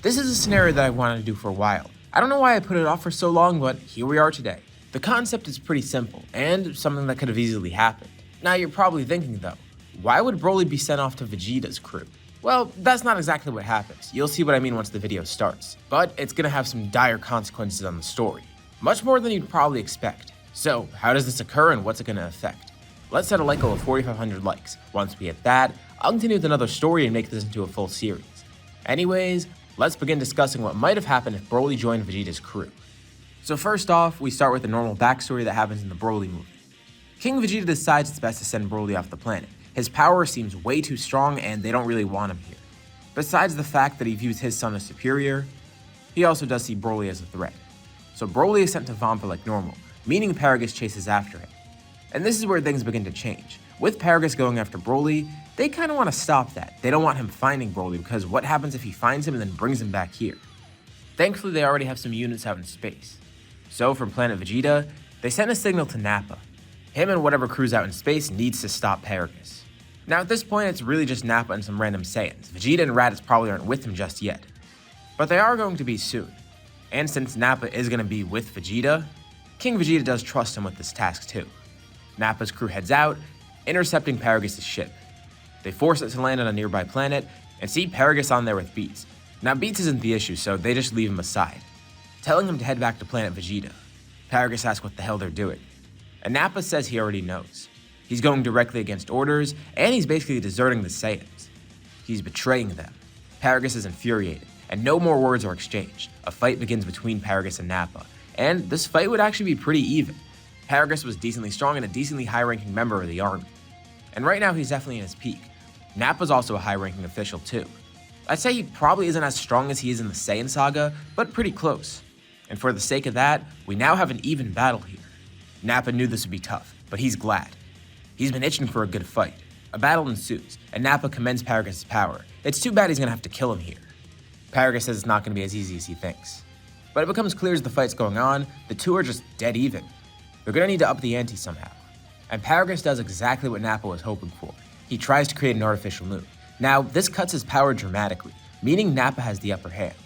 This is a scenario that I wanted to do for a while. I don't know why I put it off for so long, but here we are today. The concept is pretty simple, and something that could have easily happened. Now you're probably thinking though, why would Broly be sent off to Vegeta's crew? Well, that's not exactly what happens. You'll see what I mean once the video starts. But it's gonna have some dire consequences on the story. Much more than you'd probably expect. So, how does this occur and what's it gonna affect? Let's set a like goal of 4,500 likes. Once we hit that, I'll continue with another story and make this into a full series. Anyways, let's begin discussing what might have happened if Broly joined Vegeta's crew. So first off, we start with the normal backstory that happens in the Broly movie. King Vegeta decides it's best to send Broly off the planet. His power seems way too strong and they don't really want him here. Besides the fact that he views his son as superior, he also does see Broly as a threat. So Broly is sent to Vampa like normal, meaning Paragus chases after him. And this is where things begin to change. With Paragus going after Broly, they kind of want to stop that. They don't want him finding Broly because what happens if he finds him and then brings him back here? Thankfully, they already have some units out in space. So from planet Vegeta, they send a signal to Nappa. Him and whatever crew's out in space needs to stop Paragus. Now at this point, it's really just Nappa and some random Saiyans. Vegeta and Raditz probably aren't with him just yet. But they are going to be soon. And since Nappa is going to be with Vegeta, King Vegeta does trust him with this task too. Nappa's crew heads out, intercepting Paragus' ship. They force it to land on a nearby planet and see Paragus on there with Beats. Now Beats isn't the issue, so they just leave him aside, telling him to head back to planet Vegeta. Paragus asks what the hell they're doing, and Nappa says he already knows. He's going directly against orders, and he's basically deserting the Saiyans. He's betraying them. Paragus is infuriated, and no more words are exchanged. A fight begins between Paragus and Nappa, and this fight would actually be pretty even. Paragus was decently strong and a decently high-ranking member of the army. And right now he's definitely in his peak. Nappa's also a high-ranking official too. I'd say he probably isn't as strong as he is in the Saiyan Saga, but pretty close. And for the sake of that, we now have an even battle here. Nappa knew this would be tough, but he's glad. He's been itching for a good fight. A battle ensues, and Nappa commends Paragus' power. It's too bad he's gonna have to kill him here. Paragus says it's not gonna be as easy as he thinks. But it becomes clear as the fight's going on, the two are just dead even. They're gonna need to up the ante somehow. And Paragus does exactly what Nappa was hoping for. He tries to create an artificial moon. Now, this cuts his power dramatically, meaning Nappa has the upper hand.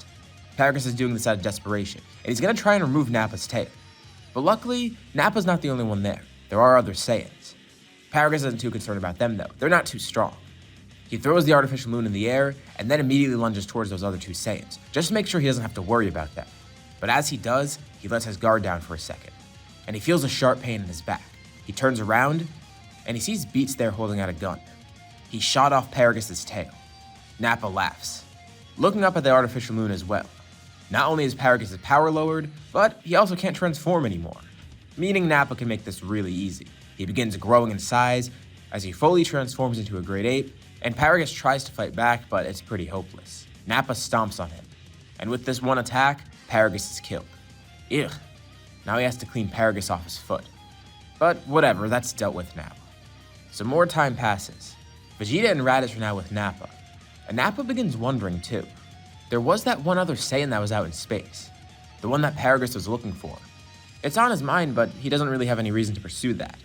Paragus is doing this out of desperation, and he's gonna try and remove Nappa's tail. But luckily, Nappa's not the only one there. There are other Saiyans. Paragus isn't too concerned about them though, they're not too strong. He throws the artificial moon in the air, and then immediately lunges towards those other two Saiyans, just to make sure he doesn't have to worry about them. But as he does, he lets his guard down for a second, and he feels a sharp pain in his back. He turns around, and he sees Beats there holding out a gun. He shot off Paragus' tail. Nappa laughs, looking up at the artificial moon as well. Not only is Paragus' power lowered, but he also can't transform anymore, meaning Nappa can make this really easy. He begins growing in size as he fully transforms into a great ape, and Paragus tries to fight back, but it's pretty hopeless. Nappa stomps on him, and with this one attack, Paragus is killed. Ugh. Now he has to clean Paragus off his foot. But whatever, that's dealt with now. Some more time passes. Vegeta and Raditz are now with Nappa, and Nappa begins wondering too. There was that one other Saiyan that was out in space, the one that Paragus was looking for. It's on his mind, but he doesn't really have any reason to pursue that,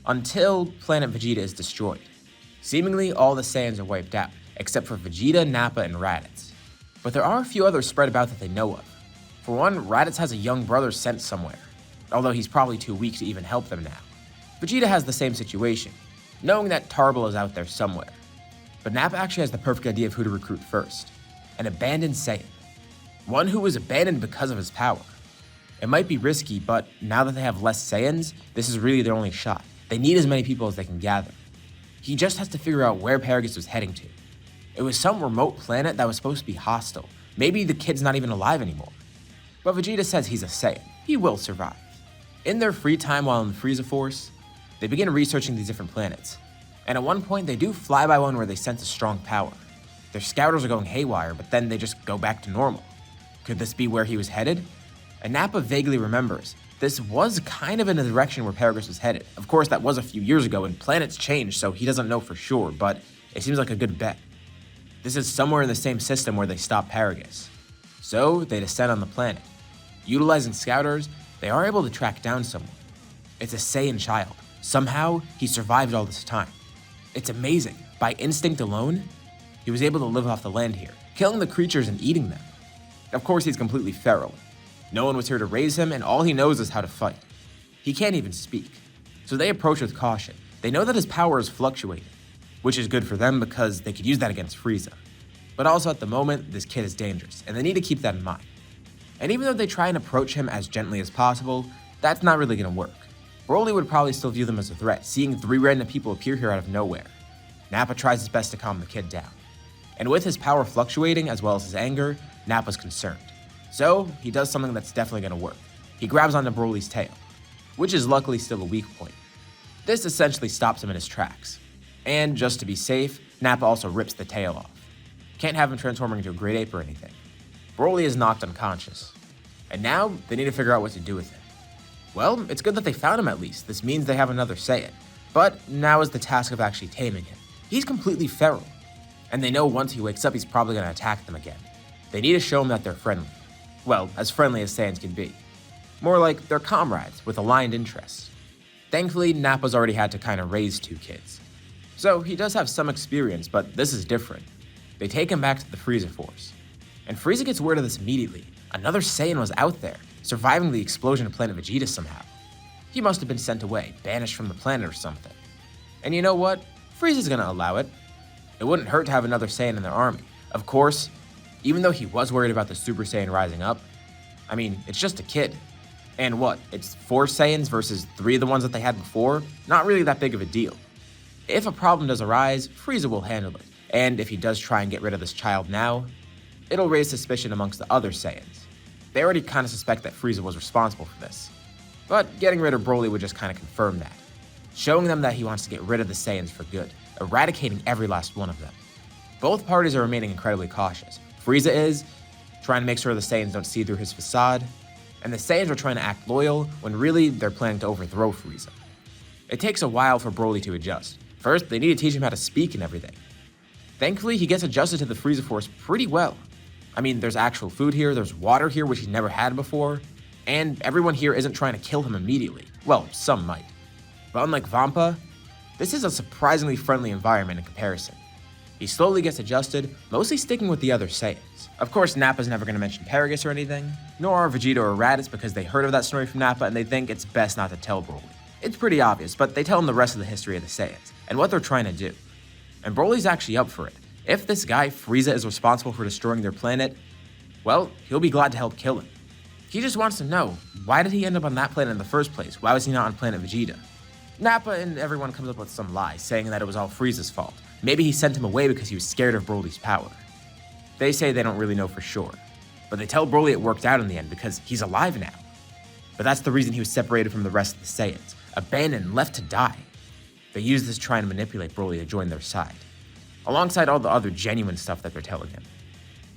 until planet Vegeta is destroyed. Seemingly all the Saiyans are wiped out, except for Vegeta, Nappa, and Raditz. But there are a few others spread about that they know of. For one, Raditz has a young brother sent somewhere, although he's probably too weak to even help them now. Vegeta has the same situation, knowing that Tarbell is out there somewhere. But Nappa actually has the perfect idea of who to recruit first. An abandoned Saiyan. One who was abandoned because of his power. It might be risky, but now that they have less Saiyans, this is really their only shot. They need as many people as they can gather. He just has to figure out where Paragus was heading to. It was some remote planet that was supposed to be hostile. Maybe the kid's not even alive anymore. But Vegeta says he's a Saiyan. He will survive. In their free time while in the Frieza Force, they begin researching these different planets. And at one point, they do fly by one where they sense a strong power. Their scouters are going haywire, but then they just go back to normal. Could this be where he was headed? And Nappa vaguely remembers. This was kind of in the direction where Paragus was headed. Of course, that was a few years ago, and planets change, so he doesn't know for sure, but it seems like a good bet. This is somewhere in the same system where they stop Paragus. So, they descend on the planet. Utilizing scouters, they are able to track down someone. It's a Saiyan child. Somehow, he survived all this time. It's amazing. By instinct alone, he was able to live off the land here, killing the creatures and eating them. Of course, he's completely feral. No one was here to raise him, and all he knows is how to fight. He can't even speak. So they approach with caution. They know that his power is fluctuating, which is good for them because they could use that against Frieza. But also at the moment, this kid is dangerous, and they need to keep that in mind. And even though they try and approach him as gently as possible, that's not really going to work. BROLY would probably still view them as a threat, seeing 3 random people appear here out of nowhere. Nappa tries his best to calm the kid down. And with his power fluctuating as well as his anger, Nappa's concerned. So he does something that's definitely going to work. He grabs onto BROLY's tail, which is luckily still a weak point. This essentially stops him in his tracks. And just to be safe, Nappa also rips the tail off. Can't have him transforming into a great ape or anything. BROLY is knocked unconscious. And now they need to figure out what to do with him. Well, it's good that they found him at least. This means they have another Saiyan. But now is the task of actually taming him. He's completely feral. And they know once he wakes up, he's probably going to attack them again. They need to show him that they're friendly. Well, as friendly as Saiyans can be. More like they're comrades with aligned interests. Thankfully, Nappa's already had to kind of raise 2 kids. So he does have some experience, but this is different. They take him back to the Frieza Force. And Frieza gets word of this immediately. Another Saiyan was out there, surviving the explosion of planet Vegeta somehow. He must have been sent away, banished from the planet or something. And you know what? Frieza's gonna allow it. It wouldn't hurt to have another Saiyan in their army. Of course, even though he was worried about the Super Saiyan rising up, I mean, it's just a kid. And what, it's 4 Saiyans versus 3 of the ones that they had before? Not really that big of a deal. If a problem does arise, Frieza will handle it. And if he does try and get rid of this child now, it'll raise suspicion amongst the other Saiyans. They already kind of suspect that Frieza was responsible for this. But getting rid of BROLY would just kind of confirm that, showing them that he wants to get rid of the Saiyans for good, eradicating every last one of them. Both parties are remaining incredibly cautious. Frieza is trying to make sure the Saiyans don't see through his facade, and the Saiyans are trying to act loyal when really they're planning to overthrow Frieza. It takes a while for BROLY to adjust. First, they need to teach him how to speak and everything. Thankfully, he gets adjusted to the Frieza Force pretty well. I mean, there's actual food here, there's water here, which he's never had before, and everyone here isn't trying to kill him immediately. Well, some might. But unlike Vampa, this is a surprisingly friendly environment in comparison. He slowly gets adjusted, mostly sticking with the other Saiyans. Of course, Nappa's never going to mention Paragus or anything, nor are Vegeta or Raditz because they heard of that story from Nappa and they think it's best not to tell BROLY. It's pretty obvious, but they tell him the rest of the history of the Saiyans and what they're trying to do. And BROLY's actually up for it. If this guy, Frieza, is responsible for destroying their planet, well, he'll be glad to help kill him. He just wants to know, why did he end up on that planet in the first place? Why was he not on planet Vegeta? Nappa and everyone comes up with some lie, saying that it was all Frieza's fault. Maybe he sent him away because he was scared of BROLY's power. They say they don't really know for sure, but they tell BROLY it worked out in the end because he's alive now. But that's the reason he was separated from the rest of the Saiyans, abandoned, left to die. They use this to try and manipulate BROLY to join their side, alongside all the other genuine stuff that they're telling him.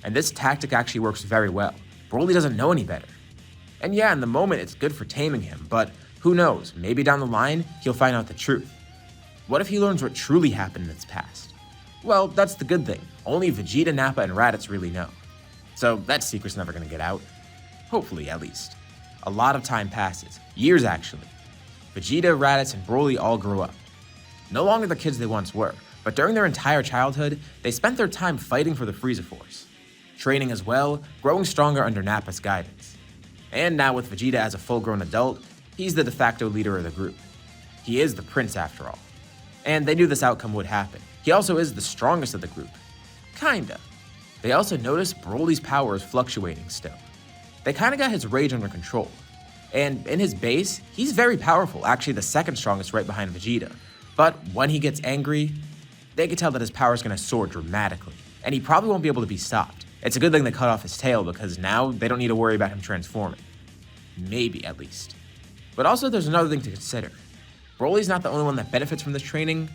And this tactic actually works very well. BROLY doesn't know any better. And yeah, in the moment it's good for taming him, but who knows, maybe down the line he'll find out the truth. What if he learns what truly happened in its past? Well, that's the good thing. Only Vegeta, Nappa, and Raditz really know. So that secret's never gonna get out. Hopefully, at least. A lot of time passes. Years, actually. Vegeta, Raditz, and BROLY all grew up. No longer the kids they once were, but during their entire childhood, they spent their time fighting for the Frieza Force. Training as well, growing stronger under Nappa's guidance. And now with Vegeta as a full-grown adult, he's the de facto leader of the group. He is the prince after all. And they knew this outcome would happen. He also is the strongest of the group. Kinda. They also notice BROLY's power is fluctuating still. They kinda got his rage under control. And in his base, he's very powerful, actually the second strongest right behind Vegeta. But when he gets angry, they can tell that his power is gonna soar dramatically. And he probably won't be able to be stopped. It's a good thing they cut off his tail because now they don't need to worry about him transforming. Maybe, at least. But also there's another thing to consider. BROLY's not the only one that benefits from this training,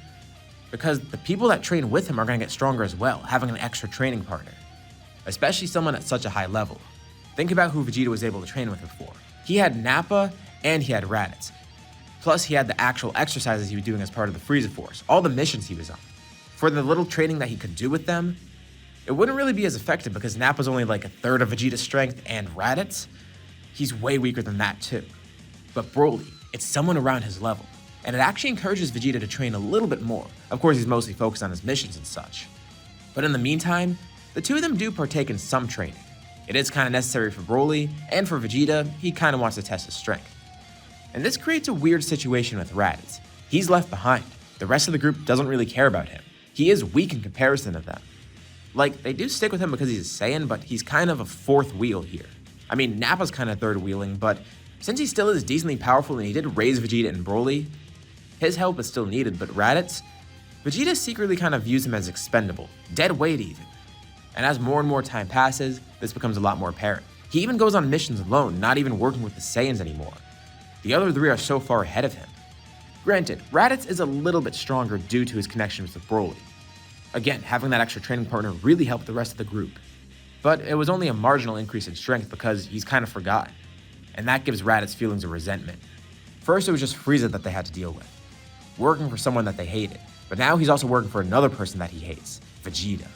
because the people that train with him are going to get stronger as well, having an extra training partner. Especially someone at such a high level. Think about who Vegeta was able to train with before. He had Nappa and he had Raditz. Plus he had the actual exercises he was doing as part of the Frieza Force, all the missions he was on. For the little training that he could do with them, it wouldn't really be as effective because Nappa's only like a third of Vegeta's strength, and Raditz, he's way weaker than that too. But BROLY, it's someone around his level, and it actually encourages Vegeta to train a little bit more. Of course, he's mostly focused on his missions and such. But in the meantime, the two of them do partake in some training. It is kind of necessary for Broly, and for Vegeta, he kind of wants to test his strength. And this creates a weird situation with Raditz. He's left behind. The rest of the group doesn't really care about him. He is weak in comparison to them. Like, they do stick with him because he's a Saiyan, but he's kind of a fourth wheel here. I mean, Nappa's kind of third wheeling, but since he still is decently powerful and he did raise Vegeta and Broly, his help is still needed, but Raditz, Vegeta secretly kind of views him as expendable, dead weight even. And as more and more time passes, this becomes a lot more apparent. He even goes on missions alone, not even working with the Saiyans anymore. The other three are so far ahead of him. Granted, Raditz is a little bit stronger due to his connections with Broly. Again, having that extra training partner really helped the rest of the group. But it was only a marginal increase in strength because he's kind of forgotten. And that gives Raditz feelings of resentment. First, it was just Frieza that they had to deal with, working for someone that they hated. But now he's also working for another person that he hates, Vegeta.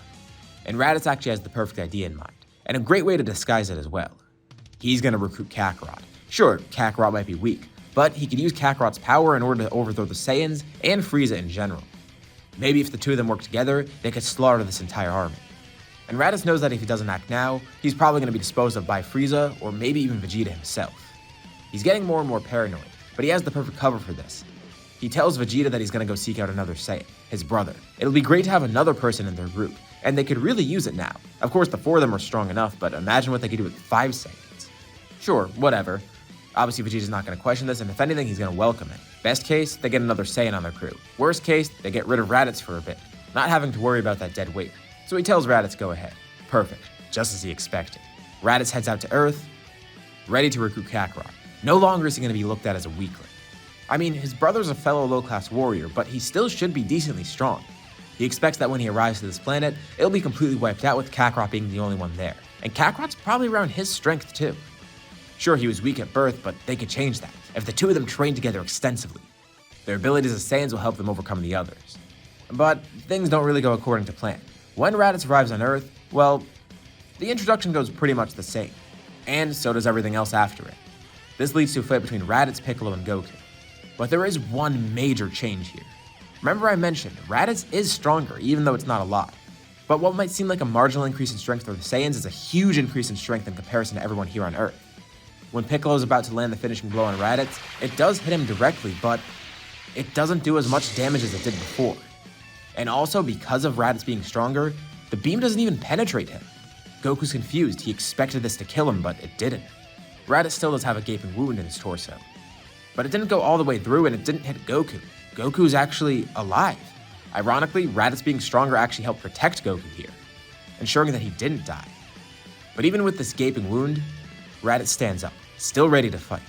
And Raditz actually has the perfect idea in mind, and a great way to disguise it as well. He's going to recruit Kakarot. Sure, Kakarot might be weak, but he could use Kakarot's power in order to overthrow the Saiyans and Frieza in general. Maybe if the two of them work together, they could slaughter this entire army. And Raditz knows that if he doesn't act now, he's probably going to be disposed of by Frieza or maybe even Vegeta himself. He's getting more and more paranoid, but he has the perfect cover for this. He tells Vegeta that he's going to go seek out another Saiyan, his brother. It'll be great to have another person in their group, and they could really use it now. Of course, the four of them are strong enough, but imagine what they could do with 5 Saiyans. Sure, whatever. Obviously, Vegeta's not going to question this, and if anything, he's going to welcome it. Best case, they get another Saiyan on their crew. Worst case, they get rid of Raditz for a bit, not having to worry about that dead weight. So he tells Raditz go ahead. Perfect, just as he expected. Raditz heads out to Earth, ready to recruit Kakarot. No longer is he going to be looked at as a weakling. I mean, his brother's a fellow low-class warrior, but he still should be decently strong. He expects that when he arrives to this planet, it'll be completely wiped out with Kakarot being the only one there. And Kakarot's probably around his strength too. Sure, he was weak at birth, but they could change that if the two of them train together extensively. Their abilities as Saiyans will help them overcome the others. But things don't really go according to plan. When Raditz arrives on Earth, well, the introduction goes pretty much the same, and so does everything else after it. This leads to a fight between Raditz, Piccolo, and Goku. But there is one major change here. Remember I mentioned, Raditz is stronger, even though it's not a lot. But what might seem like a marginal increase in strength for the Saiyans is a huge increase in strength in comparison to everyone here on Earth. When Piccolo is about to land the finishing blow on Raditz, it does hit him directly, but it doesn't do as much damage as it did before. And also, because of Raditz being stronger, the beam doesn't even penetrate him. Goku's confused, he expected this to kill him, but it didn't. Raditz still does have a gaping wound in his torso. But it didn't go all the way through and it didn't hit Goku. Goku's actually alive. Ironically, Raditz being stronger actually helped protect Goku here, ensuring that he didn't die. But even with this gaping wound, Raditz stands up, still ready to fight.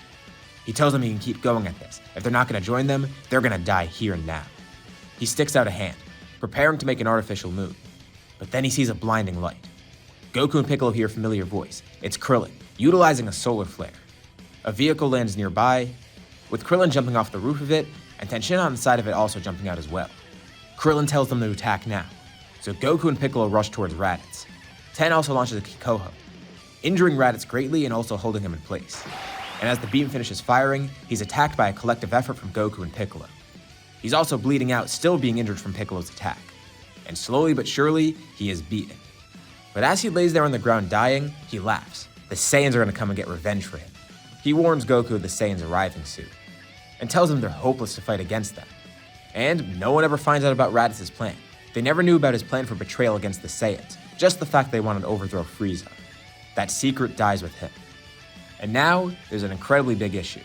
He tells them he can keep going at this. If they're not going to join them, they're going to die here and now. He sticks out a hand, preparing to make an artificial moon. But then he sees a blinding light. Goku and Piccolo hear a familiar voice. It's Krillin, utilizing a solar flare. A vehicle lands nearby, with Krillin jumping off the roof of it, and Tenshin on the side of it also jumping out as well. Krillin tells them to attack now, so Goku and Piccolo rush towards Raditz. Ten also launches a Kikoho, injuring Raditz greatly and also holding him in place. And as the beam finishes firing, he's attacked by a collective effort from Goku and Piccolo. He's also bleeding out, still being injured from Piccolo's attack. And slowly but surely, he is beaten. But as he lays there on the ground dying, he laughs. The Saiyans are going to come and get revenge for him. He warns Goku of the Saiyans arriving soon, and tells him they're hopeless to fight against them. And no one ever finds out about Raditz's plan. They never knew about his plan for betrayal against the Saiyans, just the fact they wanted to overthrow Frieza. That secret dies with him. And now, there's an incredibly big issue.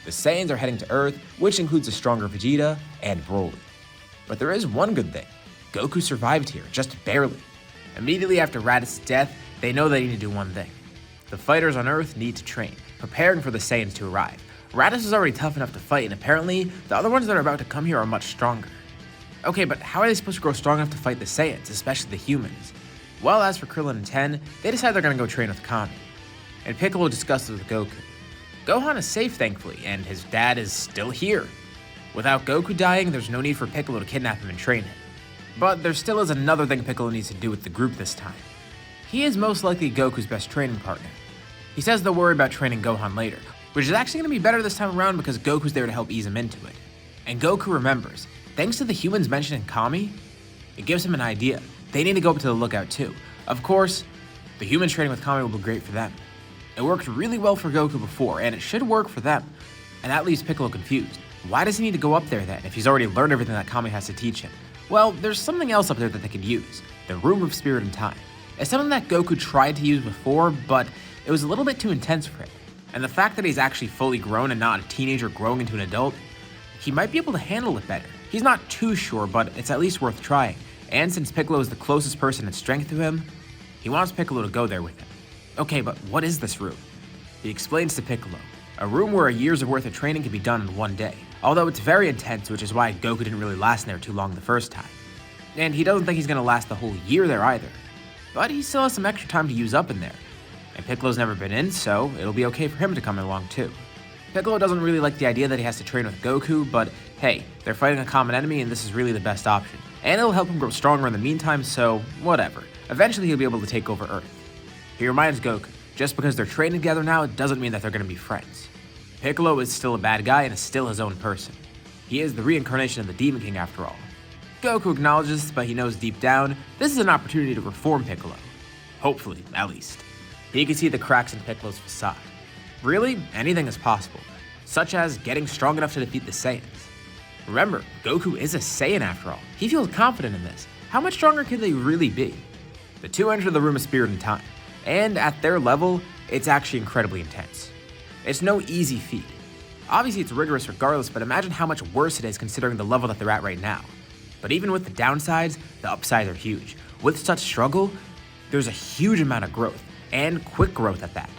The Saiyans are heading to Earth, which includes a stronger Vegeta and Broly. But there is one good thing. Goku survived here, just barely. Immediately after Raditz's death, they know they need to do one thing. The fighters on Earth need to train, preparing for the Saiyans to arrive. Raditz is already tough enough to fight, and apparently, the other ones that are about to come here are much stronger. Okay, but how are they supposed to grow strong enough to fight the Saiyans, especially the humans? Well, as for Krillin and Ten, they decide they're gonna go train with Kami. And Piccolo discusses with Goku. Gohan is safe, thankfully, and his dad is still here. Without Goku dying, there's no need for Piccolo to kidnap him and train him. But there still is another thing Piccolo needs to do with the group this time. He is most likely Goku's best training partner. He says they'll worry about training Gohan later, which is actually going to be better this time around because Goku's there to help ease him into it. And Goku remembers, thanks to the humans mentioned in Kami, it gives him an idea. They need to go up to the lookout too. Of course, The humans training with Kami will be great for them. It worked really well for Goku before, and it should work for them. And that leaves Piccolo confused. Why does he need to go up there then, if he's already learned everything that Kami has to teach him? Well, there's something else up there that they could use. The Room of Spirit and Time. It's something that Goku tried to use before, but it was a little bit too intense for him. And the fact that he's actually fully grown and not a teenager growing into an adult, he might be able to handle it better. He's not too sure, but it's at least worth trying. And since Piccolo is the closest person in strength to him, he wants Piccolo to go there with him. Okay, but what is this room? He explains to Piccolo, a room where a year's worth of training can be done in one day. Although it's very intense, which is why Goku didn't really last in there too long the first time. And he doesn't think he's gonna last the whole year there either. But he still has some extra time to use up in there. And Piccolo's never been in, so it'll be okay for him to come along too. Piccolo doesn't really like the idea that he has to train with Goku, but hey, they're fighting a common enemy and this is really the best option. And it'll help him grow stronger in the meantime, so whatever. Eventually he'll be able to take over Earth. He reminds Goku, just because they're training together now, it doesn't mean that they're gonna be friends. Piccolo is still a bad guy and is still his own person. He is the reincarnation of the Demon King after all. Goku acknowledges this, but he knows deep down, this is an opportunity to reform Piccolo. Hopefully, at least. He can see the cracks in Piccolo's facade. Really, anything is possible, such as getting strong enough to defeat the Saiyans. Remember, Goku is a Saiyan after all. He feels confident in this. How much stronger can they really be? The two enter the Room of Spirit and Time, and at their level, it's actually incredibly intense. It's no easy feat. Obviously it's rigorous regardless, but imagine how much worse it is considering the level that they're at right now. But even with the downsides, the upsides are huge. With such struggle, there's a huge amount of growth, and quick growth at that.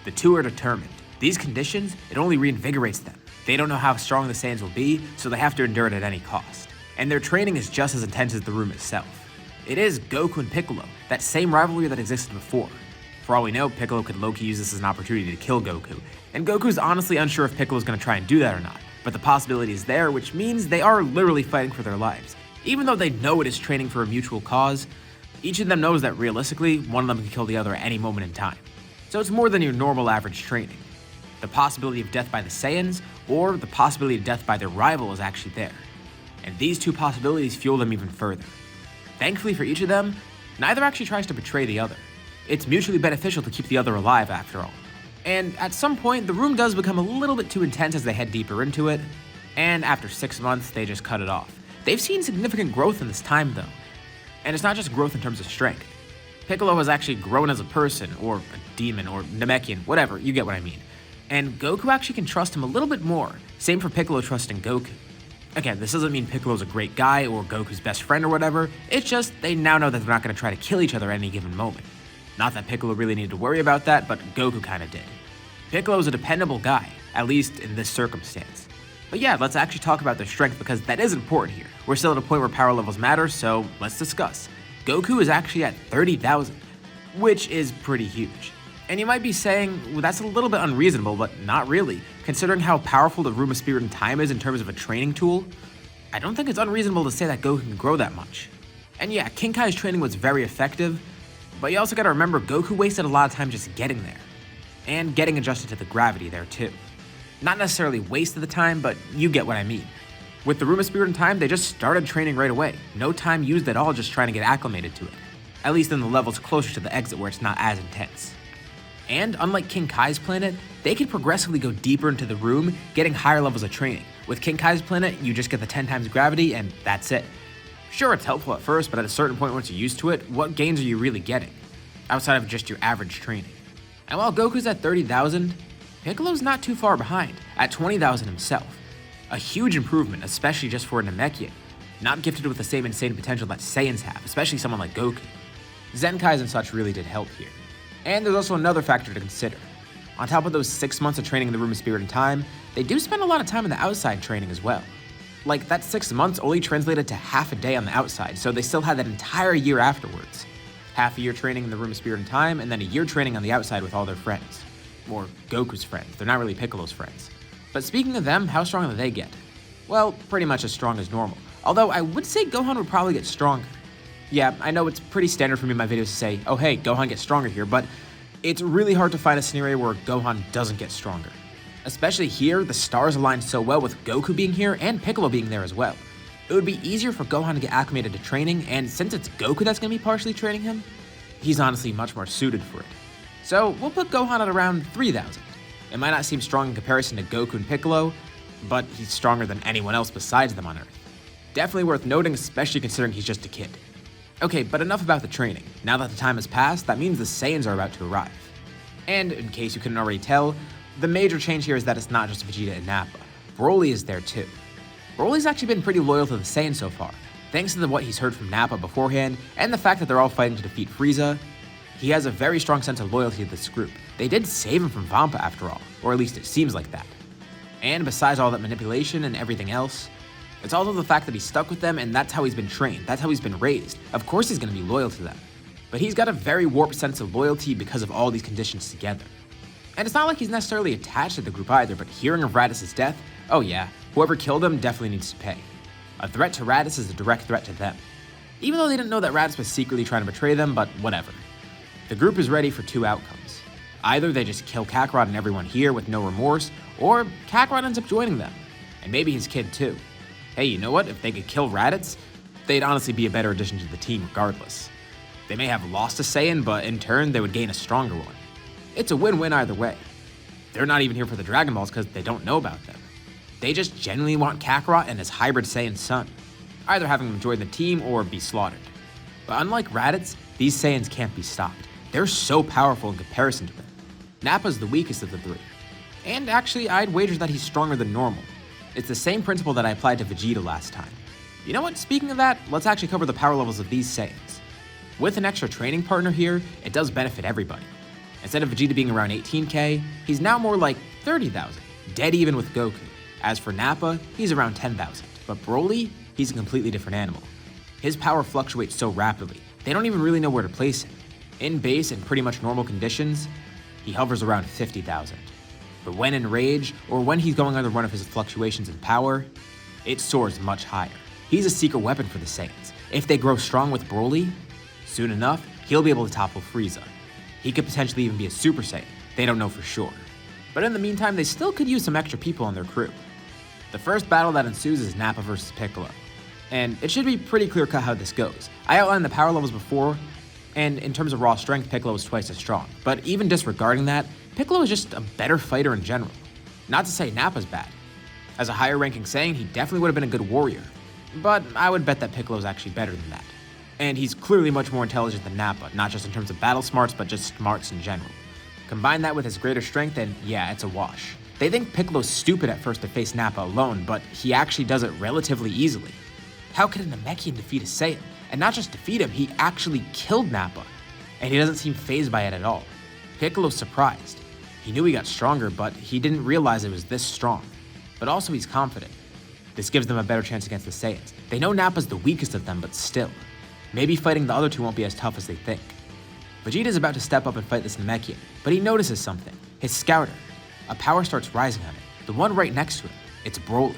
The two are determined. These conditions, it only reinvigorates them. They don't know how strong the Saiyans will be, so they have to endure it at any cost. And their training is just as intense as the room itself. It is Goku and Piccolo, that same rivalry that existed before. For all we know, Piccolo could low-key use this as an opportunity to kill Goku, and Goku's honestly unsure if Piccolo's gonna try and do that or not, but the possibility is there, which means they are literally fighting for their lives. Even though they know it is training for a mutual cause, each of them knows that realistically, one of them can kill the other at any moment in time. So it's more than your normal average training. The possibility of death by the Saiyans, or the possibility of death by their rival is actually there. And these two possibilities fuel them even further. Thankfully for each of them, neither actually tries to betray the other. It's mutually beneficial to keep the other alive after all. And at some point, the room does become a little bit too intense as they head deeper into it, and after 6 months, they just cut it off. They've seen significant growth in this time though. And it's not just growth in terms of strength. Piccolo has actually grown as a person, or a demon, or Namekian, whatever, you get what I mean. And Goku actually can trust him a little bit more, same for Piccolo trusting Goku. Again, this doesn't mean Piccolo's a great guy or Goku's best friend or whatever, it's just they now know that they're not going to try to kill each other at any given moment. Not that Piccolo really needed to worry about that, but Goku kinda did. Piccolo's a dependable guy, at least in this circumstance. But yeah, let's actually talk about their strength because that is important here. We're still at a point where power levels matter, so let's discuss. Goku is actually at 30,000, which is pretty huge. And you might be saying, well, that's a little bit unreasonable, but not really. Considering how powerful the Room of Spirit and Time is in terms of a training tool, I don't think it's unreasonable to say that Goku can grow that much. And yeah, King Kai's training was very effective, but you also gotta remember Goku wasted a lot of time just getting there. And getting adjusted to the gravity there too. Not necessarily wasted the time, but you get what I mean. With the Room of Spirit and Time, they just started training right away. No time used at all just trying to get acclimated to it. At least in the levels closer to the exit where it's not as intense. And unlike King Kai's planet, they can progressively go deeper into the room, getting higher levels of training. With King Kai's planet, you just get the 10 times gravity and that's it. Sure, it's helpful at first, but at a certain point once you're used to it, what gains are you really getting? Outside of just your average training. And while Goku's at 30,000, Piccolo's not too far behind, at 20,000 himself. A huge improvement, especially just for a Namekian, not gifted with the same insane potential that Saiyans have, especially someone like Goku. Zenkais and such really did help here. And there's also another factor to consider. On top of those 6 months of training in the Room of Spirit and Time, they do spend a lot of time in the outside training as well. Like, that 6 months only translated to half a day on the outside, so they still had that entire year afterwards. Half a year training in the Room of Spirit and Time, and then a year training on the outside with all their friends. Or Goku's friends, they're not really Piccolo's friends. But speaking of them, how strong do they get? Well, pretty much as strong as normal. Although I would say Gohan would probably get stronger. Yeah, I know it's pretty standard for me in my videos to say, oh hey, Gohan gets stronger here, but it's really hard to find a scenario where Gohan doesn't get stronger. Especially here, the stars align so well with Goku being here and Piccolo being there as well. It would be easier for Gohan to get acclimated to training, and since it's Goku that's going to be partially training him, He's honestly much more suited for it. So we'll put Gohan at around 3,000. It might not seem strong in comparison to Goku and Piccolo, but he's stronger than anyone else besides them on Earth. Definitely worth noting, especially considering he's just a kid. Okay, but enough about the training. Now that the time has passed, that means the Saiyans are about to arrive. And in case you couldn't already tell, the major change here is that it's not just Vegeta and Nappa. BROLY is there too. BROLY's actually been pretty loyal to the Saiyans so far, thanks to what he's heard from Nappa beforehand, and the fact that they're all fighting to defeat Frieza. He has a very strong sense of loyalty to this group. They did save him from Vampa after all, or at least it seems like that. And besides all that manipulation and everything else, it's also the fact that he's stuck with them and that's how he's been trained, that's how he's been raised. Of course he's going to be loyal to them. But he's got a very warped sense of loyalty because of all these conditions together. And it's not like he's necessarily attached to the group either, but hearing of Raditz's death, oh yeah, whoever killed him definitely needs to pay. A threat to Raditz is a direct threat to them. Even though they didn't know that Raditz was secretly trying to betray them, but whatever. The group is ready for two outcomes. Either they just kill Kakarot and everyone here with no remorse, or Kakarot ends up joining them. And maybe his kid too. Hey, you know what? If they could kill Raditz, they'd honestly be a better addition to the team regardless. They may have lost a Saiyan, but in turn, they would gain a stronger one. It's a win-win either way. They're not even here for the Dragon Balls because they don't know about them. They just genuinely want Kakarot and his hybrid Saiyan son, either having him join the team or be slaughtered. But unlike Raditz, these Saiyans can't be stopped. They're so powerful in comparison to them. Nappa's the weakest of the three. And actually, I'd wager that he's stronger than normal. It's the same principle that I applied to Vegeta last time. You know what, speaking of that, let's actually cover the power levels of these Saiyans. With an extra training partner here, it does benefit everybody. Instead of Vegeta being around 18k, he's now more like 30,000, dead even with Goku. As for Nappa, he's around 10,000, but BROLY, he's a completely different animal. His power fluctuates so rapidly, they don't even really know where to place him. In base and pretty much normal conditions, he hovers around 50,000. But when in rage, or when he's going under one of his fluctuations in power, it soars much higher. He's a secret weapon for the Saiyans. If they grow strong with BROLY, soon enough, he'll be able to topple Frieza. He could potentially even be a Super Saiyan, they don't know for sure. But in the meantime, they still could use some extra people on their crew. The first battle that ensues is Nappa versus Piccolo. And it should be pretty clear-cut how this goes. I outlined the power levels before, and in terms of raw strength, Piccolo is twice as strong. But even disregarding that, Piccolo is just a better fighter in general. Not to say Nappa's bad. As a higher ranking Saiyan, he definitely would have been a good warrior. But I would bet that Piccolo's actually better than that. And he's clearly much more intelligent than Nappa, not just in terms of battle smarts, but just smarts in general. Combine that with his greater strength and yeah, it's a wash. They think Piccolo's stupid at first to face Nappa alone, but he actually does it relatively easily. How could a Namekian defeat a Saiyan? And not just defeat him, he actually killed Nappa. And he doesn't seem fazed by it at all. Piccolo's surprised. He knew he got stronger, but he didn't realize it was this strong. But also he's confident. This gives them a better chance against the Saiyans. They know Nappa's the weakest of them, but still. Maybe fighting the other two won't be as tough as they think. Vegeta's about to step up and fight this Namekian, but he notices something. His scouter. A power starts rising on it. The one right next to him. It's BROLY.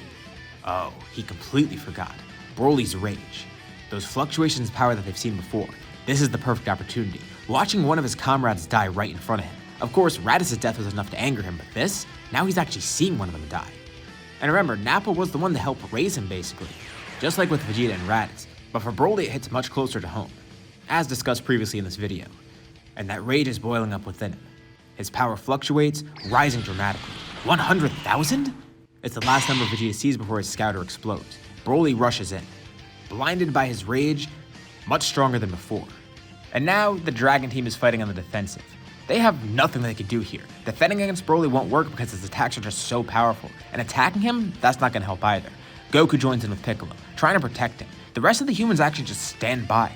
Oh, he completely forgot. BROLY's rage. Those fluctuations in power that they've seen before. This is the perfect opportunity. Watching one of his comrades die right in front of him. Of course, Raditz's death was enough to anger him, but this? Now he's actually seeing one of them die. And remember, Nappa was the one to help raise him basically. Just like with Vegeta and Raditz. But for BROLY, it hits much closer to home. As discussed previously in this video. And that rage is boiling up within him. His power fluctuates, rising dramatically. 100,000? It's the last number Vegeta sees before his scouter explodes. BROLY rushes in. Blinded by his rage, much stronger than before. And now, the Dragon team is fighting on the defensive. They have nothing they can do here. Defending against BROLY won't work because his attacks are just so powerful. And attacking him, that's not going to help either. Goku joins in with Piccolo, trying to protect him. The rest of the humans actually just stand by.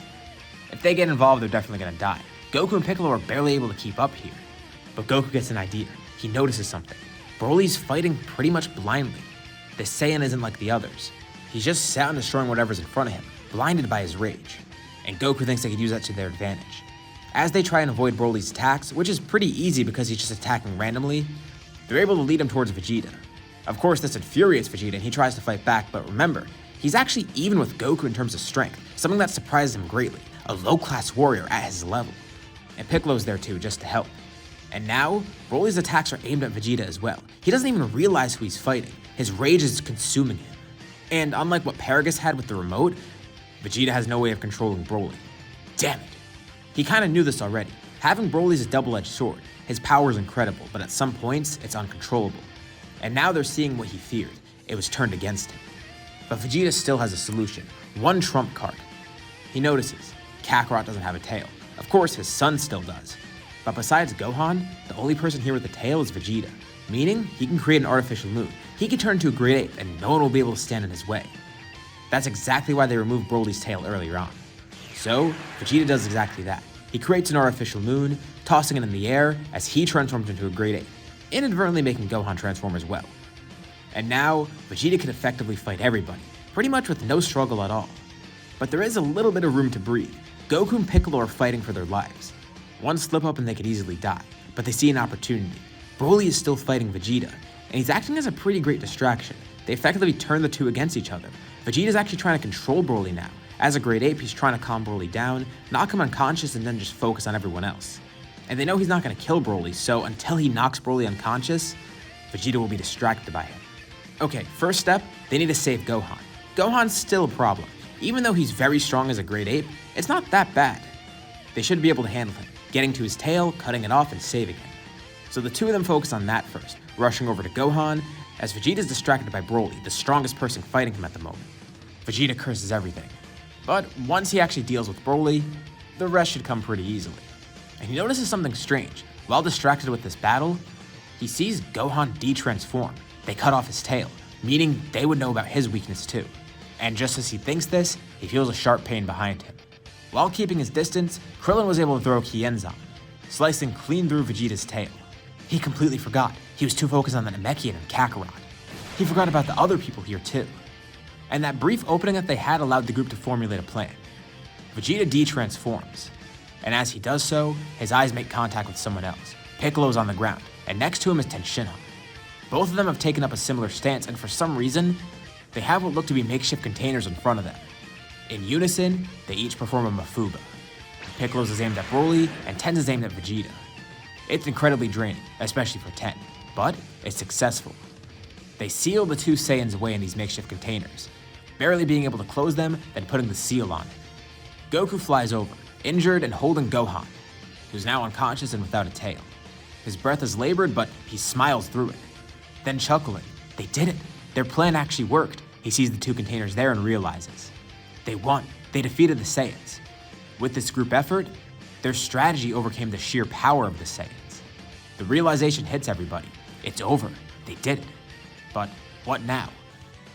If they get involved, they're definitely going to die. Goku and Piccolo are barely able to keep up here. But Goku gets an idea. He notices something. BROLY's fighting pretty much blindly. The Saiyan isn't like the others. He's just sat on destroying whatever's in front of him, blinded by his rage. And Goku thinks they could use that to their advantage. As they try and avoid BROLY's attacks, which is pretty easy because he's just attacking randomly, they're able to lead him towards Vegeta. Of course, this infuriates Vegeta and he tries to fight back, but remember, he's actually even with Goku in terms of strength, something that surprises him greatly, a low-class warrior at his level. And Piccolo's there too, just to help. And now, BROLY's attacks are aimed at Vegeta as well. He doesn't even realize who he's fighting. His rage is consuming him. And unlike what Paragus had with the remote, Vegeta has no way of controlling BROLY. Damn it. He kinda knew this already. Having Broly's a double-edged sword. His power is incredible, but at some points, it's uncontrollable. And now they're seeing what he feared. It was turned against him. But Vegeta still has a solution. One trump card. He notices Kakarot doesn't have a tail. Of course, his son still does. But besides Gohan, the only person here with a tail is Vegeta. Meaning, he can create an artificial moon. He can turn into a great ape, and no one will be able to stand in his way. That's exactly why they removed Broly's tail earlier on. So, Vegeta does exactly that. He creates an artificial moon, tossing it in the air as he transforms into a great ape, inadvertently making Gohan transform as well. And now, Vegeta can effectively fight everybody, pretty much with no struggle at all. But there is a little bit of room to breathe. Goku and Piccolo are fighting for their lives. One slip up and they could easily die, but they see an opportunity. Broly is still fighting Vegeta, and he's acting as a pretty great distraction. They effectively turn the two against each other. Vegeta's actually trying to control Broly now. As a great ape, he's trying to calm Broly down, knock him unconscious, and then just focus on everyone else. And they know he's not going to kill Broly, so until he knocks Broly unconscious, Vegeta will be distracted by him. Okay, first step, they need to save Gohan. Gohan's still a problem. Even though he's very strong as a great ape, it's not that bad. They should be able to handle him, getting to his tail, cutting it off, and saving him. So the two of them focus on that first, rushing over to Gohan, as Vegeta's distracted by Broly, the strongest person fighting him at the moment. Vegeta curses everything. But once he actually deals with Broly, the rest should come pretty easily. And he notices something strange. While distracted with this battle, he sees Gohan de-transform. They cut off his tail, meaning they would know about his weakness too. And just as he thinks this, he feels a sharp pain behind him. While keeping his distance, Krillin was able to throw Kienzan, slicing clean through Vegeta's tail. He completely forgot. He was too focused on the Namekian and Kakarot. He forgot about the other people here too. And that brief opening that they had allowed the group to formulate a plan. Vegeta de-transforms, and as he does so, his eyes make contact with someone else. Piccolo's on the ground, and next to him is Tenshinhan. Both of them have taken up a similar stance, and for some reason, they have what look to be makeshift containers in front of them. In unison, they each perform a Mafuba. Piccolo's is aimed at Broly, and Ten's is aimed at Vegeta. It's incredibly draining, especially for Ten, but it's successful. They seal the two Saiyans away in these makeshift containers, barely being able to close them, then putting the seal on it. Goku flies over, injured and holding Gohan, who's now unconscious and without a tail. His breath is labored, but he smiles through it. Then chuckling, they did it. Their plan actually worked. He sees the two containers there and realizes. They won. They defeated the Saiyans. With this group effort, their strategy overcame the sheer power of the Saiyans. The realization hits everybody. It's over. They did it. But what now?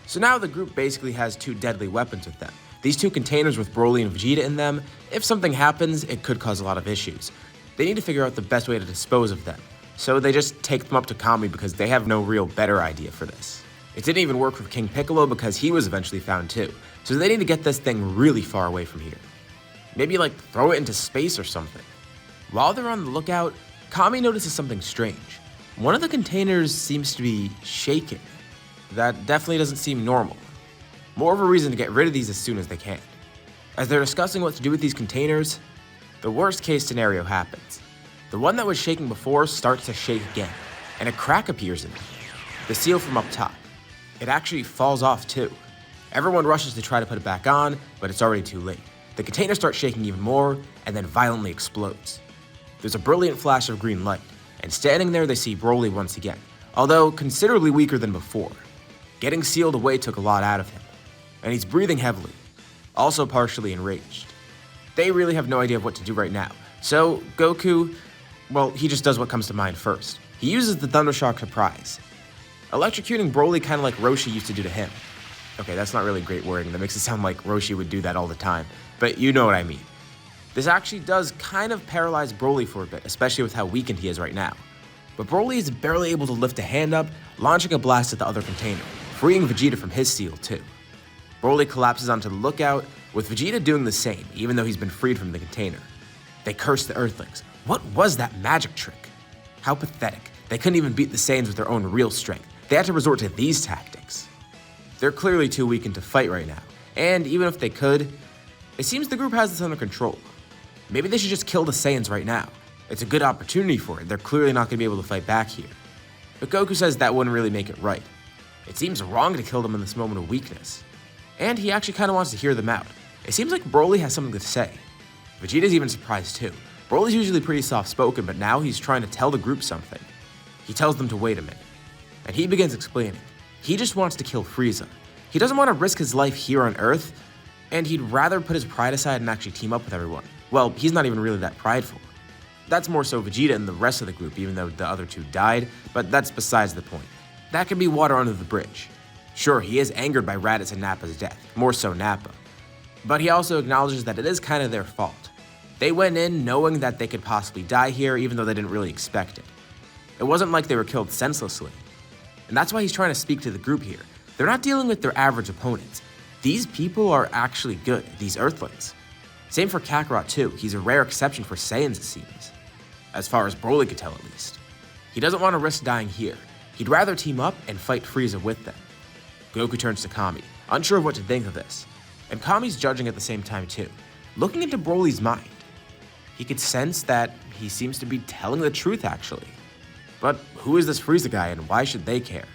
So now the group basically has two deadly weapons with them. These two containers with Broly and Vegeta in them, if something happens, it could cause a lot of issues. They need to figure out the best way to dispose of them. So they just take them up to Kami because they have no real better idea for this. It didn't even work with King Piccolo because he was eventually found too. So they need to get this thing really far away from here. Maybe like throw it into space or something. While they're on the lookout, Kami notices something strange. One of the containers seems to be shaking. That definitely doesn't seem normal. More of a reason to get rid of these as soon as they can. As they're discussing what to do with these containers, the worst case scenario happens. The one that was shaking before starts to shake again, and a crack appears in it. The seal from up top. It actually falls off too. Everyone rushes to try to put it back on, but it's already too late. The container starts shaking even more, and then violently explodes. There's a brilliant flash of green light, and standing there they see Broly once again, although considerably weaker than before. Getting sealed away took a lot out of him, and he's breathing heavily, also partially enraged. They really have no idea of what to do right now, so Goku, well, he just does what comes to mind first. He uses the Thunder Shock Surprise, electrocuting Broly kind of like Roshi used to do to him. Okay, that's not really great wording, that makes it sound like Roshi would do that all the time, but you know what I mean. This actually does kind of paralyze Broly for a bit, especially with how weakened he is right now. But Broly is barely able to lift a hand up, launching a blast at the other container, freeing Vegeta from his seal too. Broly collapses onto the lookout, with Vegeta doing the same, even though he's been freed from the container. They curse the Earthlings. What was that magic trick? How pathetic. They couldn't even beat the Saiyans with their own real strength. They had to resort to these tactics. They're clearly too weakened to fight right now, and even if they could, it seems the group has this under control. Maybe they should just kill the Saiyans right now. It's a good opportunity for it. They're clearly not going to be able to fight back here. But Goku says that wouldn't really make it right. It seems wrong to kill them in this moment of weakness. And he actually kind of wants to hear them out. It seems like Broly has something to say. Vegeta's even surprised too. Broly's usually pretty soft-spoken, but now he's trying to tell the group something. He tells them to wait a minute, and he begins explaining. He just wants to kill Frieza. He doesn't want to risk his life here on Earth, and he'd rather put his pride aside and actually team up with everyone. Well, he's not even really that prideful. That's more so Vegeta and the rest of the group, even though the other two died, but that's besides the point. That can be water under the bridge. Sure, he is angered by Raditz and Nappa's death, more so Nappa. But he also acknowledges that it is kind of their fault. They went in knowing that they could possibly die here, even though they didn't really expect it. It wasn't like they were killed senselessly. And that's why he's trying to speak to the group here. They're not dealing with their average opponents. These people are actually good, these Earthlings. Same for Kakarot too. He's a rare exception for Saiyans, it seems. As far as Broly could tell, at least. He doesn't want to risk dying here. He'd rather team up and fight Frieza with them. Goku turns to Kami, unsure of what to think of this. And Kami's judging at the same time too, looking into Broly's mind. He could sense that he seems to be telling the truth, actually. But who is this Frieza guy and why should they care?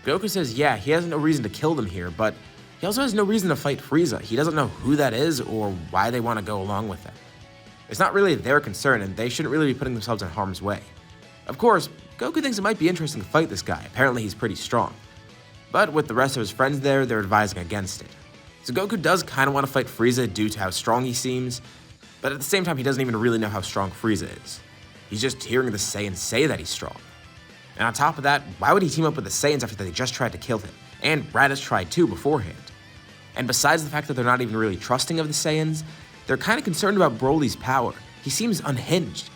Goku says, yeah, he has no reason to kill them here, but he also has no reason to fight Frieza. He doesn't know who that is or why they want to go along with it. It's not really their concern, and they shouldn't really be putting themselves in harm's way. Of course, Goku thinks it might be interesting to fight this guy. Apparently he's pretty strong. But with the rest of his friends there, they're advising against it. So Goku does kind of want to fight Frieza due to how strong he seems, but at the same time he doesn't even really know how strong Frieza is. He's just hearing the Saiyans say that he's strong. And on top of that, why would he team up with the Saiyans after they just tried to kill him? And Raditz tried too beforehand. And besides the fact that they're not even really trusting of the Saiyans, they're kind of concerned about Broly's power. He seems unhinged.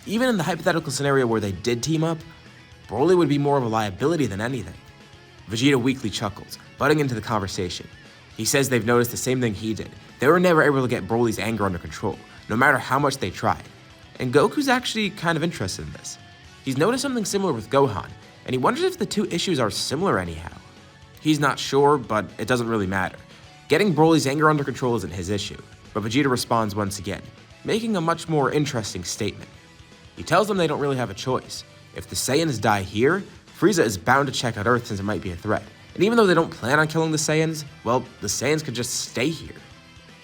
Even in the hypothetical scenario where they did team up, Broly would be more of a liability than anything. Vegeta weakly chuckles, butting into the conversation. He says they've noticed the same thing he did. They were never able to get Broly's anger under control, no matter how much they tried. And Goku's actually kind of interested in this. He's noticed something similar with Gohan, and he wonders if the two issues are similar anyhow. He's not sure, but it doesn't really matter. Getting Broly's anger under control isn't his issue, but Vegeta responds once again, making a much more interesting statement. He tells them they don't really have a choice. If the Saiyans die here, Frieza is bound to check out Earth since it might be a threat. And even though they don't plan on killing the Saiyans, well, the Saiyans could just stay here.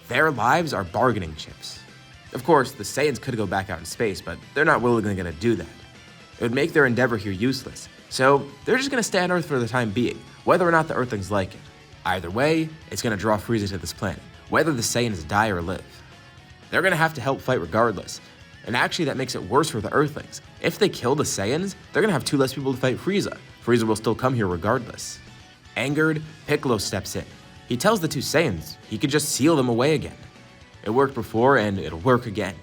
Their lives are bargaining chips. Of course, the Saiyans could go back out in space, but they're not willingly going to do that. It would make their endeavor here useless, so they're just going to stay on Earth for the time being, whether or not the Earthlings like it. Either way, it's going to draw Frieza to this planet, whether the Saiyans die or live. They're going to have to help fight regardless, and actually that makes it worse for the Earthlings. If they kill the Saiyans, they're going to have 2 less people to fight Frieza. Frieza will still come here regardless. Angered, Piccolo steps in. He tells the 2 Saiyans he could just seal them away again. It worked before, and it'll work again.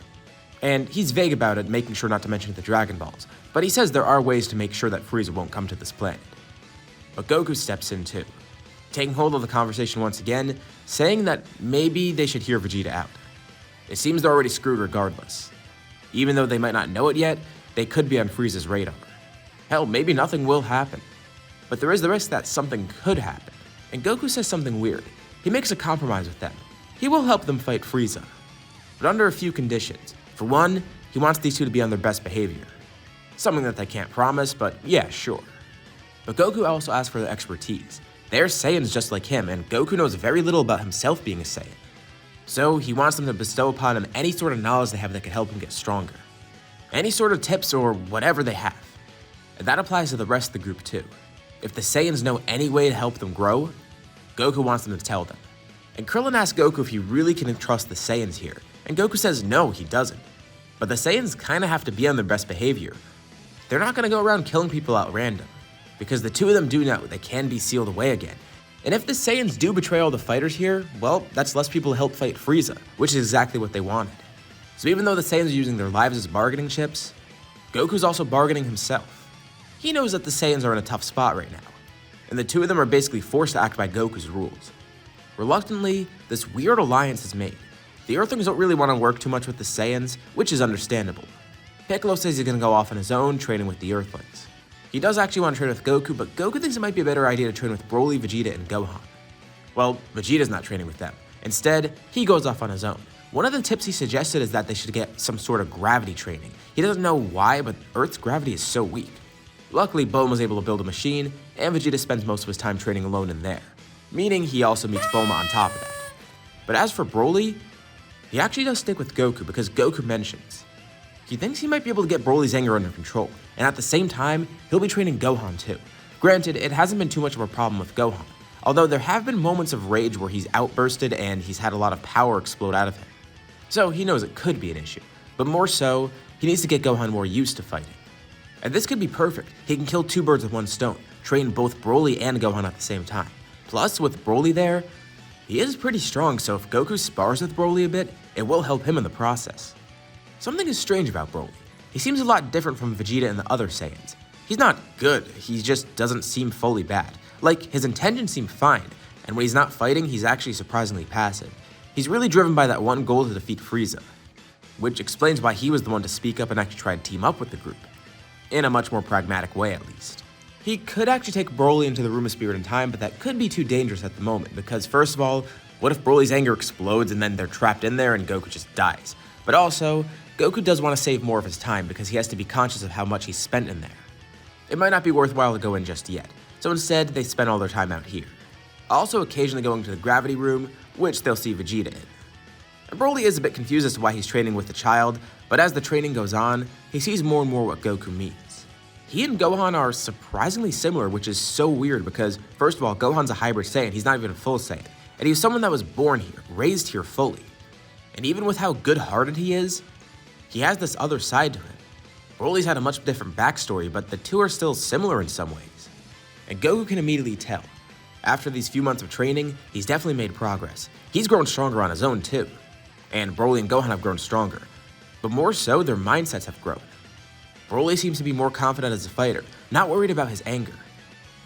And he's vague about it, making sure not to mention the Dragon Balls, but he says there are ways to make sure that Frieza won't come to this planet. But Goku steps in too, taking hold of the conversation once again, saying that maybe they should hear Vegeta out. It seems they're already screwed regardless. Even though they might not know it yet, they could be on Frieza's radar. Hell, maybe nothing will happen. But there is the risk that something could happen. And Goku says something weird. He makes a compromise with them. He will help them fight Frieza, but under a few conditions. For one, he wants these 2 to be on their best behavior. Something that they can't promise, but yeah, sure. But Goku also asks for their expertise. They're Saiyans just like him, and Goku knows very little about himself being a Saiyan. So he wants them to bestow upon him any sort of knowledge they have that could help him get stronger. Any sort of tips or whatever they have. And that applies to the rest of the group too. If the Saiyans know any way to help them grow, Goku wants them to tell them. And Krillin asks Goku if he really can trust the Saiyans here, and Goku says no, he doesn't. But the Saiyans kinda have to be on their best behavior. They're not gonna go around killing people at random, because the 2 of them do know they can be sealed away again. And if the Saiyans do betray all the fighters here, well, that's less people to help fight Frieza, which is exactly what they wanted. So even though the Saiyans are using their lives as bargaining chips, Goku's also bargaining himself. He knows that the Saiyans are in a tough spot right now, and the 2 of them are basically forced to act by Goku's rules. Reluctantly, this weird alliance is made. The Earthlings don't really want to work too much with the Saiyans, which is understandable. Piccolo says he's gonna go off on his own, training with the Earthlings. He does actually want to train with Goku, but Goku thinks it might be a better idea to train with Broly, Vegeta, and Gohan. Well, Vegeta's not training with them. Instead, he goes off on his own. One of the tips he suggested is that they should get some sort of gravity training. He doesn't know why, but Earth's gravity is so weak. Luckily, Bulma was able to build a machine, and Vegeta spends most of his time training alone in there, meaning he also meets Bulma on top of that. But as for Broly, He actually does stick with Goku because Goku mentions he thinks he might be able to get Broly's anger under control, and at the same time, he'll be training Gohan too. Granted, it hasn't been too much of a problem with Gohan, although there have been moments of rage where he's outbursted and he's had a lot of power explode out of him. So he knows it could be an issue, but more so, he needs to get Gohan more used to fighting. And this could be perfect. He can kill two birds with one stone, train both Broly and Gohan at the same time. Plus, with Broly there, he is pretty strong, so if Goku spars with Broly a bit, it will help him in the process. Something is strange about Broly. He seems a lot different from Vegeta and the other Saiyans. He's not good, he just doesn't seem fully bad. Like, his intentions seem fine, and when he's not fighting, he's actually surprisingly passive. He's really driven by that one goal to defeat Frieza, which explains why he was the one to speak up and actually try to team up with the group. In a much more pragmatic way, at least. He could actually take Broly into the Room of Spirit in time, but that could be too dangerous at the moment, because first of all, what if Broly's anger explodes and then they're trapped in there and Goku just dies? But also, Goku does want to save more of his time because he has to be conscious of how much he's spent in there. It might not be worthwhile to go in just yet, so instead they spend all their time out here. Also occasionally going to the gravity room, which they'll see Vegeta in. And Broly is a bit confused as to why he's training with the child, but as the training goes on, he sees more and more what Goku means. He and Gohan are surprisingly similar, which is so weird because, first of all, Gohan's a hybrid Saiyan, he's not even a full Saiyan, and he's someone that was born here, raised here fully. And even with how good-hearted he is, he has this other side to him. Broly's had a much different backstory, but the two are still similar in some ways. And Goku can immediately tell. After these few months of training, he's definitely made progress. He's grown stronger on his own too. And Broly and Gohan have grown stronger. But more so, their mindsets have grown. Broly seems to be more confident as a fighter, not worried about his anger.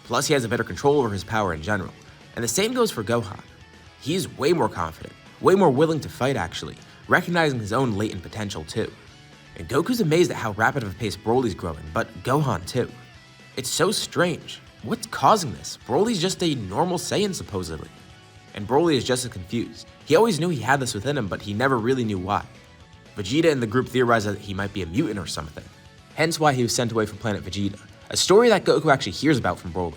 Plus, he has a better control over his power in general. And the same goes for Gohan. He's way more confident, way more willing to fight actually, recognizing his own latent potential too. And Goku's amazed at how rapid of a pace Broly's growing, but Gohan too. It's so strange. What's causing this? Broly's just a normal Saiyan supposedly. And Broly is just as confused. He always knew he had this within him, but he never really knew why. Vegeta and the group theorized that he might be a mutant or something. Hence why he was sent away from planet Vegeta, a story that Goku actually hears about from Broly,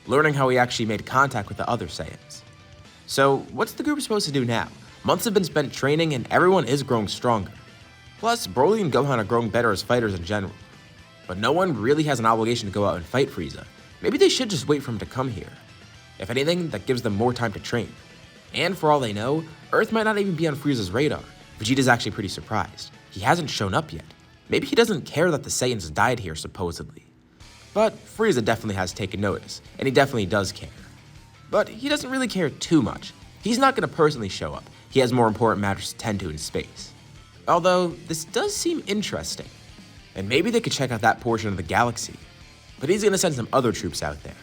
learning how he actually made contact with the other Saiyans. So what's the group supposed to do now? Months have been spent training and everyone is growing stronger. Plus, Broly and Gohan are growing better as fighters in general. But no one really has an obligation to go out and fight Frieza. Maybe they should just wait for him to come here. If anything, that gives them more time to train. And for all they know, Earth might not even be on Frieza's radar. Vegeta's actually pretty surprised. He hasn't shown up yet. Maybe he doesn't care that the Saiyans died here, supposedly. But Frieza definitely has taken notice, and he definitely does care. But he doesn't really care too much. He's not going to personally show up. He has more important matters to tend to in space. Although, this does seem interesting. And maybe they could check out that portion of the galaxy. But he's going to send some other troops out there.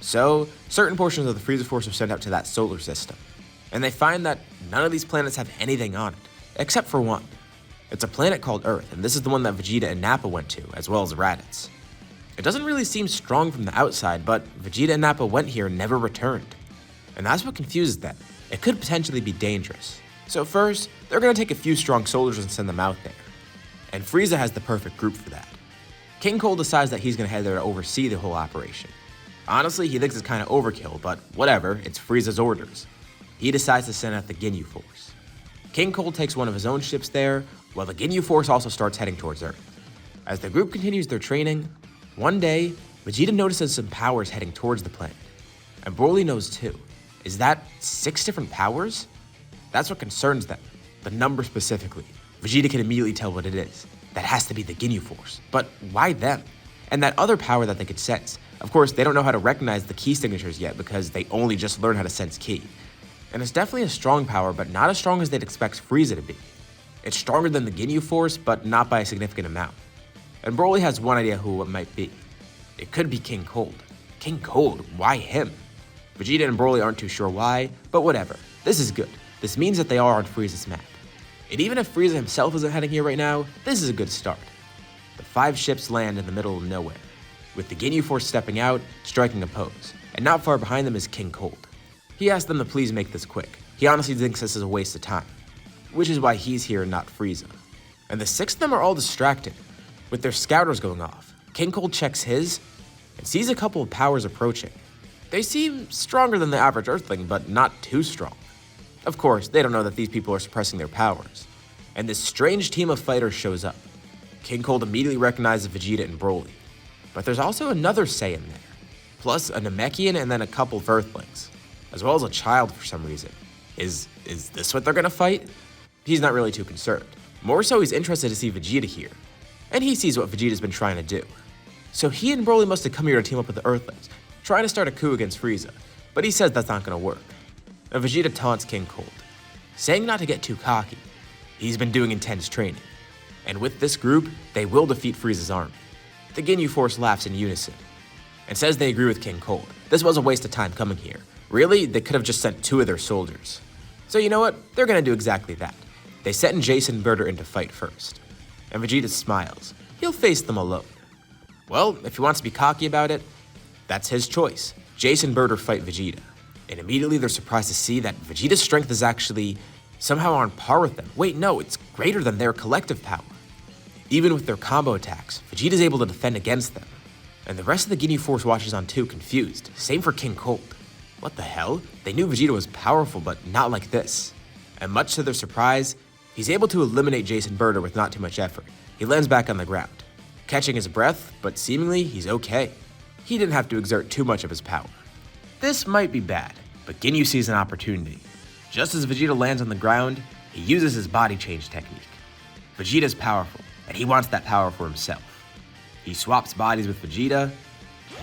So, certain portions of the Frieza Force are sent out to that solar system. And they find that none of these planets have anything on it, except for one. It's a planet called Earth, and this is the one that Vegeta and Nappa went to, as well as Raditz. It doesn't really seem strong from the outside, but Vegeta and Nappa went here and never returned. And that's what confuses them. It could potentially be dangerous. So first, they're going to take a few strong soldiers and send them out there. And Frieza has the perfect group for that. King Cole decides that he's going to head there to oversee the whole operation. Honestly, he thinks it's kind of overkill, but whatever, it's Frieza's orders. He decides to send out the Ginyu Force. King Cole takes one of his own ships there, while the Ginyu Force also starts heading towards Earth. As the group continues their training, one day, Vegeta notices some powers heading towards the planet. And Broly knows too. Is that 6 different powers? That's what concerns them, the number specifically. Vegeta can immediately tell what it is. That has to be the Ginyu Force. But why them? And that other power that they could sense. Of course, they don't know how to recognize the key signatures yet because they only just learned how to sense ki. And it's definitely a strong power, but not as strong as they'd expect Frieza to be. It's stronger than the Ginyu Force, but not by a significant amount. And Broly has one idea who it might be. It could be King Cold. King Cold? Why him? Vegeta and Broly aren't too sure why, but whatever. This is good. This means that they are on Frieza's map. And even if Frieza himself isn't heading here right now, this is a good start. The 5 ships land in the middle of nowhere, with the Ginyu Force stepping out, striking a pose, and not far behind them is King Cold. He asks them to please make this quick. He honestly thinks this is a waste of time, which is why he's here and not Frieza. And the 6 of them are all distracted, with their scouters going off. King Cold checks his, and sees a couple of powers approaching. They seem stronger than the average Earthling, but not too strong. Of course, they don't know that these people are suppressing their powers. And this strange team of fighters shows up. King Cold immediately recognizes Vegeta and BROLY. But there's also another Saiyan there, plus a Namekian and then a couple of Earthlings, as well as a child for some reason. Is this what they're gonna fight? He's not really too concerned. More so, he's interested to see Vegeta here, and he sees what Vegeta's been trying to do. So he and BROLY must have come here to team up with the Earthlings, trying to start a coup against Frieza, but he says that's not gonna work. And Vegeta taunts King Cold, saying not to get too cocky. He's been doing intense training, and with this group, they will defeat Frieza's army. The Ginyu Force laughs in unison, and says they agree with King Cold. This was a waste of time coming here. Really, they could have just sent 2 of their soldiers. So you know what? They're gonna do exactly that. They send Jason Birder in to fight first. And Vegeta smiles. He'll face them alone. Well, if he wants to be cocky about it, that's his choice. Jason Birder fight Vegeta. And immediately they're surprised to see that Vegeta's strength is actually somehow on par with them. Wait, no, it's greater than their collective power. Even with their combo attacks, Vegeta's able to defend against them. And the rest of the Ginyu Force watches on too, confused. Same for King Cold. What the hell? They knew Vegeta was powerful, but not like this. And much to their surprise, he's able to eliminate Jason Birder with not too much effort. He lands back on the ground, catching his breath, but seemingly he's okay. He didn't have to exert too much of his power. This might be bad, but Ginyu sees an opportunity. Just as Vegeta lands on the ground, he uses his body change technique. Vegeta's powerful, and he wants that power for himself. He swaps bodies with Vegeta,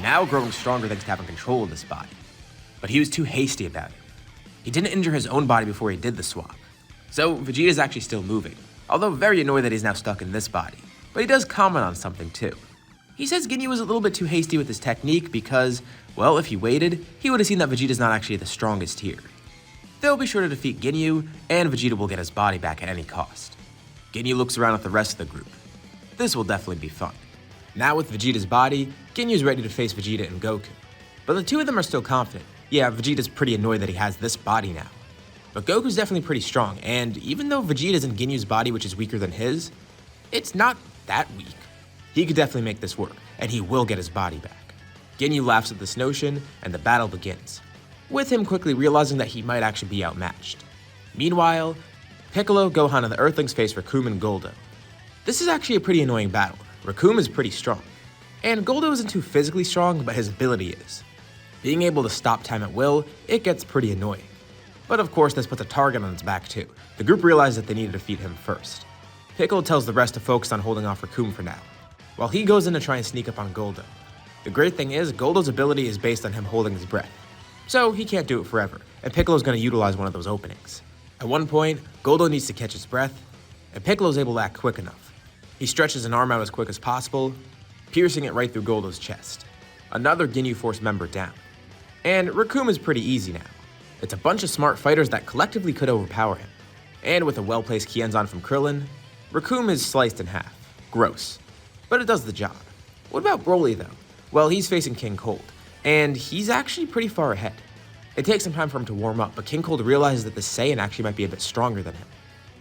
now growing stronger thanks to having control of this body. But he was too hasty about it. He didn't injure his own body before he did the swap. So Vegeta's actually still moving, although very annoyed that he's now stuck in this body. But he does comment on something too. He says Ginyu was a little bit too hasty with his technique because, well, if he waited, he would have seen that Vegeta's not actually the strongest here. They'll be sure to defeat Ginyu, and Vegeta will get his body back at any cost. Ginyu looks around at the rest of the group. This will definitely be fun. Now with Vegeta's body, Ginyu's ready to face Vegeta and Goku. But the two of them are still confident. Yeah, Vegeta's pretty annoyed that he has this body now. But Goku's definitely pretty strong, and even though Vegeta's in Ginyu's body, which is weaker than his, it's not that weak. He could definitely make this work, and he will get his body back. Ginyu laughs at this notion, and the battle begins, with him quickly realizing that he might actually be outmatched. Meanwhile, Piccolo, Gohan, and the Earthlings face Recoome and Goldo. This is actually a pretty annoying battle. Recoome is pretty strong, and Goldo isn't too physically strong, but his ability is. Being able to stop time at will, it gets pretty annoying. But of course, this puts a target on its back too. The group realizes that they need to defeat him first. Piccolo tells the rest to focus on holding off Recoome for now, while he goes in to try and sneak up on Goldo. The great thing is, Goldo's ability is based on him holding his breath, so he can't do it forever, and Piccolo's going to utilize one of those openings. At one point, Goldo needs to catch his breath, and Piccolo's able to act quick enough. He stretches an arm out as quick as possible, piercing it right through Goldo's chest. Another Ginyu Force member down. And Recoome is pretty easy now. It's a bunch of smart fighters that collectively could overpower him. And with a well-placed Kienzan from Krillin, Recoome is sliced in half. Gross. But it does the job. What about BROLY though? Well, he's facing King Cold, and he's actually pretty far ahead. It takes some time for him to warm up, but King Cold realizes that the Saiyan actually might be a bit stronger than him.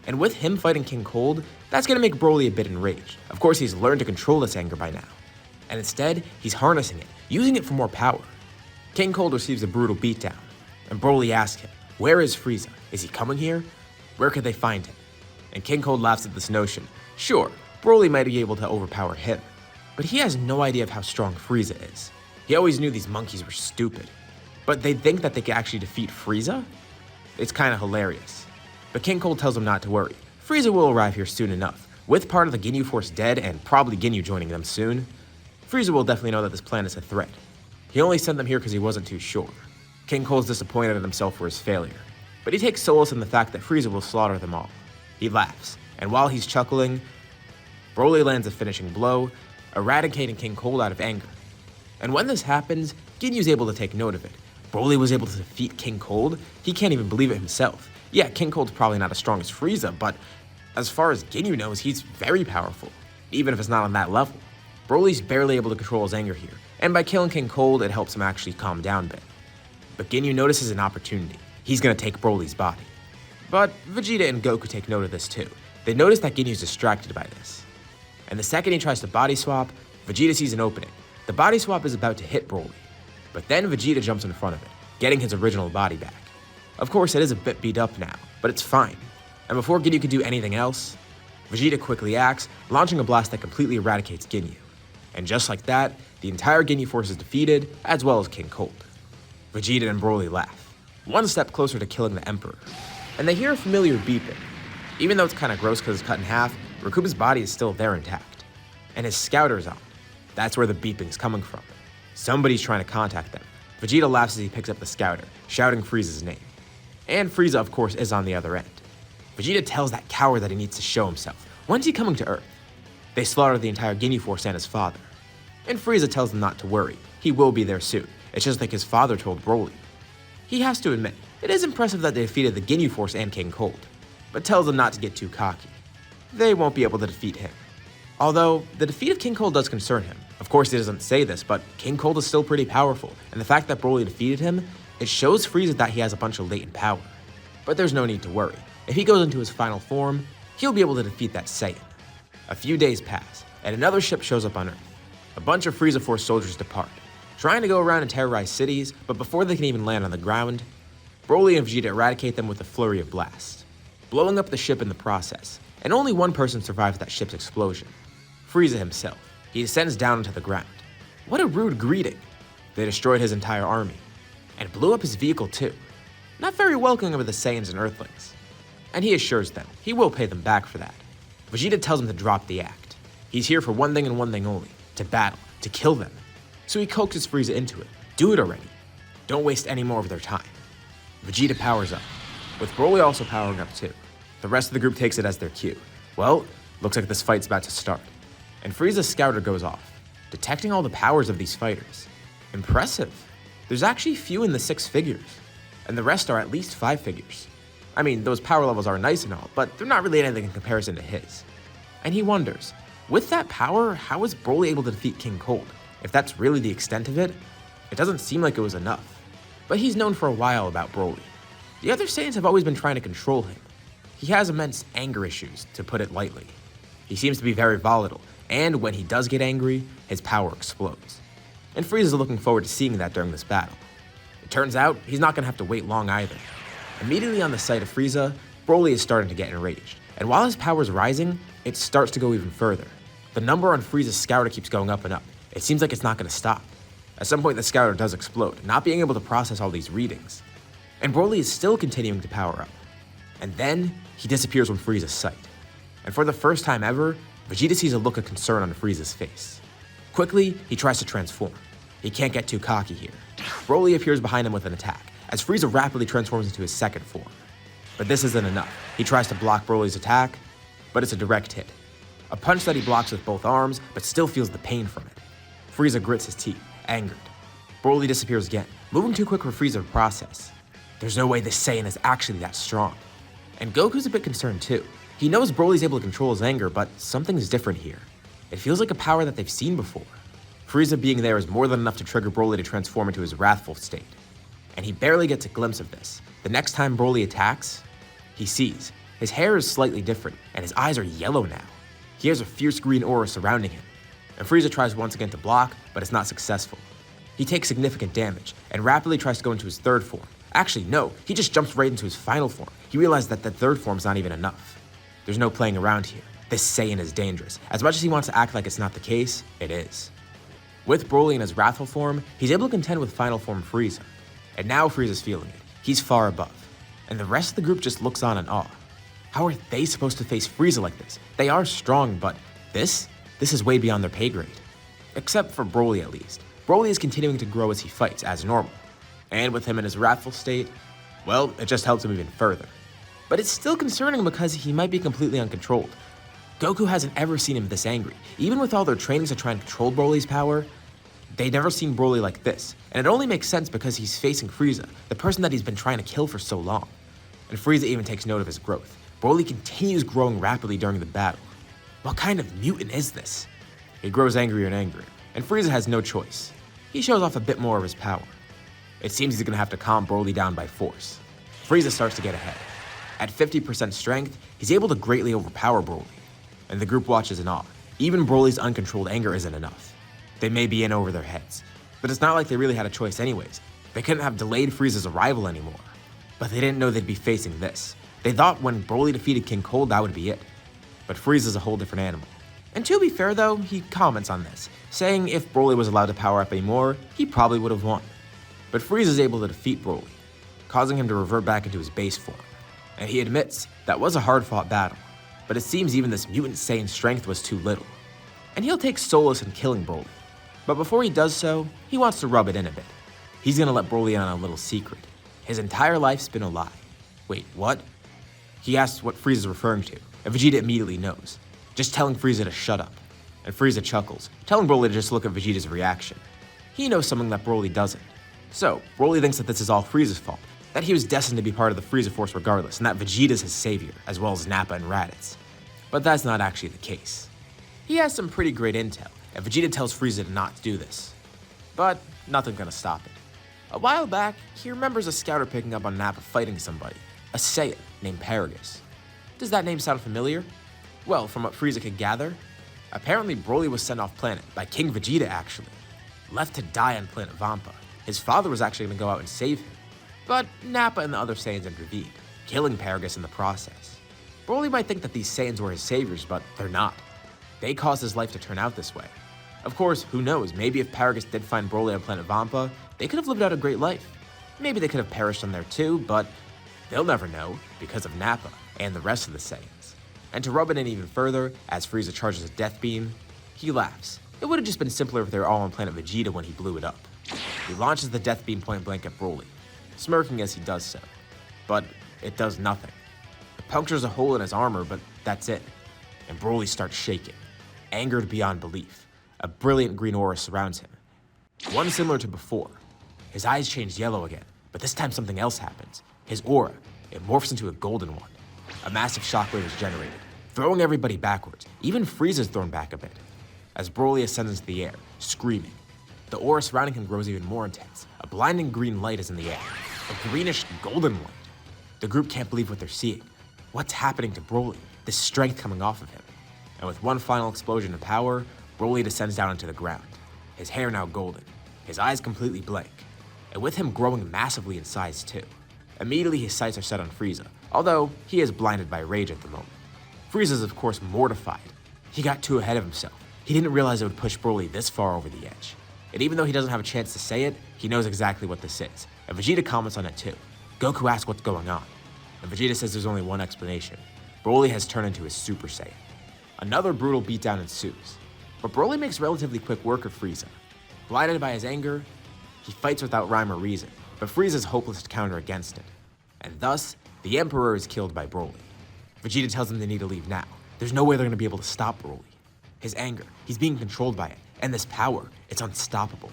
And with him fighting King Cold, that's going to make BROLY a bit enraged. Of course, he's learned to control this anger by now. And instead, he's harnessing it, using it for more power. King Cold receives a brutal beatdown, and BROLY asks him, where is Frieza? Is he coming here? Where could they find him? And King Cold laughs at this notion. Sure, BROLY might be able to overpower him, but he has no idea of how strong Frieza is. He always knew these monkeys were stupid. But they think that they can actually defeat Frieza? It's kind of hilarious. But King Cold tells him not to worry. Frieza will arrive here soon enough. With part of the Ginyu Force dead and probably Ginyu joining them soon, Frieza will definitely know that this plan is a threat. He only sent them here because he wasn't too sure. King Cold's disappointed in himself for his failure, but he takes solace in the fact that Frieza will slaughter them all. He laughs, and while he's chuckling, BROLY lands a finishing blow, eradicating King Cold out of anger. And when this happens, Ginyu's able to take note of it. BROLY was able to defeat King Cold? He can't even believe it himself. Yeah, King Cold's probably not as strong as Frieza, but as far as Ginyu knows, he's very powerful, even if it's not on that level. BROLY's barely able to control his anger here, and by killing King Cold, it helps him actually calm down a bit. But Ginyu notices an opportunity. He's gonna take BROLY's body. But Vegeta and Goku take note of this too. They notice that Ginyu's distracted by this. And the second he tries to body swap, Vegeta sees an opening. The body swap is about to hit BROLY, but then Vegeta jumps in front of it, getting his original body back. Of course, it is a bit beat up now, but it's fine. And before Ginyu can do anything else, Vegeta quickly acts, launching a blast that completely eradicates Ginyu. And just like that, the entire Ginyu force is defeated, as well as King Cold. Vegeta and Broly laugh, one step closer to killing the Emperor. And they hear a familiar beeping. Even though it's kinda gross because it's cut in half, Rakuba's body is still there intact. And his scouter's on. That's where the beeping's coming from. Somebody's trying to contact them. Vegeta laughs as he picks up the scouter, shouting Frieza's name. And Frieza, of course, is on the other end. Vegeta tells that coward that he needs to show himself. When's he coming to Earth? They slaughter the entire Ginyu force and his father. And Frieza tells them not to worry. He will be there soon. It's just like his father told Broly. He has to admit, it is impressive that they defeated the Ginyu force and King Cold, but tells them not to get too cocky. They won't be able to defeat him. Although, the defeat of King Cold does concern him. Of course, he doesn't say this, but King Cold is still pretty powerful, and the fact that Broly defeated him, it shows Frieza that he has a bunch of latent power. But there's no need to worry. If he goes into his final form, he'll be able to defeat that Saiyan. A few days pass, and another ship shows up on Earth. A bunch of Frieza Force soldiers depart, trying to go around and terrorize cities, but before they can even land on the ground, Broly and Vegeta eradicate them with a flurry of blasts, blowing up the ship in the process, and only one person survives that ship's explosion. Frieza himself. He descends down into the ground. What a rude greeting. They destroyed his entire army, and blew up his vehicle too. Not very welcoming of the Saiyans and Earthlings. And he assures them he will pay them back for that. Vegeta tells him to drop the act. He's here for one thing and one thing only, to battle, to kill them. So he coaxes Frieza into it. Do it already. Don't waste any more of their time. Vegeta powers up, with Broly also powering up too. The rest of the group takes it as their cue. Well, looks like this fight's about to start. And Frieza's scouter goes off, detecting all the powers of these fighters. Impressive. There's actually few in the 6 figures, and the rest are at least 5 figures. I mean, those power levels are nice and all, but they're not really anything in comparison to his. And he wonders, with that power, how was Broly able to defeat King Cold? If that's really the extent of it, it doesn't seem like it was enough. But he's known for a while about Broly. The other Saiyans have always been trying to control him. He has immense anger issues, to put it lightly. He seems to be very volatile, and when he does get angry, his power explodes. And Frieza is looking forward to seeing that during this battle. It turns out, he's not gonna have to wait long either. Immediately on the sight of Frieza, Broly is starting to get enraged, and while his power is rising, it starts to go even further. The number on Frieza's scouter keeps going up and up. It seems like it's not gonna stop. At some point, the scouter does explode, not being able to process all these readings. And Broly is still continuing to power up. And then, he disappears from Frieza's sight. And for the first time ever, Vegeta sees a look of concern on Frieza's face. Quickly, he tries to transform. He can't get too cocky here. Broly appears behind him with an attack, as Frieza rapidly transforms into his second form. But this isn't enough. He tries to block Broly's attack, but it's a direct hit. A punch that he blocks with both arms, but still feels the pain from it. Frieza grits his teeth, angered. Broly disappears again, moving too quick for Frieza to process. There's no way this Saiyan is actually that strong. And Goku's a bit concerned too. He knows Broly's able to control his anger, but something's different here. It feels like a power that they've seen before. Frieza being there is more than enough to trigger Broly to transform into his wrathful state. And he barely gets a glimpse of this. The next time Broly attacks, he sees. His hair is slightly different, and his eyes are yellow now. He has a fierce green aura surrounding him. And Frieza tries once again to block, but it's not successful. He takes significant damage, and rapidly tries to go into his third form. Actually, no, he just jumps right into his final form. He realizes that the third form's not even enough. There's no playing around here. This Saiyan is dangerous. As much as he wants to act like it's not the case, it is. With Broly in his wrathful form, he's able to contend with final form Frieza. And now Frieza's feeling it. He's far above. And the rest of the group just looks on in awe. How are they supposed to face Frieza like this? They are strong, but this is way beyond their pay grade. Except for Broly at least. Broly is continuing to grow as he fights, as normal. And with him in his wrathful state, well, it just helps him even further. But it's still concerning because he might be completely uncontrolled. Goku hasn't ever seen him this angry. Even with all their trainings to try and control Broly's power, they've never seen Broly like this. And it only makes sense because he's facing Frieza, the person that he's been trying to kill for so long. And Frieza even takes note of his growth. Broly continues growing rapidly during the battle. What kind of mutant is this? He grows angrier and angrier, and Frieza has no choice. He shows off a bit more of his power. It seems he's gonna have to calm Broly down by force. Frieza starts to get ahead. At 50% strength, he's able to greatly overpower Broly. And the group watches in awe. Even Broly's uncontrolled anger isn't enough. They may be in over their heads, but it's not like they really had a choice anyways. They couldn't have delayed Frieza's arrival anymore. But they didn't know they'd be facing this. They thought when Broly defeated King Cold, that would be it. But Frieza's a whole different animal. And to be fair though, he comments on this, saying if Broly was allowed to power up anymore, he probably would have won. But Frieza's able to defeat Broly, causing him to revert back into his base form. And he admits that was a hard-fought battle, but it seems even this mutant Saiyan strength was too little. And he'll take solace in killing Broly. But before he does so, he wants to rub it in a bit. He's gonna let Broly in on a little secret. His entire life's been a lie. Wait, what? He asks what Frieza's referring to, and Vegeta immediately knows, just telling Frieza to shut up. And Frieza chuckles, telling Broly to just look at Vegeta's reaction. He knows something that Broly doesn't. So, Broly thinks that this is all Frieza's fault, that he was destined to be part of the Frieza Force regardless, and that Vegeta's his savior, as well as Nappa and Raditz. But that's not actually the case. He has some pretty great intel, and Vegeta tells Frieza to not do this. But nothing's gonna stop it. A while back, he remembers a scouter picking up on Nappa fighting somebody, a Saiyan named Paragus. Does that name sound familiar? Well, from what Frieza could gather, apparently Broly was sent off planet by King Vegeta actually, left to die on planet Vampa. His father was actually gonna go out and save him, but Nappa and the other Saiyans intervened, killing Paragus in the process. Broly might think that these Saiyans were his saviors, but they're not. They caused his life to turn out this way. Of course, who knows, maybe if Paragus did find Broly on planet Vampa, they could have lived out a great life. Maybe they could have perished on there too, but they'll never know because of Nappa and the rest of the Saiyans. And to rub it in even further, as Frieza charges a death beam, he laughs. It would have just been simpler if they were all on planet Vegeta when he blew it up. He launches the death beam point blank at Broly, smirking as he does so. But it does nothing. It punctures a hole in his armor, but that's it. And Broly starts shaking, angered beyond belief. A brilliant green aura surrounds him, one similar to before. His eyes change yellow again, but this time something else happens. His aura, it morphs into a golden one. A massive shockwave is generated, throwing everybody backwards. Even Frieza's thrown back a bit, as Broly ascends into the air, screaming. The aura surrounding him grows even more intense. A blinding green light is in the air, a greenish golden light. The group can't believe what they're seeing. What's happening to Broly? This strength coming off of him. And with one final explosion of power, Broly descends down into the ground, his hair now golden, his eyes completely blank, and with him growing massively in size too. Immediately his sights are set on Frieza, although he is blinded by rage at the moment. Frieza's of course mortified. He got too ahead of himself. He didn't realize it would push Broly this far over the edge. And even though he doesn't have a chance to say it, he knows exactly what this is. And Vegeta comments on it too. Goku asks what's going on, and Vegeta says there's only one explanation. Broly has turned into his Super Saiyan. Another brutal beatdown ensues, but Broly makes relatively quick work of Frieza. Blinded by his anger, he fights without rhyme or reason, but Frieza's hopeless to counter against it. And thus, the Emperor is killed by Broly. Vegeta tells him they need to leave now. There's no way they're gonna be able to stop Broly. His anger, he's being controlled by it, and this power, it's unstoppable.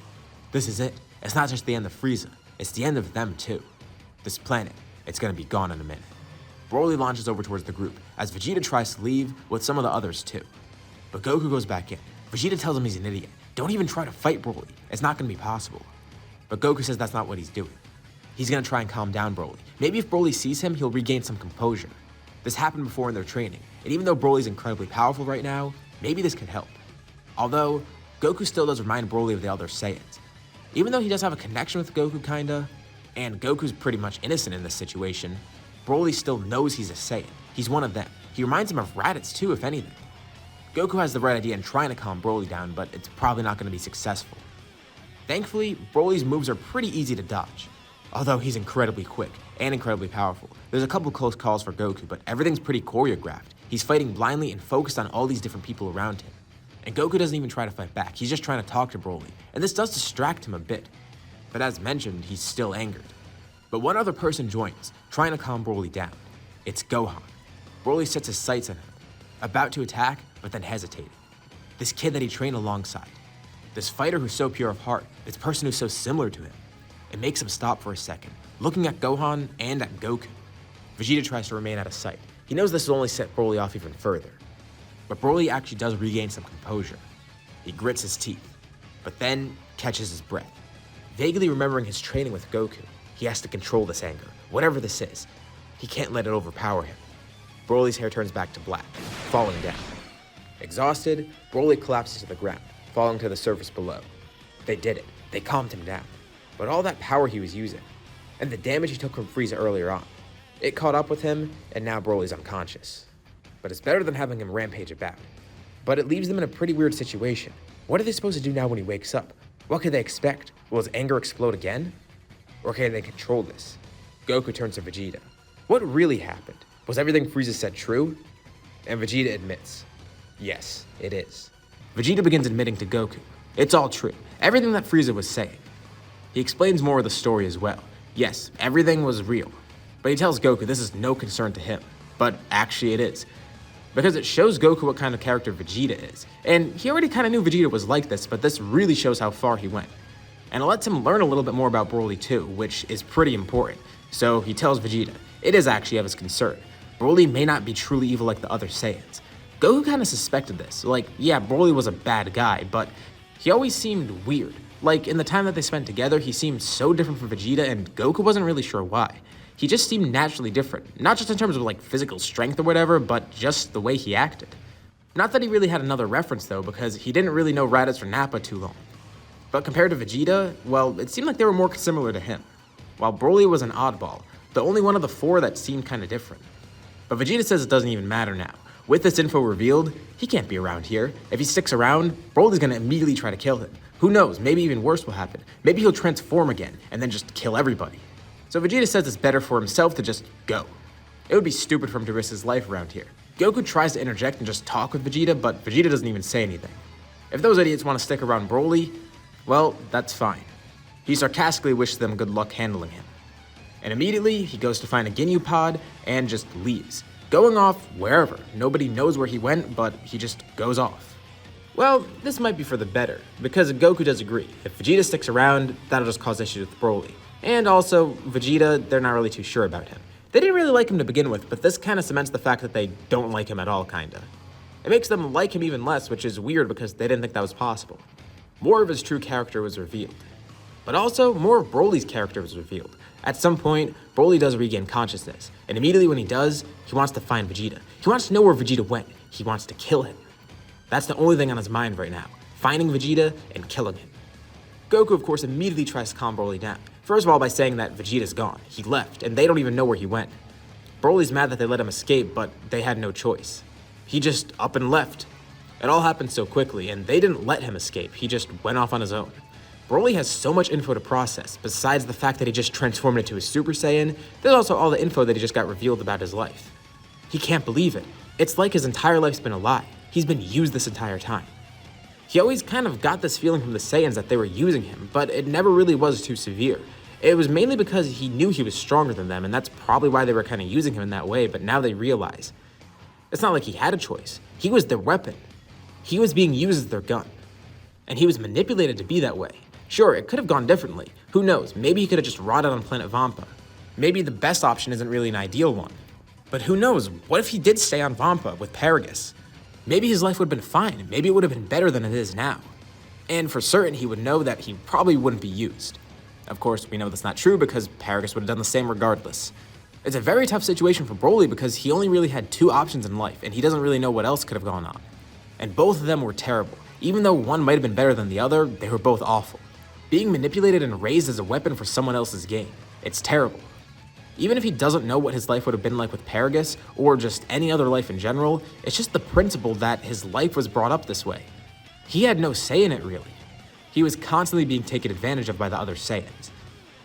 This is it. It's not just the end of Frieza, it's the end of them too. This planet, it's gonna be gone in a minute. Broly launches over towards the group, as Vegeta tries to leave with some of the others too. But Goku goes back in. Vegeta tells him he's an idiot. Don't even try to fight Broly. It's not gonna be possible. But Goku says that's not what he's doing. He's gonna try and calm down Broly. Maybe if Broly sees him, he'll regain some composure. This happened before in their training, and even though Broly's incredibly powerful right now, maybe this could help. Although, Goku still does remind Broly of the other Saiyans. Even though he does have a connection with Goku kinda, and Goku's pretty much innocent in this situation, Broly still knows he's a Saiyan. He's one of them. He reminds him of Raditz too, if anything. Goku has the right idea in trying to calm Broly down, but it's probably not going to be successful. Thankfully, Broly's moves are pretty easy to dodge. Although he's incredibly quick and incredibly powerful. There's a couple close calls for Goku, but everything's pretty choreographed. He's fighting blindly and focused on all these different people around him. And Goku doesn't even try to fight back. He's just trying to talk to Broly, and this does distract him a bit. But as mentioned, he's still angered. But one other person joins, trying to calm Broly down. It's Gohan. Broly sets his sights on him, about to attack, but then hesitating. This kid that he trained alongside. This fighter who's so pure of heart, this person who's so similar to him. It makes him stop for a second, looking at Gohan and at Goku. Vegeta tries to remain out of sight. He knows this will only set Broly off even further. But Broly actually does regain some composure. He grits his teeth, but then catches his breath. Vaguely remembering his training with Goku, he has to control this anger, whatever this is. He can't let it overpower him. Broly's hair turns back to black, falling down. Exhausted, Broly collapses to the ground, falling to the surface below. They did it. They calmed him down. But all that power he was using, and the damage he took from Frieza earlier on. It caught up with him, and now Broly's unconscious. But it's better than having him rampage about. But it leaves them in a pretty weird situation. What are they supposed to do now when he wakes up? What could they expect? Will his anger explode again? Or can they control this? Goku turns to Vegeta. What really happened? Was everything Frieza said true? And Vegeta admits, yes, it is. Vegeta begins admitting to Goku, it's all true, everything that Frieza was saying. He explains more of the story as well. Yes, everything was real. But he tells Goku this is no concern to him. But actually it is. Because it shows Goku what kind of character Vegeta is. And he already kind of knew Vegeta was like this, but this really shows how far he went. And it lets him learn a little bit more about Broly too, which is pretty important. So he tells Vegeta, it is actually of his concern. Broly may not be truly evil like the other Saiyans. Goku kind of suspected this. Like, yeah, Broly was a bad guy, but he always seemed weird. Like, in the time that they spent together, he seemed so different from Vegeta, and Goku wasn't really sure why. He just seemed naturally different, not just in terms of like physical strength or whatever, but just the way he acted. Not that he really had another reference though, because he didn't really know Raditz or Nappa too long. But compared to Vegeta, well, it seemed like they were more similar to him. While Broly was an oddball, the only one of the four that seemed kind of different. But Vegeta says it doesn't even matter now. With this info revealed, he can't be around here. If he sticks around, Broly's gonna immediately try to kill him. Who knows, maybe even worse will happen. Maybe he'll transform again, and then just kill everybody. So Vegeta says it's better for himself to just go. It would be stupid for him to risk his life around here. Goku tries to interject and just talk with Vegeta, but Vegeta doesn't even say anything. If those idiots want to stick around Broly, well, that's fine. He sarcastically wishes them good luck handling him. And immediately, he goes to find a Ginyu pod and just leaves, going off wherever. Nobody knows where he went, but he just goes off. Well, this might be for the better, because Goku does agree. If Vegeta sticks around, that'll just cause issues with Broly. And also, Vegeta, they're not really too sure about him. They didn't really like him to begin with, but this kind of cements the fact that they don't like him at all, kinda. It makes them like him even less, which is weird because they didn't think that was possible. More of his true character was revealed. But also, more of Broly's character was revealed. At some point, Broly does regain consciousness, and immediately when he does, he wants to find Vegeta. He wants to know where Vegeta went. He wants to kill him. That's the only thing on his mind right now, finding Vegeta and killing him. Goku, of course, immediately tries to calm Broly down. First of all, by saying that Vegeta's gone. He left, and they don't even know where he went. Broly's mad that they let him escape, but they had no choice. He just up and left. It all happened so quickly, and they didn't let him escape. He just went off on his own. Broly has so much info to process. Besides the fact that he just transformed into a Super Saiyan, there's also all the info that he just got revealed about his life. He can't believe it. It's like his entire life's been a lie. He's been used this entire time. He always kind of got this feeling from the Saiyans that they were using him, but it never really was too severe. It was mainly because he knew he was stronger than them, and that's probably why they were kind of using him in that way, but now they realize. It's not like he had a choice. He was their weapon. He was being used as their gun. And he was manipulated to be that way. Sure, it could have gone differently. Who knows? Maybe he could have just rotted on planet Vampa. Maybe the best option isn't really an ideal one. But who knows? What if he did stay on Vampa with Paragus? Maybe his life would have been fine. Maybe it would have been better than it is now. And for certain, he would know that he probably wouldn't be used. Of course, we know that's not true because Paragus would have done the same regardless. It's a very tough situation for Broly because he only really had two options in life, and he doesn't really know what else could have gone on. And both of them were terrible. Even though one might have been better than the other, they were both awful. Being manipulated and raised as a weapon for someone else's gain. It's terrible. Even if he doesn't know what his life would have been like with Paragus, or just any other life in general, it's just the principle that his life was brought up this way. He had no say in it, really. He was constantly being taken advantage of by the other Saiyans.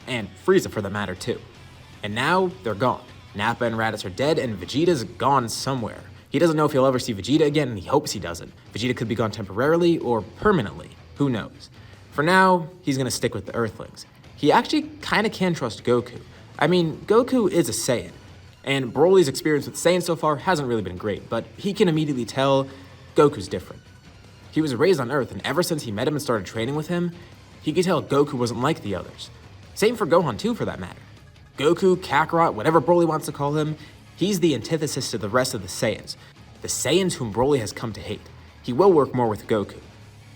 And Frieza, for that matter, too. And now, they're gone. Nappa and Raditz are dead, and Vegeta's gone somewhere. He doesn't know if he'll ever see Vegeta again, and he hopes he doesn't. Vegeta could be gone temporarily, or permanently. Who knows? For now, he's gonna stick with the Earthlings. He actually kinda can trust Goku. I mean, Goku is a Saiyan, and Broly's experience with Saiyan so far hasn't really been great, but he can immediately tell Goku's different. He was raised on Earth, and ever since he met him and started training with him, he could tell Goku wasn't like the others. Same for Gohan too, for that matter. Goku, Kakarot, whatever Broly wants to call him, he's the antithesis to the rest of the Saiyans whom Broly has come to hate. He will work more with Goku.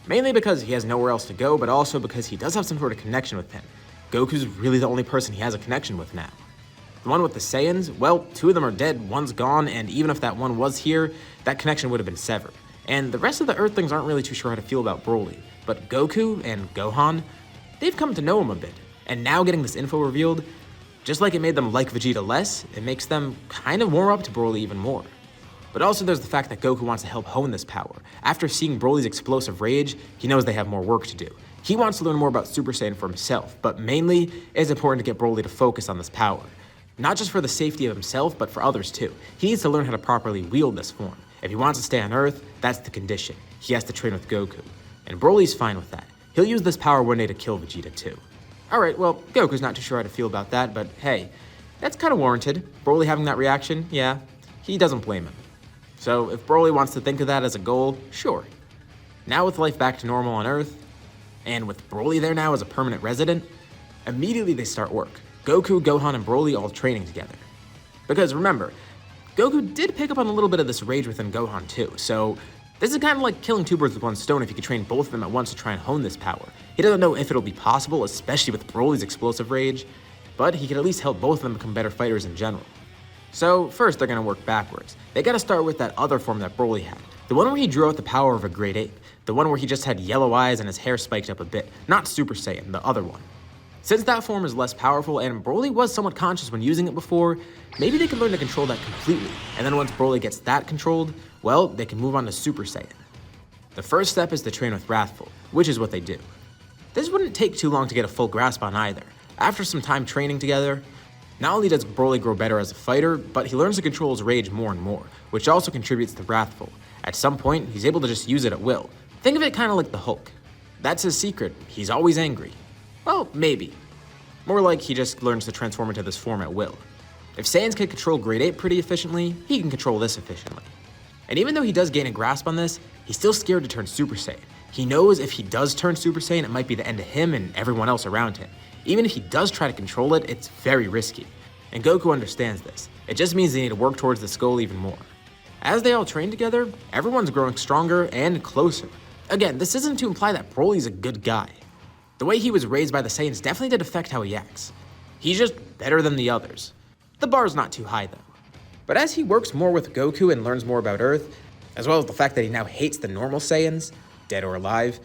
Mainly because he has nowhere else to go, but also because he does have some sort of connection with him. Goku's really the only person he has a connection with now. The one with the Saiyans, well, two of them are dead, one's gone, and even if that one was here, that connection would have been severed. And the rest of the Earthlings aren't really too sure how to feel about Broly, but Goku and Gohan, they've come to know him a bit. And now getting this info revealed, Just like it made them like Vegeta less, it makes them kind of warm up to Broly even more. But also there's the fact that Goku wants to help hone this power. After seeing Broly's explosive rage, he knows they have more work to do. He wants to learn more about Super Saiyan for himself, but mainly it's important to get Broly to focus on this power. Not just for the safety of himself, but for others too. He needs to learn how to properly wield this form. If he wants to stay on Earth, that's the condition. He has to train with Goku. And Broly's fine with that. He'll use this power one day to kill Vegeta too. Alright, well, Goku's not too sure how to feel about that, but hey, that's kind of warranted. Broly having that reaction, yeah, he doesn't blame him. So if Broly wants to think of that as a goal, sure. Now with life back to normal on Earth, and with Broly there now as a permanent resident, immediately they start work. Goku, Gohan, and Broly all training together. Because remember, Goku did pick up on a little bit of this rage within Gohan too, so this is kind of like killing two birds with one stone if you could train both of them at once to try and hone this power. He doesn't know if it'll be possible, especially with Broly's explosive rage, but he could at least help both of them become better fighters in general. So first they're gonna work backwards. They gotta start with that other form that Broly had. The one where he drew out the power of a great ape. The one where he just had yellow eyes and his hair spiked up a bit. Not Super Saiyan, the other one. Since that form is less powerful and Broly was somewhat conscious when using it before, maybe they can learn to control that completely. And then once Broly gets that controlled, well, they can move on to Super Saiyan. The first step is to train with Wrathful, which is what they do. This wouldn't take too long to get a full grasp on either. After some time training together, not only does Broly grow better as a fighter, but he learns to control his rage more and more, which also contributes to Wrathful. At some point, he's able to just use it at will. Think of it kind of like the Hulk. That's his secret, he's always angry. Well, maybe. More like he just learns to transform into this form at will. If Saiyans can control Grade 8 pretty efficiently, he can control this efficiently. And even though he does gain a grasp on this, he's still scared to turn Super Saiyan. He knows if he does turn Super Saiyan, it might be the end of him and everyone else around him. Even if he does try to control it, it's very risky. And Goku understands this. It just means they need to work towards this goal even more. As they all train together, everyone's growing stronger and closer. Again, this isn't to imply that Broly's a good guy. The way he was raised by the Saiyans definitely did affect how he acts. He's just better than the others. The bar's not too high though. But as he works more with Goku and learns more about Earth, as well as the fact that he now hates the normal Saiyans, dead or alive,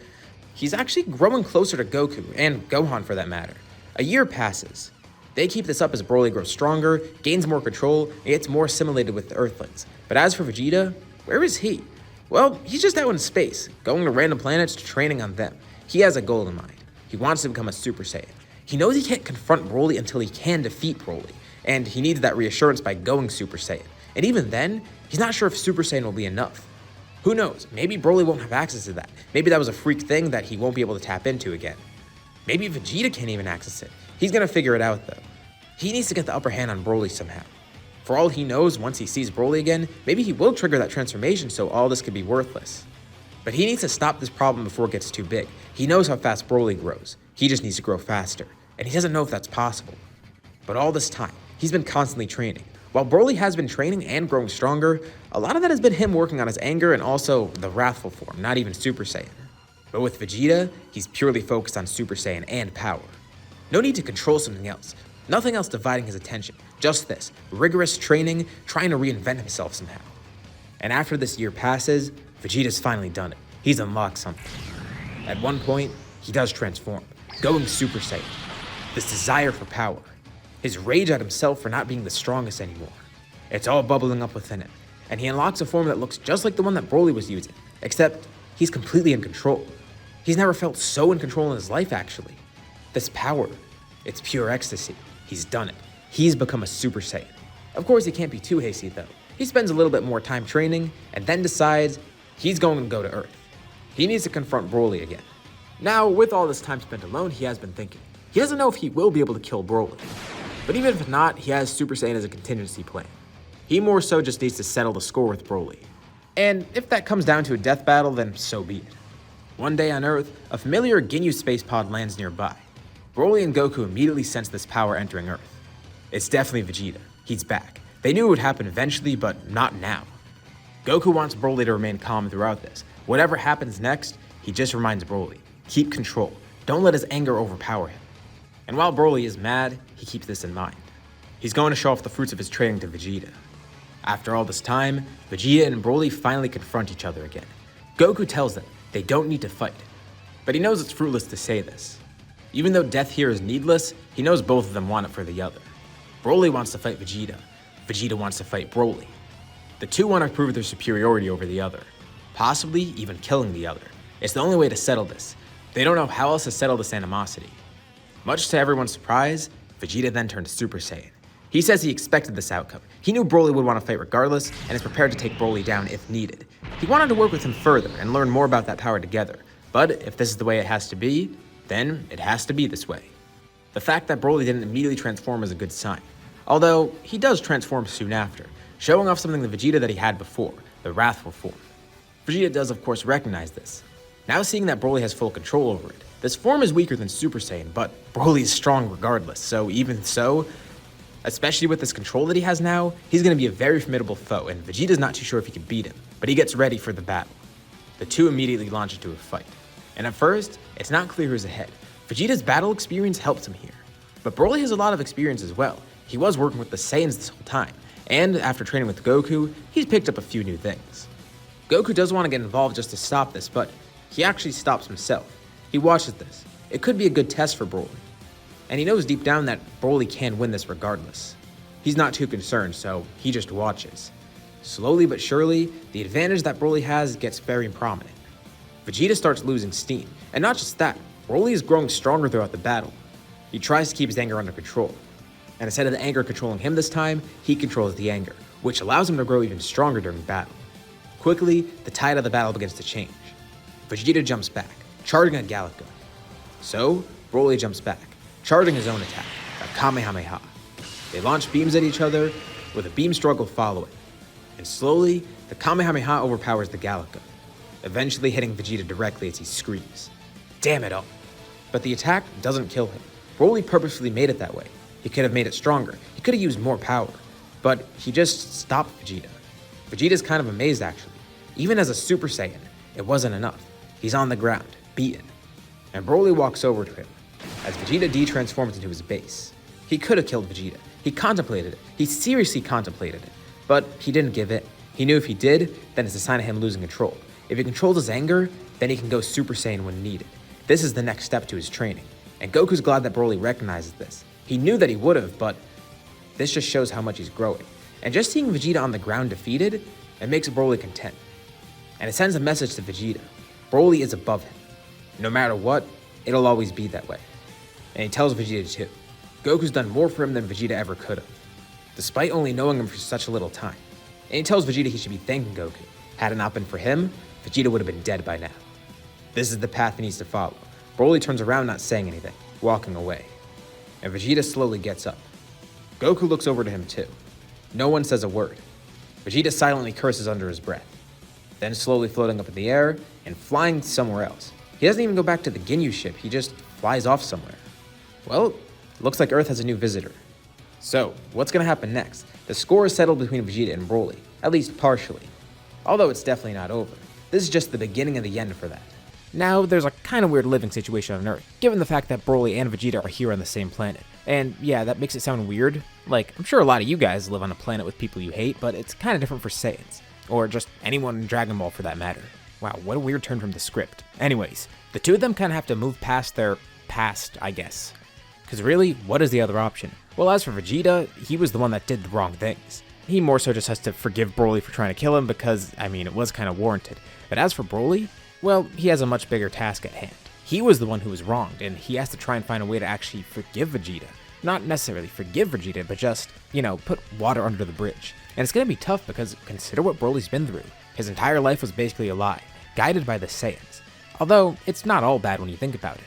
he's actually growing closer to Goku, and Gohan for that matter. A year passes. They keep this up as Broly grows stronger, gains more control, and gets more assimilated with the Earthlings. But as for Vegeta, where is he? Well, he's just out in space, going to random planets to training on them. He has a goal in mind. He wants to become a Super Saiyan. He knows he can't confront Broly until he can defeat Broly, and he needs that reassurance by going Super Saiyan. And even then, he's not sure if Super Saiyan will be enough. Who knows, maybe Broly won't have access to that. Maybe that was a freak thing that he won't be able to tap into again. Maybe Vegeta can't even access it. He's gonna figure it out though. He needs to get the upper hand on Broly somehow. For all he knows, once he sees Broly again, maybe he will trigger that transformation so all this could be worthless. But he needs to stop this problem before it gets too big. He knows how fast Broly grows. He just needs to grow faster. And he doesn't know if that's possible. But all this time, he's been constantly training. While Broly has been training and growing stronger, a lot of that has been him working on his anger and also the Wrathful form, not even Super Saiyan. But with Vegeta, he's purely focused on Super Saiyan and power. No need to control something else. Nothing else dividing his attention. Just this, rigorous training, trying to reinvent himself somehow. And after this year passes, Vegeta's finally done it. He's unlocked something. At one point, he does transform, going Super Saiyan. This desire for power. His rage at himself for not being the strongest anymore. It's all bubbling up within him, and he unlocks a form that looks just like the one that Broly was using, except he's completely in control. He's never felt so in control in his life, actually. This power, it's pure ecstasy. He's done it. He's become a Super Saiyan. Of course, he can't be too hasty, though. He spends a little bit more time training, and then decides he's going to go to Earth. He needs to confront Broly again. Now, with all this time spent alone, he has been thinking. He doesn't know if he will be able to kill Broly. But even if not, he has Super Saiyan as a contingency plan. He more so just needs to settle the score with Broly. And if that comes down to a death battle, then so be it. One day on Earth, a familiar Ginyu space pod lands nearby. Broly and Goku immediately sense this power entering Earth. It's definitely Vegeta. He's back. They knew it would happen eventually, but not now. Goku wants Broly to remain calm throughout this. Whatever happens next, he just reminds Broly, keep control. Don't let his anger overpower him. And while Broly is mad, he keeps this in mind. He's going to show off the fruits of his training to Vegeta. After all this time, Vegeta and Broly finally confront each other again. Goku tells them they don't need to fight, but he knows it's fruitless to say this. Even though death here is needless, he knows both of them want it for the other. Broly wants to fight Vegeta. Vegeta wants to fight Broly. The two want to prove their superiority over the other, possibly even killing the other. It's the only way to settle this. They don't know how else to settle this animosity. Much to everyone's surprise, Vegeta then turned Super Saiyan. He says he expected this outcome. He knew Broly would want to fight regardless, and is prepared to take Broly down if needed. He wanted to work with him further and learn more about that power together. But if this is the way it has to be, then it has to be this way. The fact that Broly didn't immediately transform is a good sign. Although, he does transform soon after, showing off something the Vegeta that he had before, the wrathful form. Vegeta does of course recognize this. Now seeing that Broly has full control over it, this form is weaker than Super Saiyan, but Broly is strong regardless, so even so, especially with this control that he has now, he's going to be a very formidable foe, and Vegeta's not too sure if he can beat him, but he gets ready for the battle. The two immediately launch into a fight. And at first, it's not clear who's ahead. Vegeta's battle experience helps him here. But Broly has a lot of experience as well. He was working with the Saiyans this whole time, and after training with Goku, he's picked up a few new things. Goku does want to get involved just to stop this, but he actually stops himself. He watches this. It could be a good test for Broly. And he knows deep down that Broly can win this regardless. He's not too concerned, so he just watches. Slowly but surely, the advantage that Broly has gets very prominent. Vegeta starts losing steam, and not just that, Broly is growing stronger throughout the battle. He tries to keep his anger under control, and instead of the anger controlling him this time, he controls the anger, which allows him to grow even stronger during battle. Quickly, the tide of the battle begins to change. Vegeta jumps back, charging at Galaga. So, Broly jumps back, charging his own attack, a Kamehameha. They launch beams at each other, with a beam struggle following. And slowly, the Kamehameha overpowers the Galaga, eventually hitting Vegeta directly as he screams, "Damn it all!" But the attack doesn't kill him. Broly purposefully made it that way. He could have made it stronger, he could have used more power, but he just stopped Vegeta. Vegeta's kind of amazed actually. Even as a Super Saiyan, it wasn't enough. He's on the ground, beaten. And Broly walks over to him, as Vegeta de-transforms into his base. He could have killed Vegeta. He contemplated it. He seriously contemplated it. But he didn't give in. He knew if he did, then it's a sign of him losing control. If he controls his anger, then he can go Super Saiyan when needed. This is the next step to his training. And Goku's glad that Broly recognizes this. He knew that he would have, but this just shows how much he's growing. And just seeing Vegeta on the ground defeated, it makes Broly content. And it sends a message to Vegeta. Broly is above him. No matter what, it'll always be that way. And he tells Vegeta too. Goku's done more for him than Vegeta ever could have, despite only knowing him for such a little time. And he tells Vegeta he should be thanking Goku. Had it not been for him, Vegeta would have been dead by now. This is the path he needs to follow. Broly turns around not saying anything, walking away. And Vegeta slowly gets up. Goku looks over to him too. No one says a word. Vegeta silently curses under his breath, then slowly floating up in the air and flying somewhere else. He doesn't even go back to the Ginyu ship, he just flies off somewhere. Well, looks like Earth has a new visitor. So, what's gonna happen next? The score is settled between Vegeta and Broly, at least partially. Although it's definitely not over. This is just the beginning of the end for that. Now, there's a kind of weird living situation on Earth, given the fact that Broly and Vegeta are here on the same planet. And yeah, that makes it sound weird. Like, I'm sure a lot of you guys live on a planet with people you hate, but it's kind of different for Saiyans. Or just anyone in Dragon Ball for that matter. Wow, what a weird turn from the script. Anyways, the two of them kind of have to move past their past, I guess. Because really, what is the other option? Well, as for Vegeta, he was the one that did the wrong things. He more so just has to forgive Broly for trying to kill him because, I mean, it was kind of warranted. But as for Broly, well, he has a much bigger task at hand. He was the one who was wronged, and he has to try and find a way to actually forgive Vegeta. Not necessarily forgive Vegeta, but just, put water under the bridge. And it's going to be tough because consider what Broly's been through. His entire life was basically a lie, guided by the Saiyans. Although, it's not all bad when you think about it.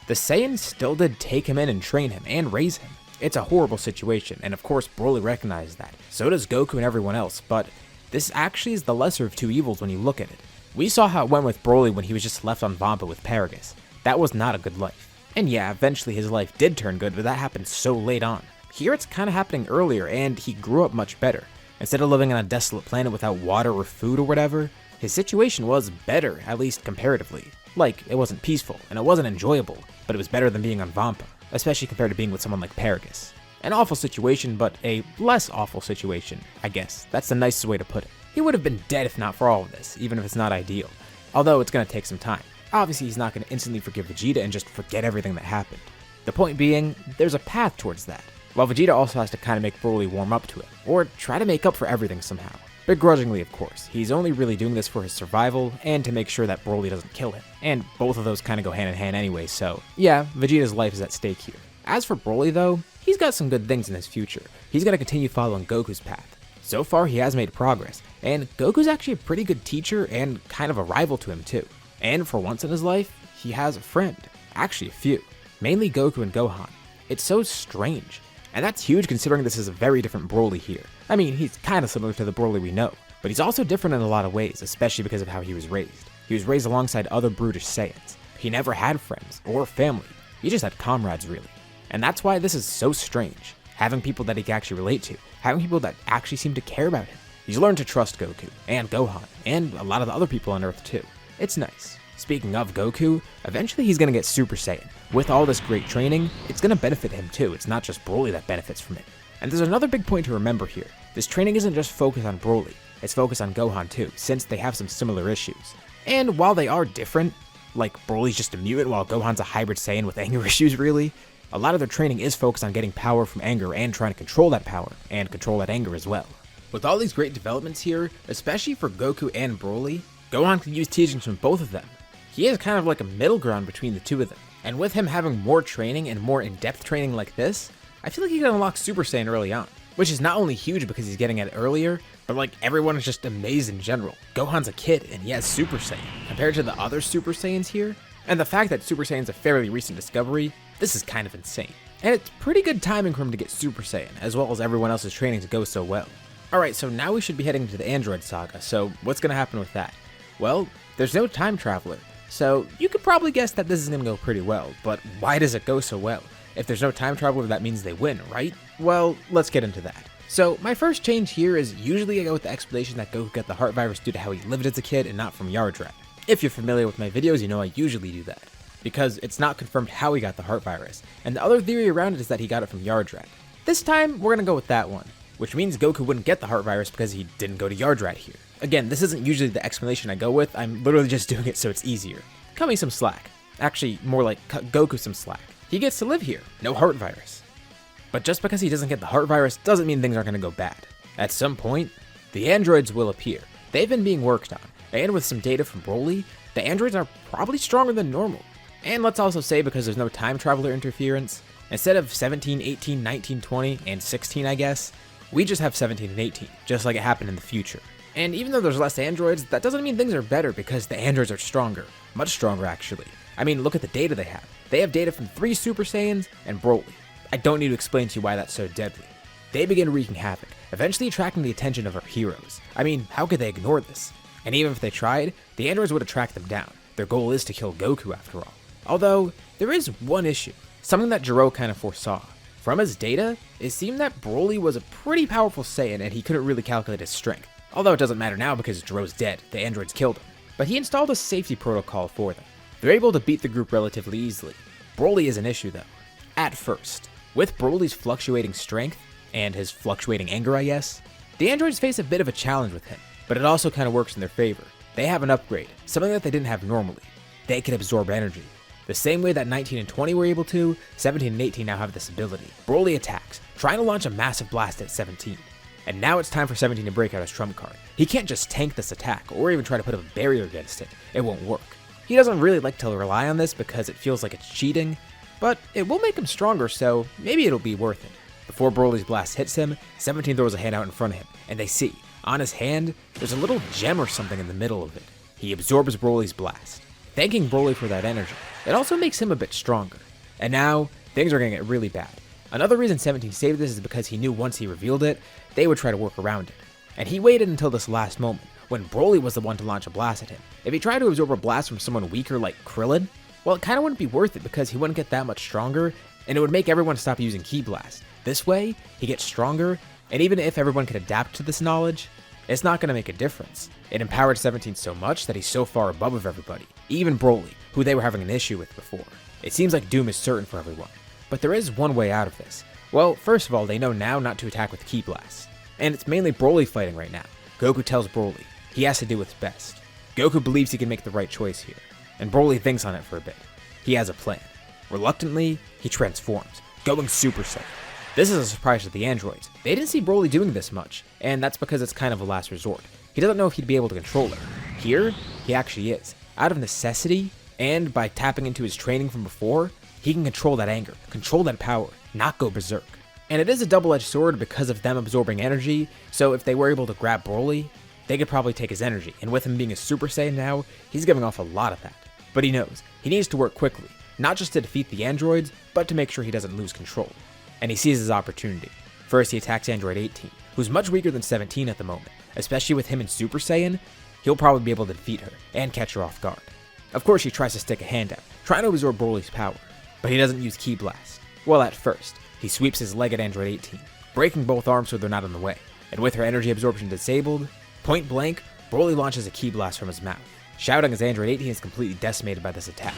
The Saiyans still did take him in and train him and raise him. It's a horrible situation, and of course Broly recognizes that. So does Goku and everyone else, but this actually is the lesser of two evils when you look at it. We saw how it went with Broly when he was just left on Vampa with Paragus. That was not a good life. And yeah, eventually his life did turn good, but that happened so late on. Here it's kind of happening earlier, and he grew up much better. Instead of living on a desolate planet without water or food or whatever, his situation was better, at least comparatively. Like, it wasn't peaceful, and it wasn't enjoyable, but it was better than being on Vampa, especially compared to being with someone like Paragus. An awful situation, but a less awful situation, I guess. That's the nicest way to put it. He would have been dead if not for all of this, even if it's not ideal. Although it's going to take some time. Obviously, he's not going to instantly forgive Vegeta and just forget everything that happened. The point being, there's a path towards that. while Vegeta also has to kind of make Broly warm up to it, or try to make up for everything somehow. Begrudgingly, of course. He's only really doing this for his survival and to make sure that Broly doesn't kill him. And both of those kind of go hand in hand anyway, so yeah, Vegeta's life is at stake here. As for Broly though, he's got some good things in his future. He's going to continue following Goku's path. So far, he has made progress, and Goku's actually a pretty good teacher and kind of a rival to him too. And for once in his life, he has a friend. Actually a few. Mainly Goku and Gohan. It's so strange. And that's huge considering this is a very different Broly here. I mean, he's kind of similar to the Broly we know, but he's also different in a lot of ways, especially because of how he was raised. He was raised alongside other brutish Saiyans. He never had friends or family. He just had comrades, really. And that's why this is so strange. Having people that he can actually relate to. Having people that actually seem to care about him. He's learned to trust Goku, and Gohan, and a lot of the other people on Earth too. It's nice. Speaking of Goku, eventually he's gonna get Super Saiyan. With all this great training, it's gonna benefit him too. It's not just Broly that benefits from it. And there's another big point to remember here. This training isn't just focused on Broly, it's focused on Gohan too, since they have some similar issues. And while they are different, like Broly's just a mutant while Gohan's a hybrid Saiyan with anger issues really, a lot of their training is focused on getting power from anger and trying to control that power, and control that anger as well. With all these great developments here, especially for Goku and Broly, Gohan can use teachings from both of them. He is kind of like a middle ground between the two of them. And with him having more training and more in-depth training like this, I feel like he can unlock Super Saiyan early on. Which is not only huge because he's getting it earlier, but like everyone is just amazed in general. Gohan's a kid and he has Super Saiyan, compared to the other Super Saiyans here. And the fact that Super Saiyan's a fairly recent discovery, this is kind of insane. And it's pretty good timing for him to get Super Saiyan, as well as everyone else's training to go so well. Alright, so now we should be heading to the Android Saga, so what's gonna happen with that? Well, there's no time traveler, so you could probably guess that this is gonna go pretty well, but why does it go so well? If there's no time traveler, that means they win, right? Well, let's get into that. So, my first change here is usually I go with the explanation that Goku got the heart virus due to how he lived as a kid and not from Yardrat. If you're familiar with my videos, you know I usually do that, because it's not confirmed how he got the heart virus, and the other theory around it is that he got it from Yardrat. This time, we're gonna go with that one, which means Goku wouldn't get the heart virus because he didn't go to Yardrat here. Again, this isn't usually the explanation I go with, I'm literally just doing it so it's easier. Cut me some slack. Actually, more like cut Goku some slack. He gets to live here, no heart virus. But just because he doesn't get the heart virus doesn't mean things aren't gonna go bad. At some point, the androids will appear. They've been being worked on, and with some data from Broly, the androids are probably stronger than normal. And let's also say, because there's no time traveler interference, instead of 17, 18, 19, 20, and 16 I guess, we just have 17 and 18, just like it happened in the future. And even though there's less androids, that doesn't mean things are better because the androids are stronger. Much stronger actually. I mean, look at the data they have. They have data from 3 Super Saiyans and Broly. I don't need to explain to you why that's so deadly. They begin wreaking havoc, eventually attracting the attention of our heroes. I mean, how could they ignore this? And even if they tried, the androids would have tracked them down. Their goal is to kill Goku after all. Although, there is one issue, something that Jiro kind of foresaw. From his data, it seemed that Broly was a pretty powerful Saiyan and he couldn't really calculate his strength. Although it doesn't matter now because Jiro's dead, the androids killed him. But he installed a safety protocol for them. They're able to beat the group relatively easily. Broly is an issue though. At first. With Broly's fluctuating strength, and his fluctuating anger I guess, the androids face a bit of a challenge with him. But it also kind of works in their favor. They have an upgrade, something that they didn't have normally. They can absorb energy. The same way that 19 and 20 were able to, 17 and 18 now have this ability. Broly attacks, trying to launch a massive blast at 17. And now it's time for 17 to break out his trump card. He can't just tank this attack, or even try to put up a barrier against it. It won't work. He doesn't really like to rely on this because it feels like it's cheating, but it will make him stronger, so maybe it'll be worth it. Before Broly's blast hits him, 17 throws a hand out in front of him, and they see, on his hand, there's a little gem or something in the middle of it. He absorbs Broly's blast, thanking Broly for that energy. It also makes him a bit stronger. And now, things are gonna get really bad. Another reason 17 saved this is because he knew once he revealed it, they would try to work around it. And he waited until this last moment, when Broly was the one to launch a blast at him. If he tried to absorb a blast from someone weaker like Krillin, well, it kinda wouldn't be worth it because he wouldn't get that much stronger, and it would make everyone stop using Ki Blast. This way, he gets stronger, and even if everyone could adapt to this knowledge, it's not gonna make a difference. It empowered 17 so much that he's so far above everybody, even Broly, who they were having an issue with before. It seems like doom is certain for everyone. But there is one way out of this. Well, first of all, they know now not to attack with Ki Blast. And it's mainly Broly fighting right now. Goku tells Broly he has to do what's best. Goku believes he can make the right choice here, and Broly thinks on it for a bit. He has a plan. Reluctantly, he transforms, going Super Saiyan. This is a surprise to the androids. They didn't see Broly doing this much, and that's because it's kind of a last resort. He doesn't know if he'd be able to control it. Here, he actually is. Out of necessity, and by tapping into his training from before, he can control that anger, control that power, not go berserk. And it is a double-edged sword because of them absorbing energy, so if they were able to grab Broly, they could probably take his energy, and with him being a Super Saiyan now, he's giving off a lot of that. But he knows, he needs to work quickly, not just to defeat the androids, but to make sure he doesn't lose control. And he sees his opportunity. First, he attacks Android 18, who's much weaker than 17 at the moment. Especially with him in Super Saiyan, he'll probably be able to defeat her, and catch her off guard. Of course, he tries to stick a hand out, trying to absorb Broly's power, but he doesn't use Ki Blast. Well, at first, he sweeps his leg at Android 18, breaking both arms so they're not in the way, and with her energy absorption disabled, point blank, Broly launches a Ki Blast from his mouth, shouting as Android 18 is completely decimated by this attack.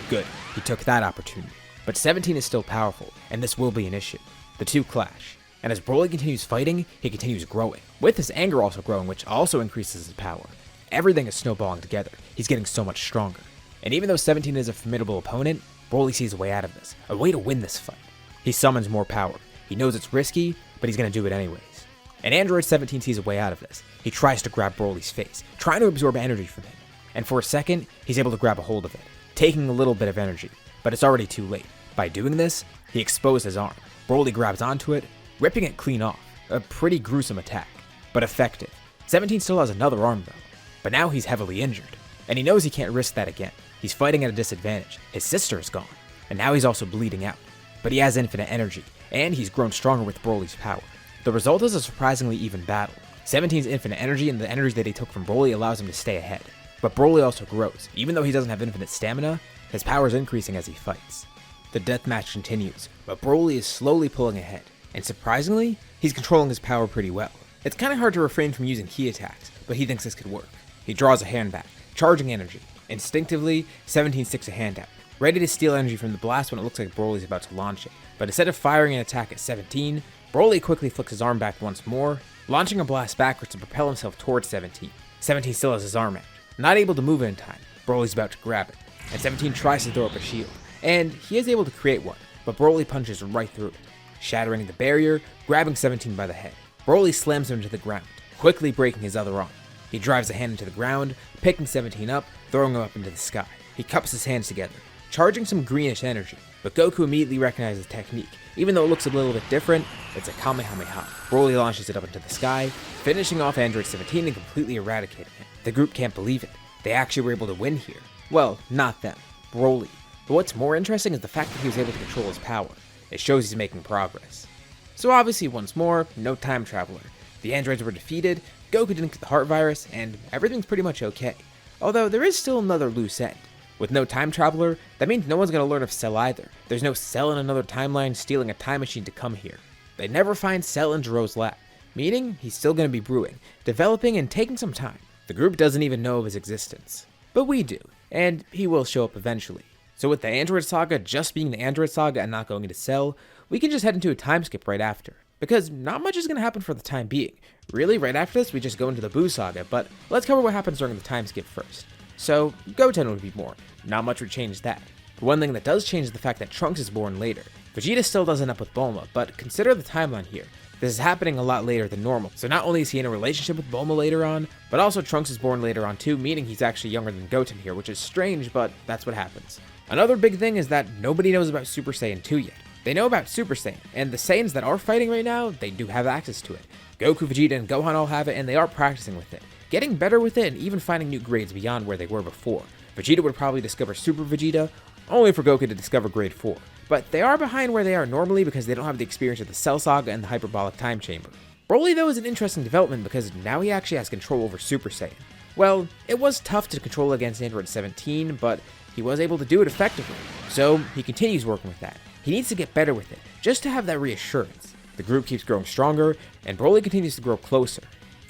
Good, he took that opportunity. But 17 is still powerful, and this will be an issue. The two clash, and as Broly continues fighting, he continues growing, with his anger also growing, which also increases his power. Everything is snowballing together, he's getting so much stronger. And even though 17 is a formidable opponent, Broly sees a way out of this, a way to win this fight. He summons more power. He knows it's risky, but he's going to do it anyways. And Android 17 sees a way out of this. He tries to grab Broly's face, trying to absorb energy from him. And for a second, he's able to grab a hold of it, taking a little bit of energy, but it's already too late. By doing this, he exposed his arm. Broly grabs onto it, ripping it clean off. A pretty gruesome attack, but effective. 17 still has another arm though, but now he's heavily injured, and he knows he can't risk that again. He's fighting at a disadvantage. His sister is gone, and now he's also bleeding out. But he has infinite energy, and he's grown stronger with Broly's power. The result is a surprisingly even battle. 17's infinite energy and the energy that he took from Broly allows him to stay ahead. But Broly also grows. Even though he doesn't have infinite stamina, his power is increasing as he fights. The deathmatch continues, but Broly is slowly pulling ahead, and surprisingly, he's controlling his power pretty well. It's kinda hard to refrain from using ki attacks, but he thinks this could work. He draws a hand back, charging energy. Instinctively, 17 sticks a hand out, ready to steal energy from the blast when it looks like Broly's about to launch it. But instead of firing an attack at 17, Broly quickly flicks his arm back once more, launching a blast backwards to propel himself towards 17. 17 still has his arm out, not able to move in time. Broly's about to grab it, and 17 tries to throw up a shield, and he is able to create one, but Broly punches right through it, shattering the barrier, grabbing 17 by the head. Broly slams him to the ground, quickly breaking his other arm. He drives a hand into the ground, picking 17 up, throwing him up into the sky. He cups his hands together, charging some greenish energy, but Goku immediately recognizes the technique. Even though it looks a little bit different, it's a Kamehameha. Broly launches it up into the sky, finishing off Android 17 and completely eradicating him. The group can't believe it. They actually were able to win here. Well, not them, Broly. But what's more interesting is the fact that he was able to control his power. It shows he's making progress. So obviously, once more, no time traveler. The androids were defeated, Goku didn't get the heart virus, and everything's pretty much okay. Although there is still another loose end. With no time traveler, that means no one's going to learn of Cell either. There's no Cell in another timeline stealing a time machine to come here. They never find Cell in Jiro's lab, meaning he's still going to be brewing, developing, and taking some time. The group doesn't even know of his existence. But we do, and he will show up eventually. So with the Android Saga just being the Android Saga and not going into Cell, we can just head into a time skip right after. Because not much is going to happen for the time being. Really, right after this, we just go into the Buu Saga, but let's cover what happens during the time skip first. So, Goten would be born. Not much would change that. But one thing that does change is the fact that Trunks is born later. Vegeta still does end up with Bulma, but consider the timeline here. This is happening a lot later than normal, so not only is he in a relationship with Bulma later on, but also Trunks is born later on too, meaning he's actually younger than Goten here, which is strange, but that's what happens. Another big thing is that nobody knows about Super Saiyan 2 yet. They know about Super Saiyan, and the Saiyans that are fighting right now, they do have access to it. Goku, Vegeta, and Gohan all have it, and they are practicing with it, getting better with it, and even finding new grades beyond where they were before. Vegeta would probably discover Super Vegeta, only for Goku to discover grade 4. But they are behind where they are normally because they don't have the experience of the Cell Saga and the Hyperbolic Time Chamber. Broly though is an interesting development because now he actually has control over Super Saiyan. Well, it was tough to control against Android 17, but he was able to do it effectively, so he continues working with that. He needs to get better with it, just to have that reassurance. The group keeps growing stronger, and Broly continues to grow closer,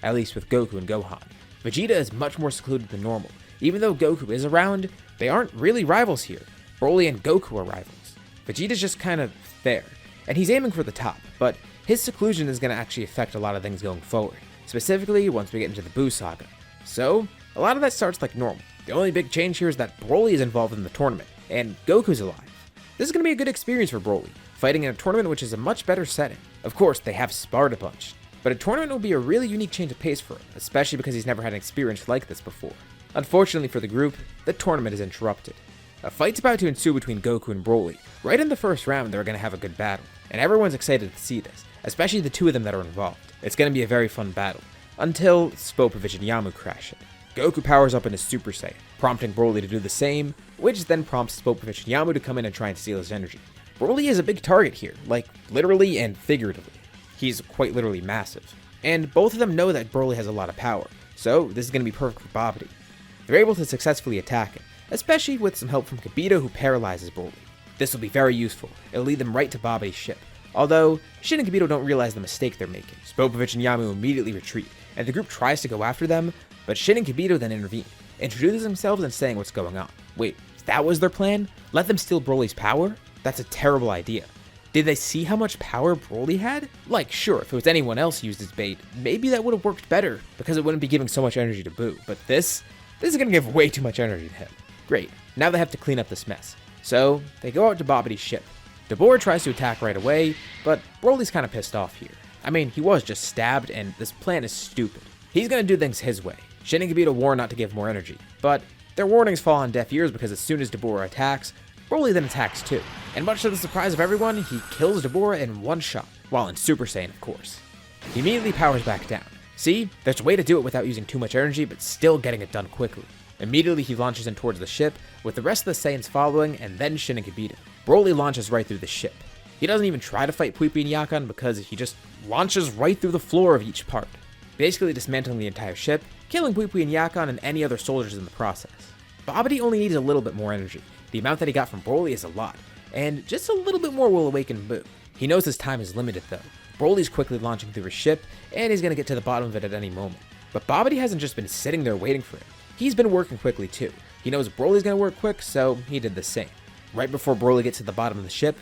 at least with Goku and Gohan. Vegeta is much more secluded than normal. Even though Goku is around, they aren't really rivals here. Broly and Goku are rivals. Vegeta's just kind of there, and he's aiming for the top, but his seclusion is going to actually affect a lot of things going forward, specifically once we get into the Buu Saga. So, a lot of that starts like normal. The only big change here is that Broly is involved in the tournament, and Goku's alive. This is going to be a good experience for Broly, fighting in a tournament which is a much better setting. Of course, they have sparred a bunch, but a tournament will be a really unique change of pace for him, especially because he's never had an experience like this before. Unfortunately for the group, the tournament is interrupted. A fight's about to ensue between Goku and Broly. Right in the first round, they're going to have a good battle, and everyone's excited to see this, especially the two of them that are involved. It's going to be a very fun battle, until Spopovich and Yamu crash it. Goku powers up into Super Saiyan, prompting Broly to do the same, which then prompts Spopovich and Yamu to come in and try and steal his energy. Broly is a big target here, like literally and figuratively. He's quite literally massive, and both of them know that Broly has a lot of power, so this is going to be perfect for Babidi. They're able to successfully attack him, especially with some help from Kibito, who paralyzes Broly. This will be very useful. It'll lead them right to Babidi's ship, although Shin and Kibito don't realize the mistake they're making. Spopovich and Yamu immediately retreat, and the group tries to go after them, but Shin and Kibito then intervene, introducing themselves and saying what's going on. Wait, that was their plan? Let them steal Broly's power? That's a terrible idea. Did they see how much power Broly had? Like, sure, if it was anyone else used as bait, maybe that would have worked better, because it wouldn't be giving so much energy to Buu, but this is gonna give way too much energy to him. Great, now they have to clean up this mess. So, they go out to Babidi's ship. Dabura tries to attack right away, but Broly's kinda pissed off here. I mean, he was just stabbed, and this plan is stupid. He's gonna do things his way. Shin and Kibito warn not to give more energy, but their warnings fall on deaf ears because as soon as Dabura attacks, Broly then attacks too. And much to the surprise of everyone, he kills Dabura in one shot, while in Super Saiyan, of course. He immediately powers back down. See, there's a way to do it without using too much energy, but still getting it done quickly. Immediately he launches in towards the ship, with the rest of the Saiyans following, and then Shin and Kibito. Broly launches right through the ship. He doesn't even try to fight Pui Pui and Yakan because he just launches right through the floor of each part, basically dismantling the entire ship, killing Pui Pui and Yakan and any other soldiers in the process. Babidi only needs a little bit more energy. The amount that he got from Broly is a lot, and just a little bit more will awaken Buu. He knows his time is limited though. Broly's quickly launching through his ship, and he's going to get to the bottom of it at any moment. But Babidi hasn't just been sitting there waiting for him. He's been working quickly too. He knows Broly's going to work quick, so he did the same. Right before Broly gets to the bottom of the ship,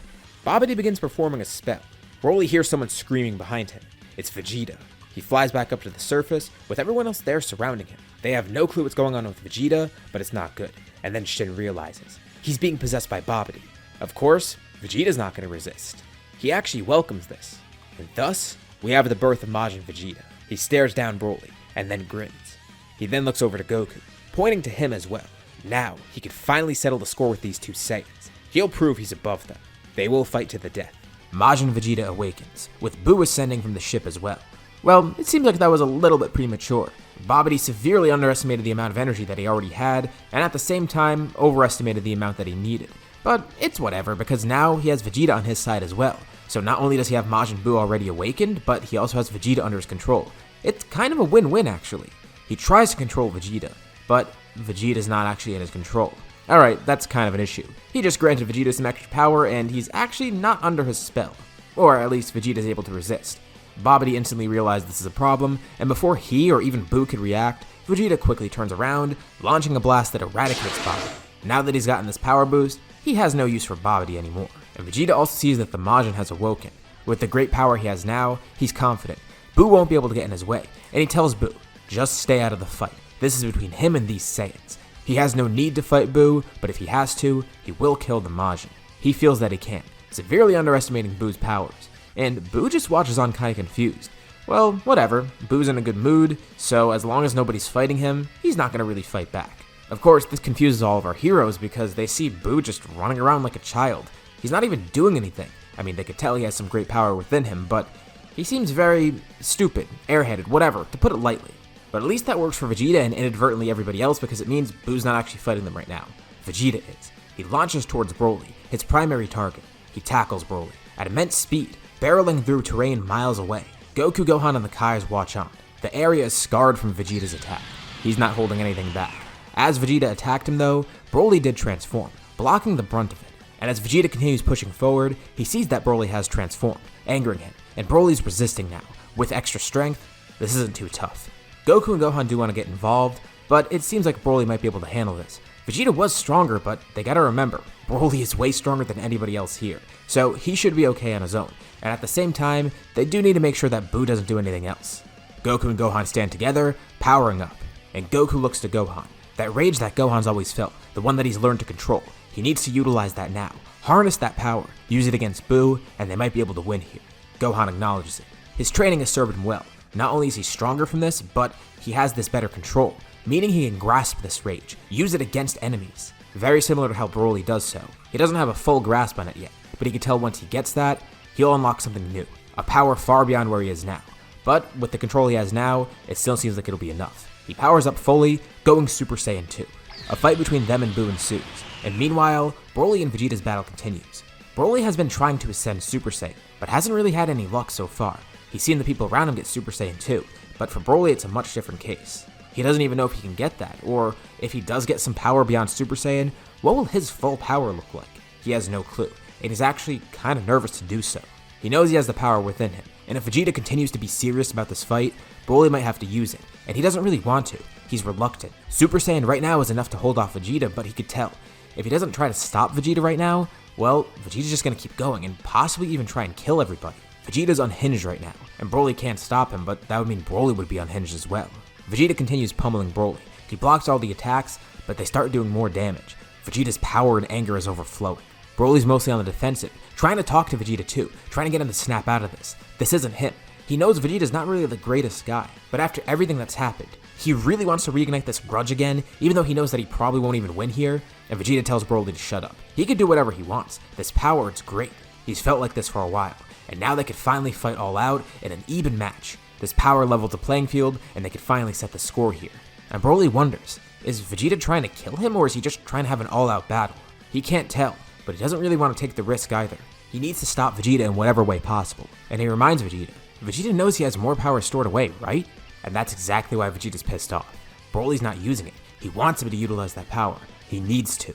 Babidi begins performing a spell. Broly hears someone screaming behind him. It's Vegeta. He flies back up to the surface, with everyone else there surrounding him. They have no clue what's going on with Vegeta, but it's not good. And then Shin realizes he's being possessed by Babidi. Of course, Vegeta's not going to resist. He actually welcomes this. And thus, we have the birth of Majin Vegeta. He stares down Broly, and then grins. He then looks over to Goku, pointing to him as well. Now, he can finally settle the score with these two Saiyans. He'll prove he's above them. They will fight to the death. Majin Vegeta awakens, with Buu ascending from the ship as well. Well, it seems like that was a little bit premature. Babidi severely underestimated the amount of energy that he already had, and at the same time, overestimated the amount that he needed. But it's whatever, because now he has Vegeta on his side as well. So not only does he have Majin Buu already awakened, but he also has Vegeta under his control. It's kind of a win-win actually. He tries to control Vegeta, but Vegeta's not actually in his control. Alright, that's kind of an issue. He just granted Vegeta some extra power, and he's actually not under his spell. Or at least Vegeta's able to resist. Babidi instantly realized this is a problem, and before he or even Buu could react, Vegeta quickly turns around, launching a blast that eradicates Babidi. Now that he's gotten this power boost, he has no use for Babidi anymore. And Vegeta also sees that the Majin has awoken. With the great power he has now, he's confident. Buu won't be able to get in his way, and he tells Buu, just stay out of the fight. This is between him and these Saiyans. He has no need to fight Buu, but if he has to, he will kill the Majin. He feels that he can, severely underestimating Buu's powers. And Buu just watches on kinda confused. Well, whatever, Buu's in a good mood, so as long as nobody's fighting him, he's not gonna really fight back. Of course, this confuses all of our heroes because they see Buu just running around like a child. He's not even doing anything. I mean, they could tell he has some great power within him, but he seems very stupid, airheaded, whatever, to put it lightly. But at least that works for Vegeta and inadvertently everybody else because it means Buu's not actually fighting them right now. Vegeta is. He launches towards Broly, his primary target. He tackles Broly at immense speed, barreling through terrain miles away. Goku, Gohan, and the Kais watch on. The area is scarred from Vegeta's attack. He's not holding anything back. As Vegeta attacked him though, Broly did transform, blocking the brunt of it. And as Vegeta continues pushing forward, he sees that Broly has transformed, angering him, and Broly's resisting now. With extra strength, this isn't too tough. Goku and Gohan do want to get involved, but it seems like Broly might be able to handle this. Vegeta was stronger, but they gotta remember, Broly is way stronger than anybody else here, so he should be okay on his own. And at the same time, they do need to make sure that Buu doesn't do anything else. Goku and Gohan stand together, powering up, and Goku looks to Gohan. That rage that Gohan's always felt, the one that he's learned to control, he needs to utilize that now. Harness that power, use it against Buu, and they might be able to win here. Gohan acknowledges it. His training has served him well. Not only is he stronger from this, but he has this better control, meaning he can grasp this rage, use it against enemies. Very similar to how Broly does so. He doesn't have a full grasp on it yet, but he can tell once he gets that, he'll unlock something new, a power far beyond where he is now. But with the control he has now, it still seems like it'll be enough. He powers up fully, going Super Saiyan 2. A fight between them and Buu ensues, and meanwhile, Broly and Vegeta's battle continues. Broly has been trying to ascend Super Saiyan, but hasn't really had any luck so far. He's seen the people around him get Super Saiyan 2, but for Broly it's a much different case. He doesn't even know if he can get that, or if he does get some power beyond Super Saiyan, what will his full power look like? He has no clue, and he's actually kind of nervous to do so. He knows he has the power within him, and if Vegeta continues to be serious about this fight, Broly might have to use it, and he doesn't really want to. He's reluctant. Super Saiyan right now is enough to hold off Vegeta, but he could tell. If he doesn't try to stop Vegeta right now, well, Vegeta's just gonna keep going and possibly even try and kill everybody. Vegeta's unhinged right now, and Broly can't stop him, but that would mean Broly would be unhinged as well. Vegeta continues pummeling Broly. He blocks all the attacks, but they start doing more damage. Vegeta's power and anger is overflowing. Broly's mostly on the defensive, trying to talk to Vegeta too, trying to get him to snap out of this. This isn't him. He knows Vegeta's not really the greatest guy, but after everything that's happened, he really wants to reignite this grudge again, even though he knows that he probably won't even win here, and Vegeta tells Broly to shut up. He can do whatever he wants. This power, it's great. He's felt like this for a while, and now they could finally fight all out in an even match. This power leveled the playing field, and they could finally set the score here. And Broly wonders, is Vegeta trying to kill him, or is he just trying to have an all-out battle? He can't tell, but he doesn't really want to take the risk either. He needs to stop Vegeta in whatever way possible, and he reminds Vegeta knows he has more power stored away, right? And that's exactly why Vegeta's pissed off. Broly's not using it. He wants him to utilize that power. He needs to.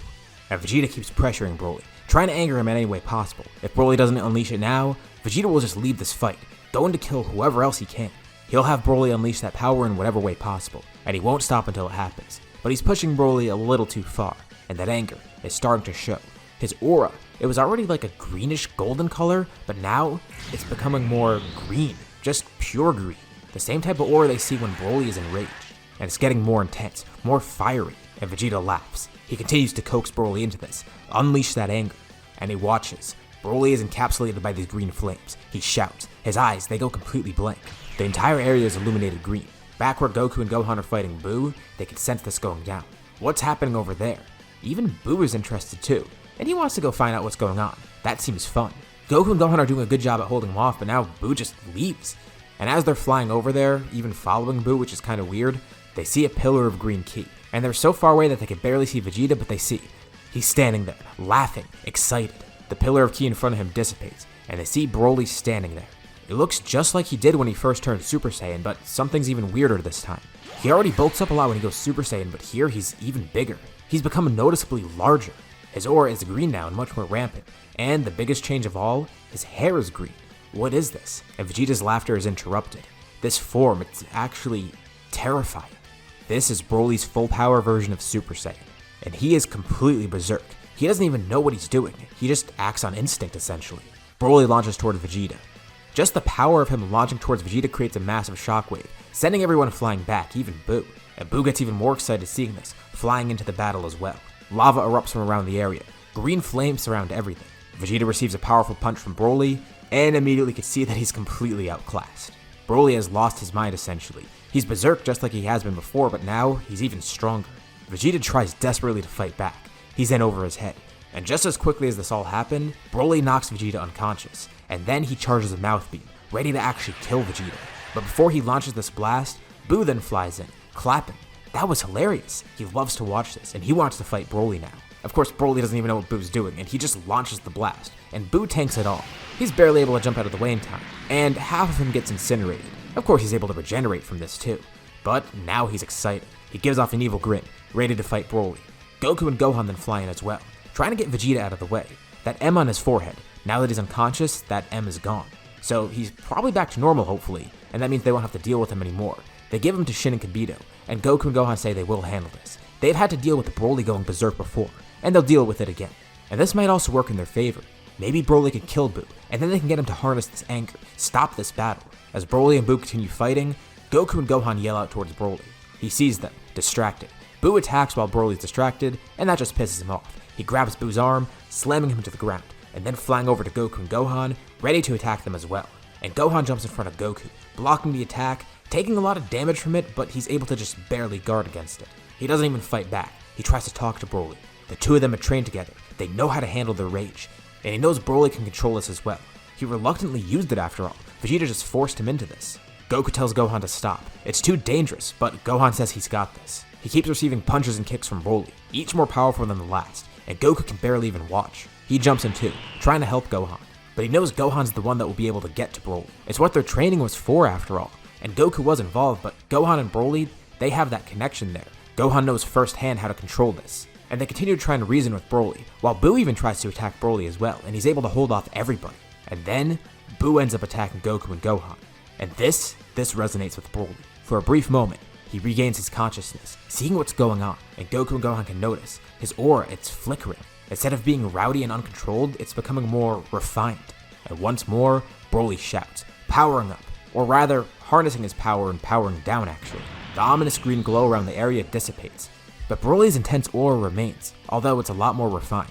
And Vegeta keeps pressuring Broly, trying to anger him in any way possible. If Broly doesn't unleash it now, Vegeta will just leave this fight, going to kill whoever else he can. He'll have Broly unleash that power in whatever way possible, and he won't stop until it happens. But he's pushing Broly a little too far, and that anger is starting to show. His aura, it was already like a greenish golden color, but now it's becoming more green, just pure green. The same type of aura they see when Broly is enraged, and it's getting more intense, more fiery, and Vegeta laughs. He continues to coax Broly into this, unleash that anger, and he watches. Broly is encapsulated by these green flames. He shouts. His eyes, they go completely blank. The entire area is illuminated green. Back where Goku and Gohan are fighting Buu, they can sense this going down. What's happening over there? Even Buu is interested too, and he wants to go find out what's going on. That seems fun. Goku and Gohan are doing a good job at holding him off, but now Buu just leaves. And as they're flying over there, even following Buu, which is kind of weird, they see a pillar of green ki. And they're so far away that they can barely see Vegeta, but they see. He's standing there, laughing, excited. The pillar of ki in front of him dissipates, and they see Broly standing there. It looks just like he did when he first turned Super Saiyan, but something's even weirder this time. He already bulks up a lot when he goes Super Saiyan, but here he's even bigger. He's become noticeably larger. His aura is green now and much more rampant. And the biggest change of all, his hair is green. What is this? And Vegeta's laughter is interrupted. This form, it's actually terrifying. This is Broly's full power version of Super Saiyan, and he is completely berserk. He doesn't even know what he's doing. He just acts on instinct, essentially. Broly launches toward Vegeta. Just the power of him launching towards Vegeta creates a massive shockwave, sending everyone flying back, even Buu. And Buu gets even more excited seeing this, flying into the battle as well. Lava erupts from around the area. Green flames surround everything. Vegeta receives a powerful punch from Broly, and immediately can see that he's completely outclassed. Broly has lost his mind essentially. He's berserk just like he has been before, but now he's even stronger. Vegeta tries desperately to fight back. He's in over his head. And just as quickly as this all happened, Broly knocks Vegeta unconscious, and then he charges a mouth beam, ready to actually kill Vegeta. But before he launches this blast, Buu then flies in, clapping. That was hilarious. He loves to watch this, and he wants to fight Broly now. Of course, Broly doesn't even know what Buu's doing, and he just launches the blast, and Buu tanks it all. He's barely able to jump out of the way in time, and half of him gets incinerated. Of course, he's able to regenerate from this too. But now he's excited. He gives off an evil grin, ready to fight Broly. Goku and Gohan then fly in as well, trying to get Vegeta out of the way. That M on his forehead, now that he's unconscious, that M is gone. So he's probably back to normal, hopefully, and that means they won't have to deal with him anymore. They give him to Shin and Kibito, and Goku and Gohan say they will handle this. They've had to deal with the Broly going berserk before, and they'll deal with it again. And this might also work in their favor. Maybe Broly can kill Buu, and then they can get him to harness this anger, stop this battle. As Broly and Buu continue fighting, Goku and Gohan yell out towards Broly. He sees them, distracted. Buu attacks while Broly's distracted, and that just pisses him off. He grabs Buu's arm, slamming him to the ground, and then flying over to Goku and Gohan, ready to attack them as well. And Gohan jumps in front of Goku, blocking the attack, taking a lot of damage from it, but he's able to just barely guard against it. He doesn't even fight back. He tries to talk to Broly. The two of them are trained together. They know how to handle their rage, and he knows Broly can control this as well. He reluctantly used it after all. Vegeta just forced him into this. Goku tells Gohan to stop. It's too dangerous, but Gohan says he's got this. He keeps receiving punches and kicks from Broly, each more powerful than the last, and Goku can barely even watch. He jumps in too, trying to help Gohan, but he knows Gohan's the one that will be able to get to Broly. It's what their training was for after all, and Goku was involved, but Gohan and Broly, they have that connection there. Gohan knows firsthand how to control this, and they continue trying to reason with Broly, while Buu even tries to attack Broly as well, and he's able to hold off everybody. And then, Buu ends up attacking Goku and Gohan, and this resonates with Broly. For a brief moment, he regains his consciousness, seeing what's going on, and Goku and Gohan can notice. His aura, it's flickering. Instead of being rowdy and uncontrolled, it's becoming more refined. And once more, Broly shouts, powering up, or rather, harnessing his power and powering down actually. The ominous green glow around the area dissipates, but Broly's intense aura remains, although it's a lot more refined.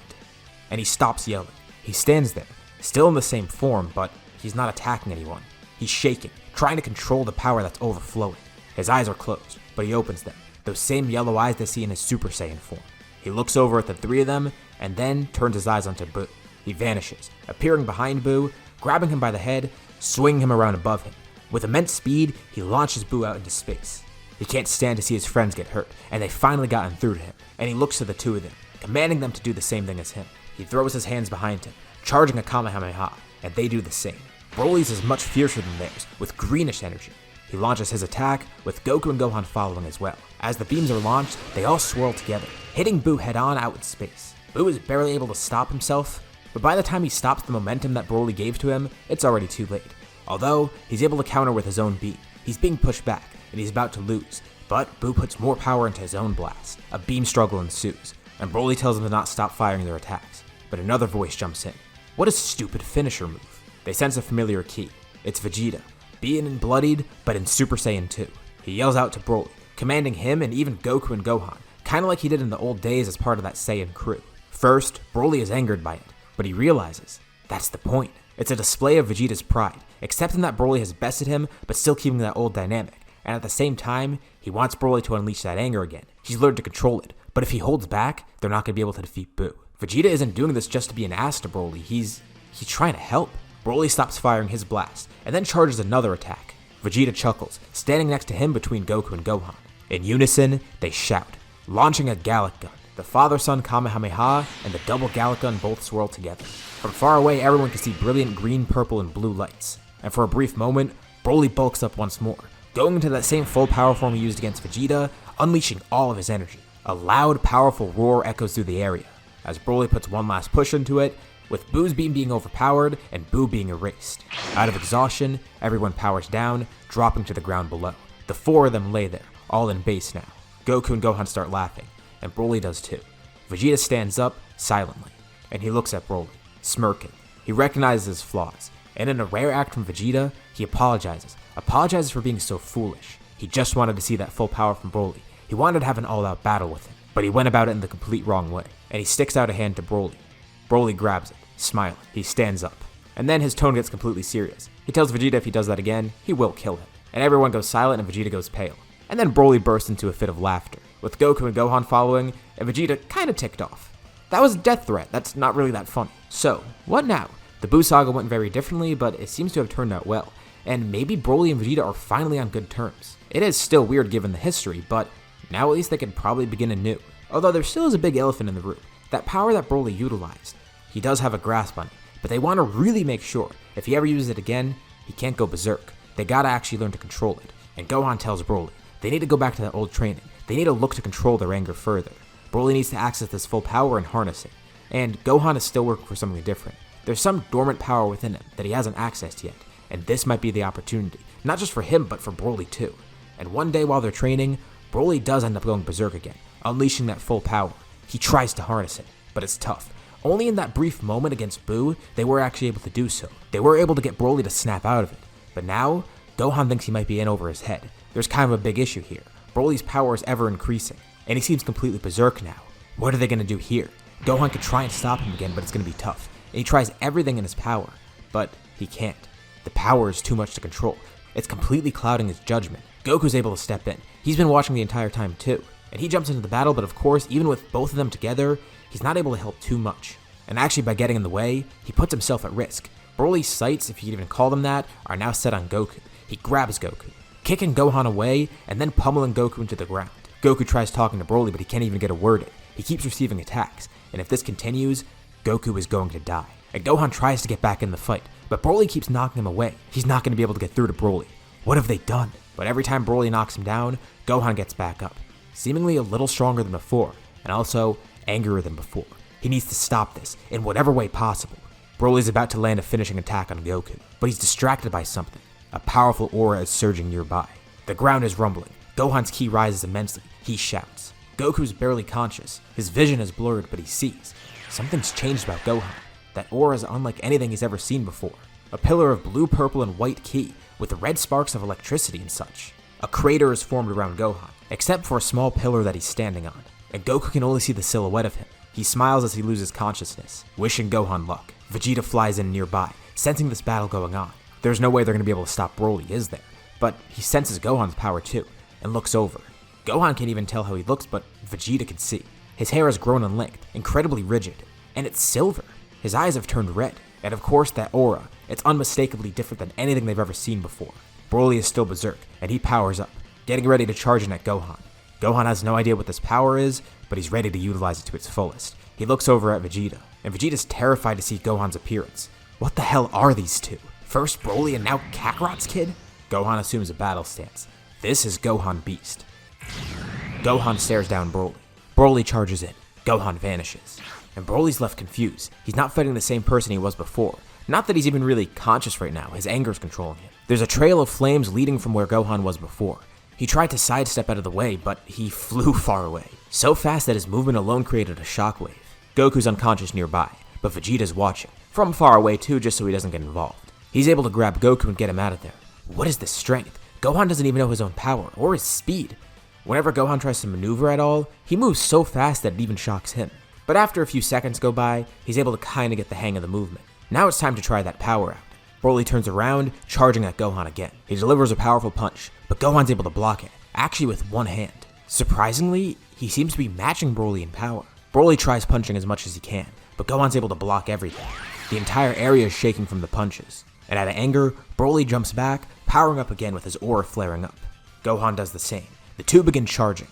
And he stops yelling. He stands there, still in the same form, but he's not attacking anyone. He's shaking, trying to control the power that's overflowing. His eyes are closed, but he opens them, those same yellow eyes they see in his Super Saiyan form. He looks over at the three of them, and then turns his eyes onto Buu. He vanishes, appearing behind Buu, grabbing him by the head, swinging him around above him. With immense speed, he launches Buu out into space. He can't stand to see his friends get hurt, and they finally gotten through to him, and he looks to the two of them, commanding them to do the same thing as him. He throws his hands behind him, charging a Kamehameha, and they do the same. Broly's is much fiercer than theirs, with greenish energy. He launches his attack, with Goku and Gohan following as well. As the beams are launched, they all swirl together, hitting Buu head-on out in space. Buu is barely able to stop himself, but by the time he stops the momentum that Broly gave to him, it's already too late. Although, he's able to counter with his own beam. He's being pushed back, and he's about to lose, but Buu puts more power into his own blast. A beam struggle ensues, and Broly tells him to not stop firing their attacks. But another voice jumps in. What a stupid finisher move. They sense a familiar key. It's Vegeta, beaten and bloodied, but in Super Saiyan 2. He yells out to Broly, commanding him and even Goku and Gohan, kinda like he did in the old days as part of that Saiyan crew. First, Broly is angered by it, but he realizes that's the point. It's a display of Vegeta's pride, accepting that Broly has bested him, but still keeping that old dynamic. And at the same time, he wants Broly to unleash that anger again. He's learned to control it, but if he holds back, they're not going to be able to defeat Buu. Vegeta isn't doing this just to be an ass to Broly, he's trying to help. Broly stops firing his blast, and then charges another attack. Vegeta chuckles, standing next to him between Goku and Gohan. In unison, they shout, launching a Gallic Gun. The father-son Kamehameha and the double Gallic Gun both swirl together. From far away, everyone can see brilliant green, purple, and blue lights. And for a brief moment, Broly bulks up once more, going into that same full power form he used against Vegeta, unleashing all of his energy. A loud, powerful roar echoes through the area, as Broly puts one last push into it, with Buu's beam being overpowered and Buu being erased. Out of exhaustion, everyone powers down, dropping to the ground below. The four of them lay there, all in base now. Goku and Gohan start laughing, and Broly does too. Vegeta stands up, silently, and he looks at Broly, smirking. He recognizes his flaws, and in a rare act from Vegeta, he apologizes for being so foolish. He just wanted to see that full power from Broly. He wanted to have an all-out battle with him, but he went about it in the complete wrong way, and he sticks out a hand to Broly. Broly grabs it, smiling. He stands up, and then his tone gets completely serious. He tells Vegeta if he does that again, he will kill him, and everyone goes silent and Vegeta goes pale. And then Broly bursts into a fit of laughter, with Goku and Gohan following, and Vegeta kinda ticked off. That was a death threat, that's not really that funny. So, what now? The Buu Saga went very differently, but it seems to have turned out well, and maybe Broly and Vegeta are finally on good terms. It is still weird given the history, but now at least they can probably begin anew. Although there still is a big elephant in the room, that power that Broly utilized. He does have a grasp on it, but they want to really make sure, if he ever uses it again, he can't go berserk. They gotta actually learn to control it, and Gohan tells Broly, they need to go back to that old training. They need to look to control their anger further. Broly needs to access this full power and harness it. And Gohan is still working for something different. There's some dormant power within him that he hasn't accessed yet, and this might be the opportunity, not just for him, but for Broly too. And one day while they're training, Broly does end up going berserk again, unleashing that full power. He tries to harness it, but it's tough. Only in that brief moment against Buu, they were actually able to do so. They were able to get Broly to snap out of it. But now, Gohan thinks he might be in over his head. There's kind of a big issue here. Broly's power is ever increasing, and he seems completely berserk now. What are they going to do here? Gohan could try and stop him again, but it's going to be tough. And he tries everything in his power, but he can't. The power is too much to control. It's completely clouding his judgment. Goku's able to step in. He's been watching the entire time too. And he jumps into the battle, but of course, even with both of them together, he's not able to help too much. And actually, by getting in the way, he puts himself at risk. Broly's sights, if you could even call them that, are now set on Goku. He grabs Goku, kicking Gohan away, and then pummeling Goku into the ground. Goku tries talking to Broly, but he can't even get a word in. He keeps receiving attacks, and if this continues, Goku is going to die. And Gohan tries to get back in the fight, but Broly keeps knocking him away. He's not going to be able to get through to Broly. What have they done? But every time Broly knocks him down, Gohan gets back up, seemingly a little stronger than before, and also angrier than before. He needs to stop this in whatever way possible. Broly's about to land a finishing attack on Goku, but he's distracted by something. A powerful aura is surging nearby. The ground is rumbling. Gohan's ki rises immensely. He shouts. Goku's barely conscious. His vision is blurred, but he sees. Something's changed about Gohan. That aura is unlike anything he's ever seen before. A pillar of blue, purple, and white ki, with red sparks of electricity and such. A crater is formed around Gohan, except for a small pillar that he's standing on, and Goku can only see the silhouette of him. He smiles as he loses consciousness, wishing Gohan luck. Vegeta flies in nearby, sensing this battle going on. There's no way they're going to be able to stop Broly, is there? But he senses Gohan's power too, and looks over. Gohan can't even tell how he looks, but Vegeta can see. His hair has grown in length, incredibly rigid, and it's silver. His eyes have turned red, and of course that aura, it's unmistakably different than anything they've ever seen before. Broly is still berserk, and he powers up, getting ready to charge in at Gohan. Gohan has no idea what this power is, but he's ready to utilize it to its fullest. He looks over at Vegeta, and Vegeta's terrified to see Gohan's appearance. What the hell are these two? First Broly and now Kakarot's kid? Gohan assumes a battle stance. This is Gohan Beast. Gohan stares down Broly. Broly charges in. Gohan vanishes. And Broly's left confused. He's not fighting the same person he was before. Not that he's even really conscious right now. His anger's controlling him. There's a trail of flames leading from where Gohan was before. He tried to sidestep out of the way, but he flew far away. So fast that his movement alone created a shockwave. Goku's unconscious nearby, but Vegeta's watching. From far away too, just so he doesn't get involved. He's able to grab Goku and get him out of there. What is this strength? Gohan doesn't even know his own power, or his speed. Whenever Gohan tries to maneuver at all, he moves so fast that it even shocks him. But after a few seconds go by, he's able to kinda get the hang of the movement. Now it's time to try that power out. Broly turns around, charging at Gohan again. He delivers a powerful punch, but Gohan's able to block it, actually with one hand. Surprisingly, he seems to be matching Broly in power. Broly tries punching as much as he can, but Gohan's able to block everything. The entire area is shaking from the punches. And out of anger, Broly jumps back, powering up again with his aura flaring up. Gohan does the same. The two begin charging.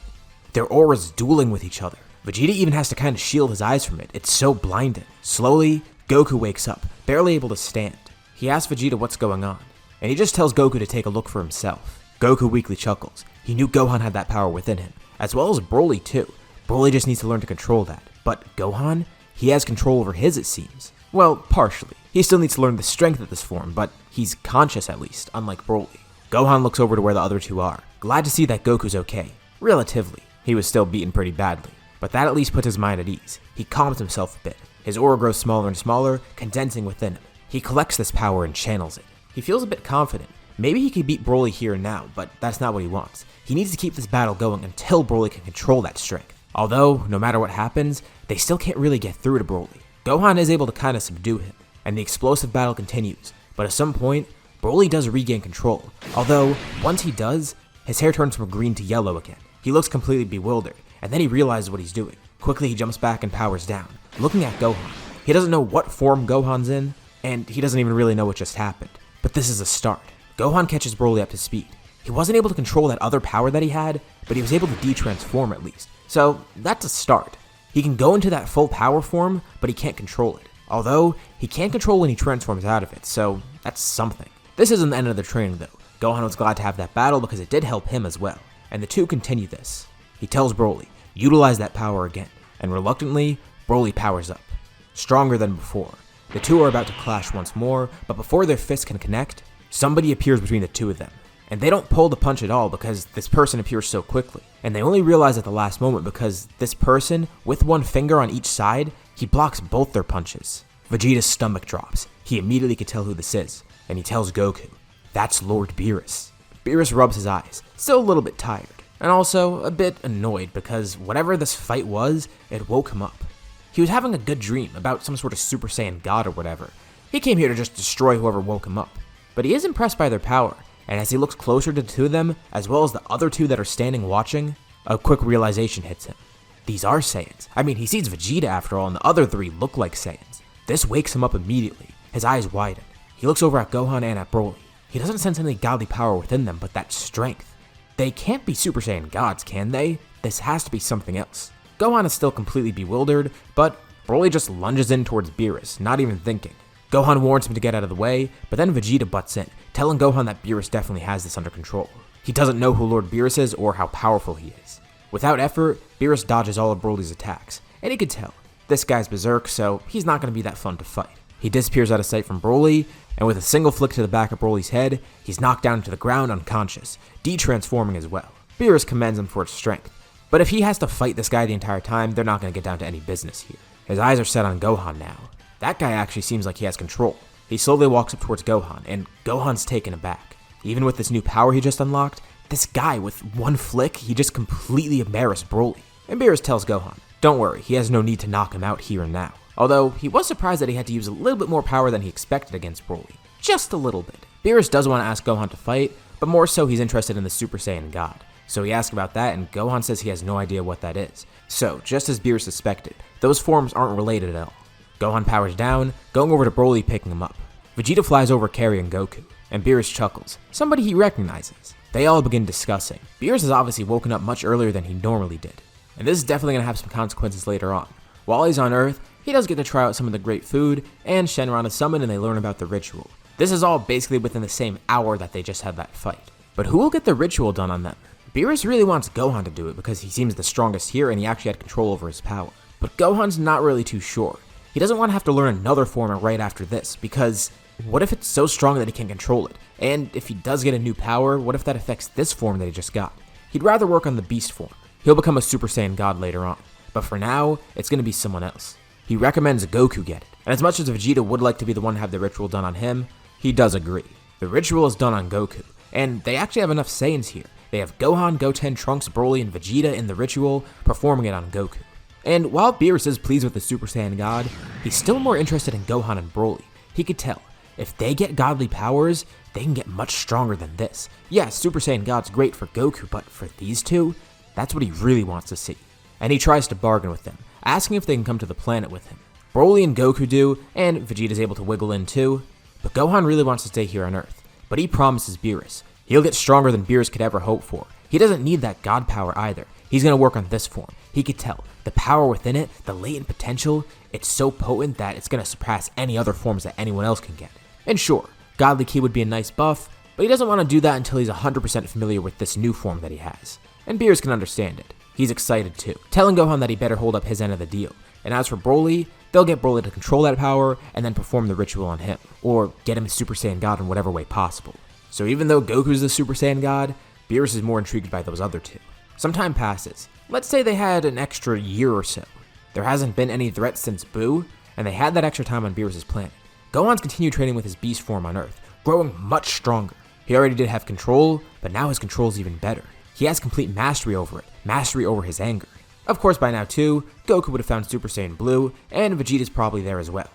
Their auras dueling with each other. Vegeta even has to kind of shield his eyes from it. It's so blinding. Slowly, Goku wakes up, barely able to stand. He asks Vegeta what's going on, and he just tells Goku to take a look for himself. Goku weakly chuckles. He knew Gohan had that power within him, as well as Broly too. Broly just needs to learn to control that. But Gohan? He has control over his, it seems. Well, partially. He still needs to learn the strength of this form, but he's conscious at least, unlike Broly. Gohan looks over to where the other two are, glad to see that Goku's okay. Relatively. He was still beaten pretty badly, but that at least puts his mind at ease. He calms himself a bit. His aura grows smaller and smaller, condensing within him. He collects this power and channels it. He feels a bit confident. Maybe he could beat Broly here and now, but that's not what he wants. He needs to keep this battle going until Broly can control that strength. Although, no matter what happens, they still can't really get through to Broly. Gohan is able to kind of subdue him, and the explosive battle continues, but at some point, Broly does regain control. Although, once he does, his hair turns from green to yellow again. He looks completely bewildered, and then he realizes what he's doing. Quickly, he jumps back and powers down, looking at Gohan. He doesn't know what form Gohan's in, and he doesn't even really know what just happened. But this is a start. Gohan catches Broly up to speed. He wasn't able to control that other power that he had, but he was able to de-transform at least. So, that's a start. He can go into that full power form, but he can't control it. Although, he can't control when he transforms out of it, so that's something. This isn't the end of the training though. Gohan was glad to have that battle because it did help him as well. And the two continue this. He tells Broly, utilize that power again. And reluctantly, Broly powers up. Stronger than before. The two are about to clash once more, but before their fists can connect, somebody appears between the two of them. And they don't pull the punch at all because this person appears so quickly. And they only realize at the last moment because this person, with one finger on each side, he blocks both their punches. Vegeta's stomach drops. He immediately can tell who this is, and he tells Goku, that's Lord Beerus. Beerus rubs his eyes, still a little bit tired, and also a bit annoyed because whatever this fight was, it woke him up. He was having a good dream about some sort of Super Saiyan God or whatever. He came here to just destroy whoever woke him up. But he is impressed by their power, and as he looks closer to the two of them, as well as the other two that are standing watching, a quick realization hits him. These are Saiyans. I mean, he sees Vegeta after all, and the other three look like Saiyans. This wakes him up immediately. His eyes widen. He looks over at Gohan and at Broly. He doesn't sense any godly power within them, but that strength. They can't be Super Saiyan gods, can they? This has to be something else. Gohan is still completely bewildered, but Broly just lunges in towards Beerus, not even thinking. Gohan warns him to get out of the way, but then Vegeta butts in, telling Gohan that Beerus definitely has this under control. He doesn't know who Lord Beerus is or how powerful he is. Without effort, Beerus dodges all of Broly's attacks, and he could tell, this guy's berserk, so he's not going to be that fun to fight. He disappears out of sight from Broly, and with a single flick to the back of Broly's head, he's knocked down to the ground unconscious, de-transforming as well. Beerus commends him for his strength, but if he has to fight this guy the entire time, they're not going to get down to any business here. His eyes are set on Gohan now. That guy actually seems like he has control. He slowly walks up towards Gohan, and Gohan's taken aback. Even with this new power he just unlocked, this guy, with one flick, he just completely embarrassed Broly. And Beerus tells Gohan, don't worry, he has no need to knock him out here and now. Although, he was surprised that he had to use a little bit more power than he expected against Broly. Just a little bit. Beerus does want to ask Gohan to fight, but more so he's interested in the Super Saiyan God. So he asks about that, and Gohan says he has no idea what that is. So, just as Beerus suspected, those forms aren't related at all. Gohan powers down, going over to Broly picking him up. Vegeta flies over carrying Goku, and Beerus chuckles, somebody he recognizes. They all begin discussing. Beerus has obviously woken up much earlier than he normally did, and this is definitely going to have some consequences later on. While he's on Earth, he does get to try out some of the great food, and Shenron is summoned and they learn about the ritual. This is all basically within the same hour that they just had that fight. But who will get the ritual done on them? Beerus really wants Gohan to do it because he seems the strongest here and he actually had control over his power. But Gohan's not really too sure. He doesn't want to have to learn another form right after this, because what if it's so strong that he can't control it? And if he does get a new power, what if that affects this form that he just got? He'd rather work on the beast form. He'll become a Super Saiyan God later on. But for now, it's going to be someone else. He recommends Goku get it. And as much as Vegeta would like to be the one to have the ritual done on him, he does agree. The ritual is done on Goku, and they actually have enough Saiyans here. They have Gohan, Goten, Trunks, Broly, and Vegeta in the ritual, performing it on Goku. And while Beerus is pleased with the Super Saiyan God, he's still more interested in Gohan and Broly. He could tell, if they get godly powers, they can get much stronger than this. Yeah, Super Saiyan God's great for Goku, but for these two, that's what he really wants to see. And he tries to bargain with them, asking if they can come to the planet with him. Broly and Goku do, and Vegeta's able to wiggle in too, but Gohan really wants to stay here on Earth. But he promises Beerus, he'll get stronger than Beerus could ever hope for. He doesn't need that God power either. He's going to work on this form. He could tell, the power within it, the latent potential, it's so potent that it's going to surpass any other forms that anyone else can get. And sure, Godly Ki would be a nice buff, but he doesn't want to do that until he's 100% familiar with this new form that he has. And Beerus can understand it. He's excited too, telling Gohan that he better hold up his end of the deal. And as for Broly, they'll get Broly to control that power and then perform the ritual on him, or get him a Super Saiyan God in whatever way possible. So even though Goku's the Super Saiyan God, Beerus is more intrigued by those other two. Some time passes. Let's say they had an extra year or so. There hasn't been any threats since Buu, and they had that extra time on Beerus' planet. Gohan's continued training with his beast form on Earth, growing much stronger. He already did have control, but now his control's even better. He has complete mastery over it, mastery over his anger. Of course, by now too, Goku would have found Super Saiyan Blue, and Vegeta's probably there as well.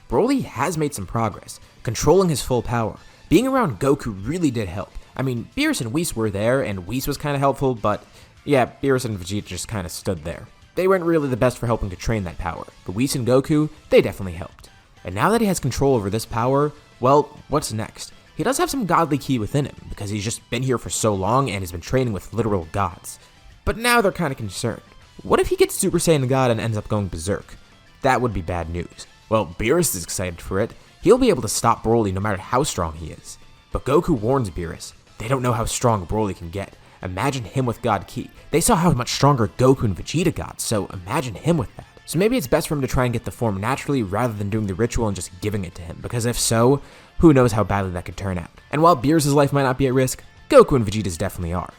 Broly has made some progress, controlling his full power. Being around Goku really did help. I mean, Beerus and Whis were there, and Whis was kind of helpful, but yeah, Beerus and Vegeta just kind of stood there. They weren't really the best for helping to train that power, but Whis and Goku, they definitely helped. And now that he has control over this power, well, what's next? He does have some godly ki within him, because he's just been here for so long and has been training with literal gods. But now they're kind of concerned. What if he gets Super Saiyan God and ends up going berserk? That would be bad news. Well, Beerus is excited for it. He'll be able to stop Broly no matter how strong he is. But Goku warns Beerus, they don't know how strong Broly can get. Imagine him with God Ki. They saw how much stronger Goku and Vegeta got, so imagine him with that. So maybe it's best for him to try and get the form naturally rather than doing the ritual and just giving it to him, because if so, who knows how badly that could turn out. And while Beerus' life might not be at risk, Goku and Vegeta's definitely are.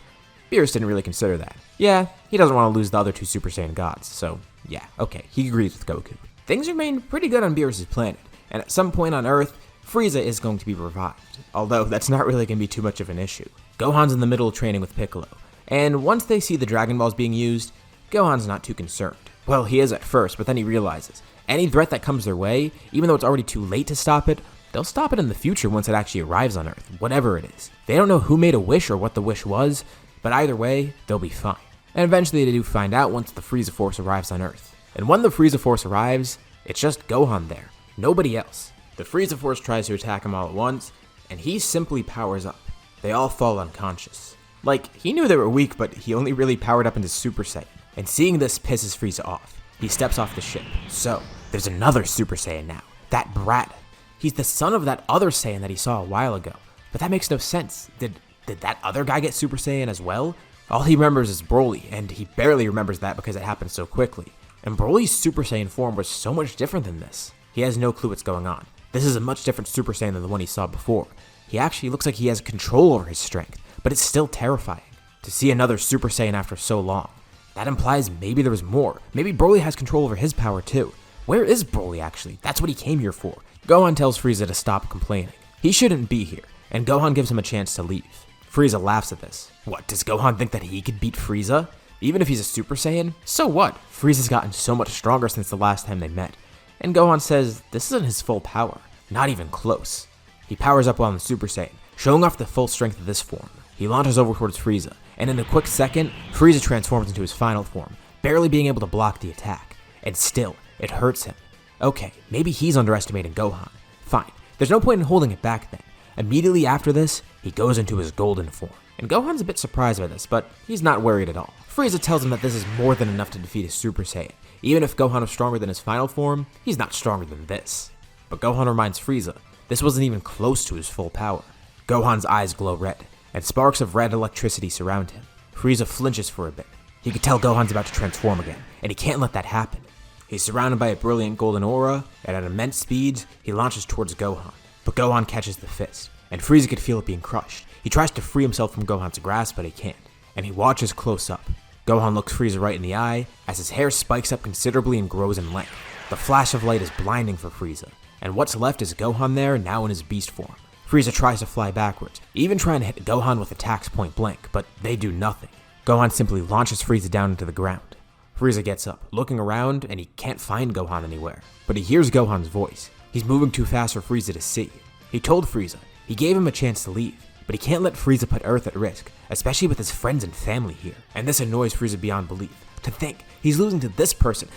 Beerus didn't really consider that. Yeah, he doesn't want to lose the other two Super Saiyan gods, so yeah, okay, he agrees with Goku. Things remain pretty good on Beerus' planet, and at some point on Earth, Frieza is going to be revived, although that's not really going to be too much of an issue. Gohan's in the middle of training with Piccolo, and once they see the Dragon Balls being used, Gohan's not too concerned. Well, he is at first, but then he realizes any threat that comes their way, even though it's already too late to stop it, they'll stop it in the future once it actually arrives on Earth, whatever it is. They don't know who made a wish or what the wish was, but either way, they'll be fine. And eventually they do find out once the Frieza Force arrives on Earth. And when the Frieza Force arrives, it's just Gohan there, nobody else. The Frieza Force tries to attack him all at once, and he simply powers up. They all fall unconscious. Like, he knew they were weak, but he only really powered up into Super Saiyan. And seeing this pisses Frieza off. He steps off the ship. So, there's another Super Saiyan now. That brat. He's the son of that other Saiyan that he saw a while ago. But that makes no sense. Did that other guy get Super Saiyan as well? All he remembers is Broly, and he barely remembers that because it happened so quickly. And Broly's Super Saiyan form was so much different than this. He has no clue what's going on. This is a much different Super Saiyan than the one he saw before. He actually looks like he has control over his strength, but it's still terrifying. To see another Super Saiyan after so long, that implies maybe there was more. Maybe Broly has control over his power too. Where is Broly actually? That's what he came here for. Gohan tells Frieza to stop complaining. He shouldn't be here, and Gohan gives him a chance to leave. Frieza laughs at this. What, does Gohan think that he could beat Frieza? Even if he's a Super Saiyan? So what? Frieza's gotten so much stronger since the last time they met. And Gohan says this isn't his full power. Not even close. He powers up while in Super Saiyan, showing off the full strength of this form. He launches over towards Frieza, and in a quick second, Frieza transforms into his final form, barely being able to block the attack. And still, it hurts him. Okay, maybe he's underestimating Gohan. Fine, there's no point in holding it back then. Immediately after this, he goes into his golden form. And Gohan's a bit surprised by this, but he's not worried at all. Frieza tells him that this is more than enough to defeat his Super Saiyan. Even if Gohan was stronger than his final form, he's not stronger than this. But Gohan reminds Frieza, this wasn't even close to his full power. Gohan's eyes glow red, and sparks of red electricity surround him. Frieza flinches for a bit. He can tell Gohan's about to transform again, and he can't let that happen. He's surrounded by a brilliant golden aura, and at immense speeds, he launches towards Gohan. But Gohan catches the fist, and Frieza could feel it being crushed. He tries to free himself from Gohan's grasp, but he can't. And he watches close up. Gohan looks Frieza right in the eye, as his hair spikes up considerably and grows in length. The flash of light is blinding for Frieza, and what's left is Gohan there, now in his beast form. Frieza tries to fly backwards, even trying to hit Gohan with attacks point blank, but they do nothing. Gohan simply launches Frieza down into the ground. Frieza gets up, looking around, and he can't find Gohan anywhere. But he hears Gohan's voice. He's moving too fast for Frieza to see. He told Frieza, he gave him a chance to leave, but he can't let Frieza put Earth at risk, especially with his friends and family here. And this annoys Frieza beyond belief. To think, he's losing to this person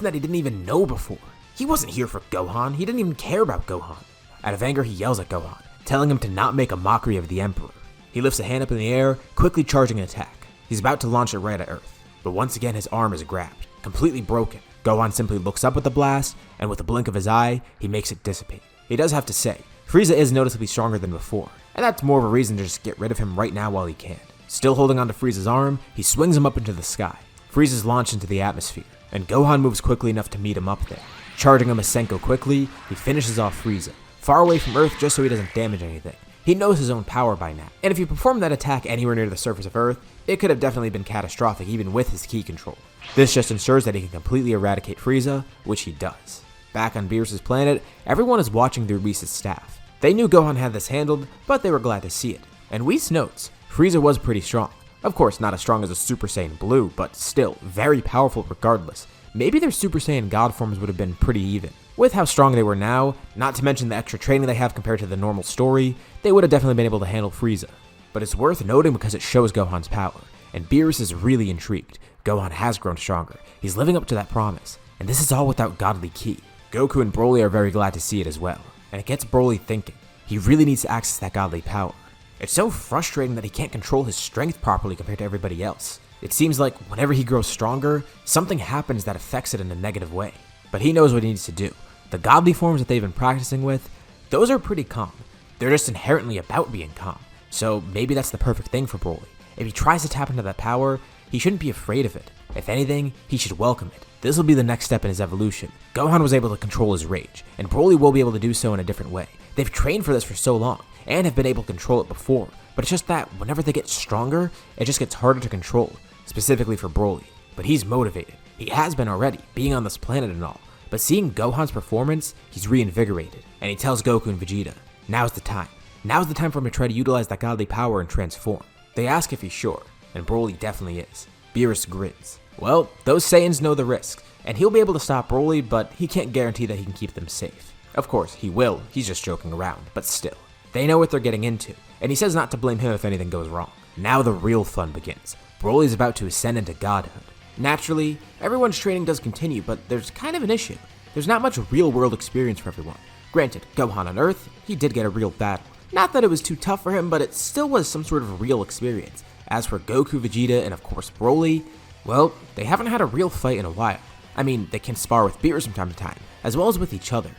that he didn't even know before. He wasn't here for Gohan, he didn't even care about Gohan. Out of anger, he yells at Gohan, telling him to not make a mockery of the Emperor. He lifts a hand up in the air, quickly charging an attack. He's about to launch it right at Earth, but once again his arm is grabbed, completely broken. Gohan simply looks up at the blast, and with a blink of his eye, he makes it dissipate. He does have to say, Frieza is noticeably stronger than before, and that's more of a reason to just get rid of him right now while he can. Still holding onto Frieza's arm, he swings him up into the sky. Frieza's launched into the atmosphere, and Gohan moves quickly enough to meet him up there. Charging a Masenko quickly, he finishes off Frieza, far away from Earth just so he doesn't damage anything. He knows his own power by now, and if he performed that attack anywhere near the surface of Earth, it could have definitely been catastrophic even with his ki control. This just ensures that he can completely eradicate Frieza, which he does. Back on Beerus' planet, everyone is watching through Whis' staff. They knew Gohan had this handled, but they were glad to see it. And Whis notes, Frieza was pretty strong. Of course, not as strong as a Super Saiyan Blue, but still very powerful regardless. Maybe their Super Saiyan God forms would have been pretty even. With how strong they were now, not to mention the extra training they have compared to the normal story, they would have definitely been able to handle Frieza. But it's worth noting because it shows Gohan's power, and Beerus is really intrigued. Gohan has grown stronger, he's living up to that promise, and this is all without godly ki. Goku and Broly are very glad to see it as well, and it gets Broly thinking. He really needs to access that godly power. It's so frustrating that he can't control his strength properly compared to everybody else. It seems like whenever he grows stronger, something happens that affects it in a negative way. But he knows what he needs to do. The godly forms that they've been practicing with, those are pretty calm. They're just inherently about being calm. So maybe that's the perfect thing for Broly. If he tries to tap into that power, he shouldn't be afraid of it. If anything, he should welcome it. This will be the next step in his evolution. Gohan was able to control his rage, and Broly will be able to do so in a different way. They've trained for this for so long, and have been able to control it before, but it's just that whenever they get stronger, it just gets harder to control, specifically for Broly. But he's motivated. He has been already, being on this planet and all. But seeing Gohan's performance, he's reinvigorated, and he tells Goku and Vegeta, now's the time. Now's the time for him to try to utilize that godly power and transform. They ask if he's sure, and Broly definitely is. Beerus grins. Well, those Saiyans know the risk, and he'll be able to stop Broly, but he can't guarantee that he can keep them safe. Of course, he will, he's just joking around, but still. They know what they're getting into, and he says not to blame him if anything goes wrong. Now the real fun begins. Broly's about to ascend into godhood. Naturally, everyone's training does continue, but there's kind of an issue. There's not much real-world experience for everyone. Granted, Gohan on Earth, he did get a real battle. Not that it was too tough for him, but it still was some sort of real experience. As for Goku, Vegeta, and of course Broly, well, they haven't had a real fight in a while. I mean, they can spar with Beerus from time to time, as well as with each other.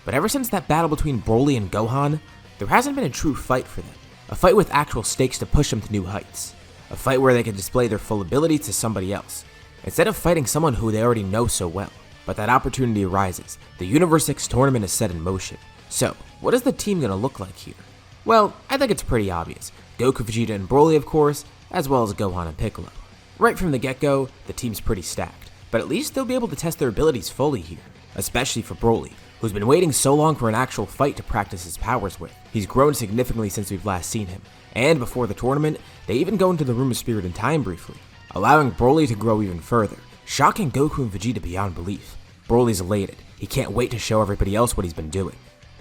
But ever since that battle between Broly and Gohan, there hasn't been a true fight for them. A fight with actual stakes to push them to new heights. A fight where they can display their full ability to somebody else, instead of fighting someone who they already know so well. But that opportunity arises. The Universe 6 tournament is set in motion. So, what is the team gonna look like here? Well, I think it's pretty obvious. Goku, Vegeta, and Broly, of course, as well as Gohan and Piccolo. Right from the get-go, the team's pretty stacked, but at least they'll be able to test their abilities fully here, especially for Broly, who's been waiting so long for an actual fight to practice his powers with. He's grown significantly since we've last seen him, and before the tournament, they even go into the Room of Spirit and Time briefly, allowing Broly to grow even further, shocking Goku and Vegeta beyond belief. Broly's elated, he can't wait to show everybody else what he's been doing.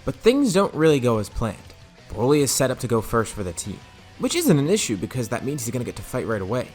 But things don't really go as planned. Broly is set up to go first for the team, which isn't an issue because that means he's gonna get to fight right away,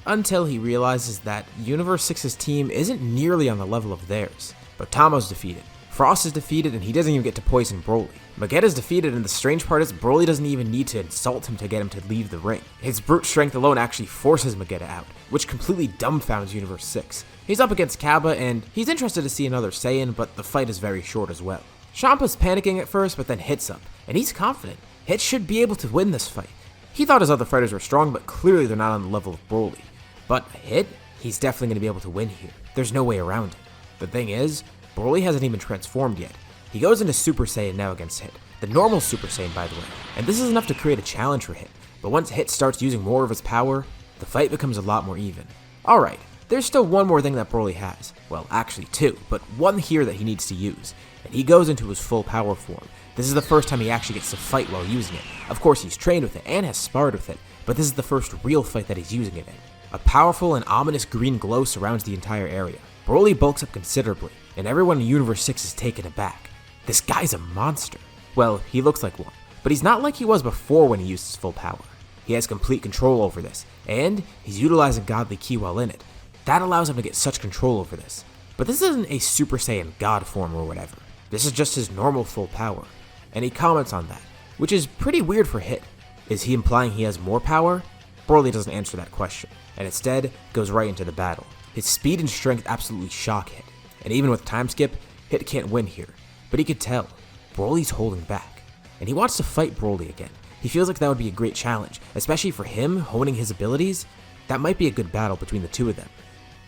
until he realizes that Universe 6's team isn't nearly on the level of theirs. But Tamo's defeated, Frost is defeated, and he doesn't even get to poison Broly. Vegeta's defeated, and the strange part is Broly doesn't even need to insult him to get him to leave the ring. His brute strength alone actually forces Vegeta out, which completely dumbfounds Universe 6. He's up against Cabba, and he's interested to see another Saiyan, but the fight is very short as well. Champa's panicking at first, but then Hit's up, and he's confident. Hit should be able to win this fight. He thought his other fighters were strong, but clearly they're not on the level of Broly. But Hit, he's definitely going to be able to win here. There's no way around it. The thing is, Broly hasn't even transformed yet. He goes into Super Saiyan now against Hit, the normal Super Saiyan by the way, and this is enough to create a challenge for Hit. But once Hit starts using more of his power, the fight becomes a lot more even. Alright, there's still one more thing that Broly has. Well, actually two, but one here that he needs to use. And he goes into his full power form. This is the first time he actually gets to fight while using it. Of course, he's trained with it and has sparred with it, but this is the first real fight that he's using it in. A powerful and ominous green glow surrounds the entire area. Broly bulks up considerably, and everyone in Universe 6 is taken aback. This guy's a monster. Well, he looks like one, but he's not like he was before when he used his full power. He has complete control over this, and he's utilizing Godly Ki while in it. That allows him to get such control over this. But this isn't a Super Saiyan God form or whatever. This is just his normal full power, and he comments on that, which is pretty weird for Hit. Is he implying he has more power? Broly doesn't answer that question, and instead goes right into the battle. His speed and strength absolutely shock Hit, and even with time skip, Hit can't win here. But he could tell, Broly's holding back, and he wants to fight Broly again. He feels like that would be a great challenge, especially for him honing his abilities. That might be a good battle between the two of them.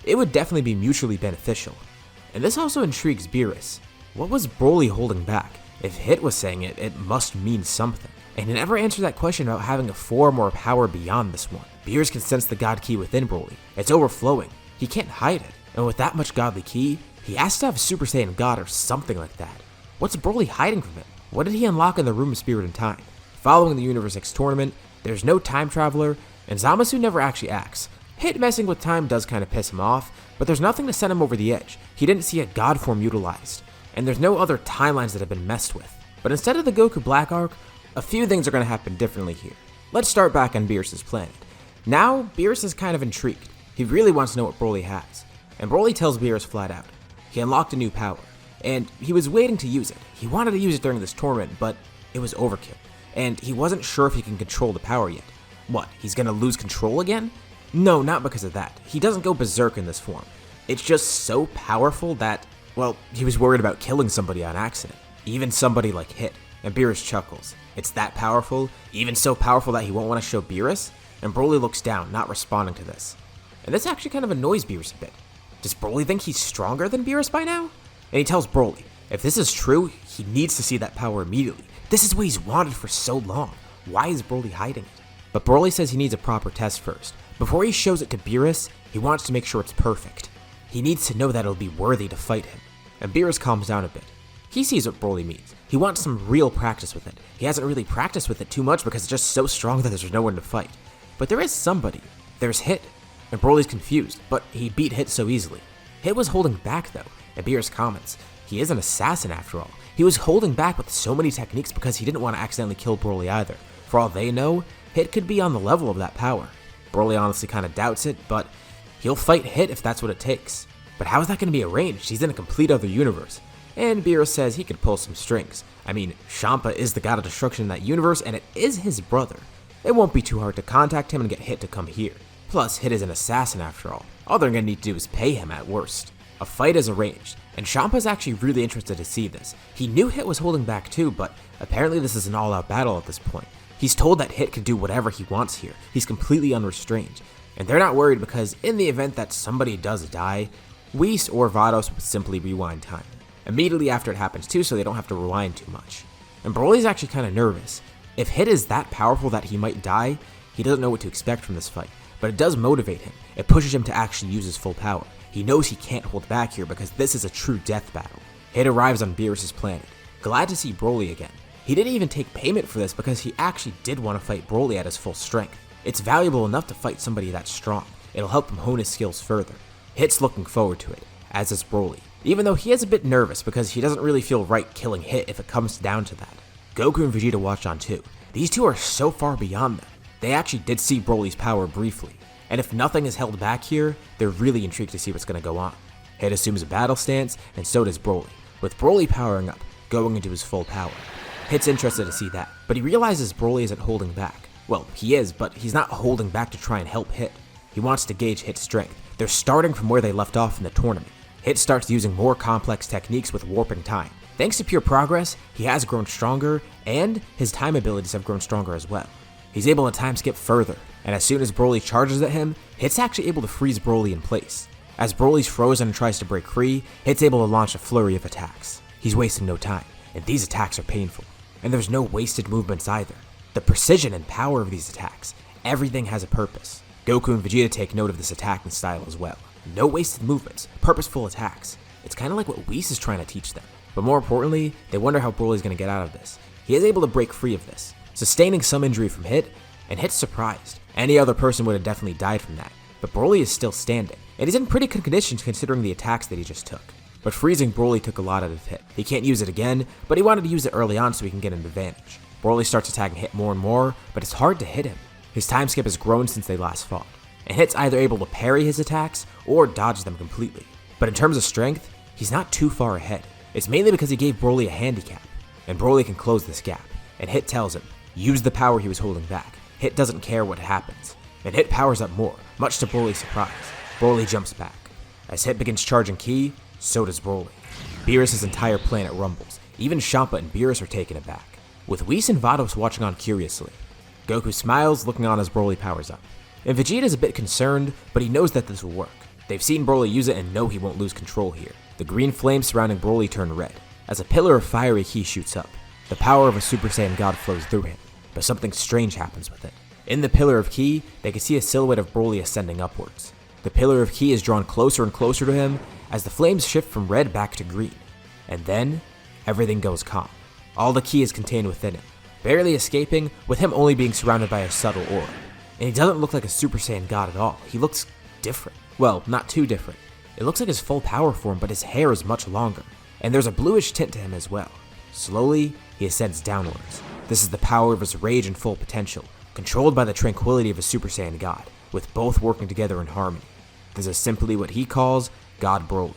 It would definitely be mutually beneficial. And this also intrigues Beerus. What was Broly holding back? If Hit was saying it, it must mean something. And he never answered that question about having a form or a power beyond this one. Beerus can sense the God Ki within Broly. It's overflowing. He can't hide it. And with that much Godly Ki, he has to have Super Saiyan God or something like that. What's Broly hiding from him? What did he unlock in the Room of Spirit and Time? Following the Universe 6 tournament, there's no time traveler, and Zamasu never actually acts. Hit messing with time does kind of piss him off, but there's nothing to send him over the edge. He didn't see a God form utilized, and there's no other timelines that have been messed with. But instead of the Goku Black Arc, a few things are going to happen differently here. Let's start back on Beerus' planet. Now, Beerus is kind of intrigued. He really wants to know what Broly has, and Broly tells Beerus flat out. He unlocked a new power, and he was waiting to use it. He wanted to use it during this tournament, but it was overkill, and he wasn't sure if he can control the power yet. What, he's gonna lose control again? No, not because of that. He doesn't go berserk in this form. It's just so powerful that, well, he was worried about killing somebody on accident. Even somebody like Hit. And Beerus chuckles. It's that powerful? Even so powerful that he won't want to show Beerus? And Broly looks down, not responding to this. And this actually kind of annoys Beerus a bit. Does Broly think he's stronger than Beerus by now? And he tells Broly, if this is true, he needs to see that power immediately. This is what he's wanted for so long. Why is Broly hiding it? But Broly says he needs a proper test first. Before he shows it to Beerus, he wants to make sure it's perfect. He needs to know that it'll be worthy to fight him. And Beerus calms down a bit. He sees what Broly means. He wants some real practice with it. He hasn't really practiced with it too much because it's just so strong that there's no one to fight. But there is somebody. There's Hit. And Broly's confused, but he beat Hit so easily. Hit was holding back though, and Beerus comments, he is an assassin after all. He was holding back with so many techniques because he didn't want to accidentally kill Broly either. For all they know, Hit could be on the level of that power. Broly honestly kind of doubts it, but he'll fight Hit if that's what it takes. But how is that going to be arranged? He's in a complete other universe. And Beerus says he could pull some strings. I mean, Champa is the god of destruction in that universe, and it is his brother. It won't be too hard to contact him and get Hit to come here. Plus, Hit is an assassin after all. All they're going to need to do is pay him at worst. A fight is arranged, and Champa's actually really interested to see this. He knew Hit was holding back too, but apparently this is an all-out battle at this point. He's told that Hit can do whatever he wants here. He's completely unrestrained. And they're not worried because in the event that somebody does die, Whis or Vados would simply rewind time. Immediately after it happens too, so they don't have to rewind too much. And Broly's actually kind of nervous. If Hit is that powerful that he might die, he doesn't know what to expect from this fight. But it does motivate him. It pushes him to actually use his full power. He knows he can't hold back here because this is a true death battle. Hit arrives on Beerus' planet. Glad to see Broly again. He didn't even take payment for this because he actually did want to fight Broly at his full strength. It's valuable enough to fight somebody that strong. It'll help him hone his skills further. Hit's looking forward to it, as is Broly. Even though he is a bit nervous because he doesn't really feel right killing Hit if it comes down to that. Goku and Vegeta watch on too. These two are so far beyond them. They actually did see Broly's power briefly. And if nothing is held back here, they're really intrigued to see what's going to go on. Hit assumes a battle stance, and so does Broly, with Broly powering up, going into his full power. Hit's interested to see that, but he realizes Broly isn't holding back. Well, he is, but he's not holding back to try and help Hit. He wants to gauge Hit's strength. They're starting from where they left off in the tournament. Hit starts using more complex techniques with warping time. Thanks to pure progress, he has grown stronger, and his time abilities have grown stronger as well. He's able to time skip further, and as soon as Broly charges at him, Hit's actually able to freeze Broly in place. As Broly's frozen and tries to break free, Hit's able to launch a flurry of attacks. He's wasting no time, and these attacks are painful. And there's no wasted movements either. The precision and power of these attacks, everything has a purpose. Goku and Vegeta take note of this attacking style as well. No wasted movements, purposeful attacks. It's kind of like what Whis is trying to teach them. But more importantly, they wonder how Broly's going to get out of this. He is able to break free of this, sustaining some injury from Hit, and Hit's surprised. Any other person would have definitely died from that, but Broly is still standing, and he's in pretty good condition considering the attacks that he just took. But freezing Broly took a lot out of Hit. He can't use it again, but he wanted to use it early on so he can get an advantage. Broly starts attacking Hit more and more, but it's hard to hit him. His time skip has grown since they last fought, and Hit's either able to parry his attacks or dodge them completely. But in terms of strength, he's not too far ahead. It's mainly because he gave Broly a handicap, and Broly can close this gap, and Hit tells him, use the power he was holding back. Hit doesn't care what happens, and Hit powers up more, much to Broly's surprise. Broly jumps back. As Hit begins charging ki, so does Broly. Beerus' entire planet rumbles. Even Champa and Beerus are taken aback, with Whis and Vados watching on curiously. Goku smiles, looking on as Broly powers up. And Vegeta's a bit concerned, but he knows that this will work. They've seen Broly use it and know he won't lose control here. The green flames surrounding Broly turn red, as a pillar of fiery ki shoots up. The power of a Super Saiyan God flows through him, but something strange happens with it. In the pillar of ki, they can see a silhouette of Broly ascending upwards. The pillar of ki is drawn closer and closer to him as the flames shift from red back to green. And then, everything goes calm. All the ki is contained within him, barely escaping, with him only being surrounded by a subtle aura. And he doesn't look like a Super Saiyan God at all. He looks different. Well, not too different. It looks like his full power form, but his hair is much longer. And there's a bluish tint to him as well. Slowly, he ascends downwards. This is the power of his rage and full potential, controlled by the tranquility of a Super Saiyan God, with both working together in harmony. This is simply what he calls God Broly.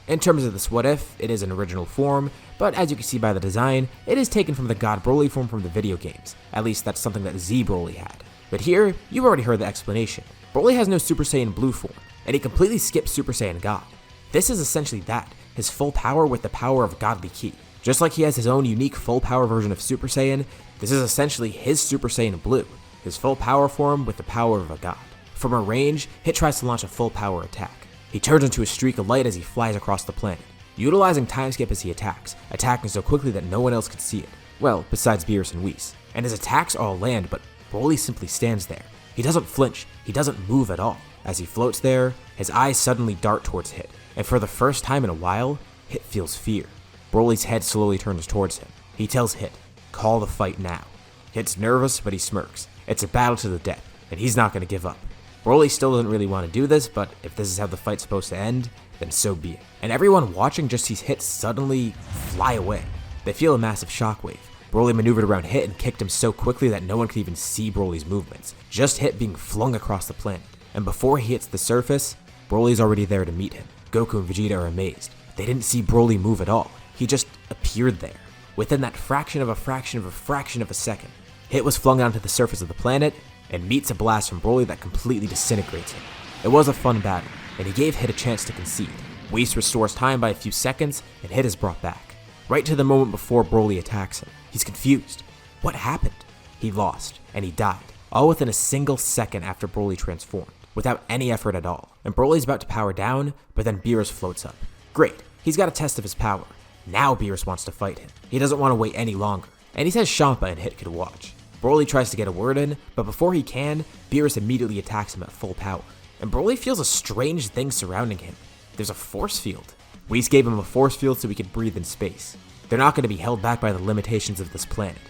In terms of this what if, it is an original form, but as you can see by the design, it is taken from the God Broly form from the video games. At least that's something that Z Broly had. But here, you've already heard the explanation. Broly has no Super Saiyan Blue form, and he completely skips Super Saiyan God. This is essentially that, his full power with the power of godly ki. Just like he has his own unique full power version of Super Saiyan, this is essentially his Super Saiyan Blue, his full power form with the power of a god. From a range, Hit tries to launch a full power attack. He turns into a streak of light as he flies across the planet, utilizing time skip as he attacks, attacking so quickly that no one else can see it. Well, besides Beerus and Whis. And his attacks all land, but Broly simply stands there. He doesn't flinch, he doesn't move at all. As he floats there, his eyes suddenly dart towards Hit, and for the first time in a while, Hit feels fear. Broly's head slowly turns towards him. He tells Hit, call the fight now. Hit's nervous, but he smirks. It's a battle to the death, and he's not going to give up. Broly still doesn't really want to do this, but if this is how the fight's supposed to end, then so be it. And everyone watching just sees Hit suddenly fly away. They feel a massive shockwave. Broly maneuvered around Hit and kicked him so quickly that no one could even see Broly's movements, just Hit being flung across the planet. And before he hits the surface, Broly's already there to meet him. Goku and Vegeta are amazed. They didn't see Broly move at all. He just appeared there. Within that fraction of a second, Hit was flung onto the surface of the planet and meets a blast from Broly that completely disintegrates him. It was a fun battle, and he gave Hit a chance to concede. Whis restores time by a few seconds, and Hit is brought back. Right to the moment before Broly attacks him. He's confused. What happened? He lost, and he died, all within a single second after Broly transformed, without any effort at all. And Broly's about to power down, but then Beerus floats up. Great, he's got a test of his power. Now Beerus wants to fight him. He doesn't want to wait any longer, and he says Champa and Hit could watch. Broly tries to get a word in, but before he can, Beerus immediately attacks him at full power. And Broly feels a strange thing surrounding him. There's a force field. Whis gave him a force field so he could breathe in space. They're not going to be held back by the limitations of this planet.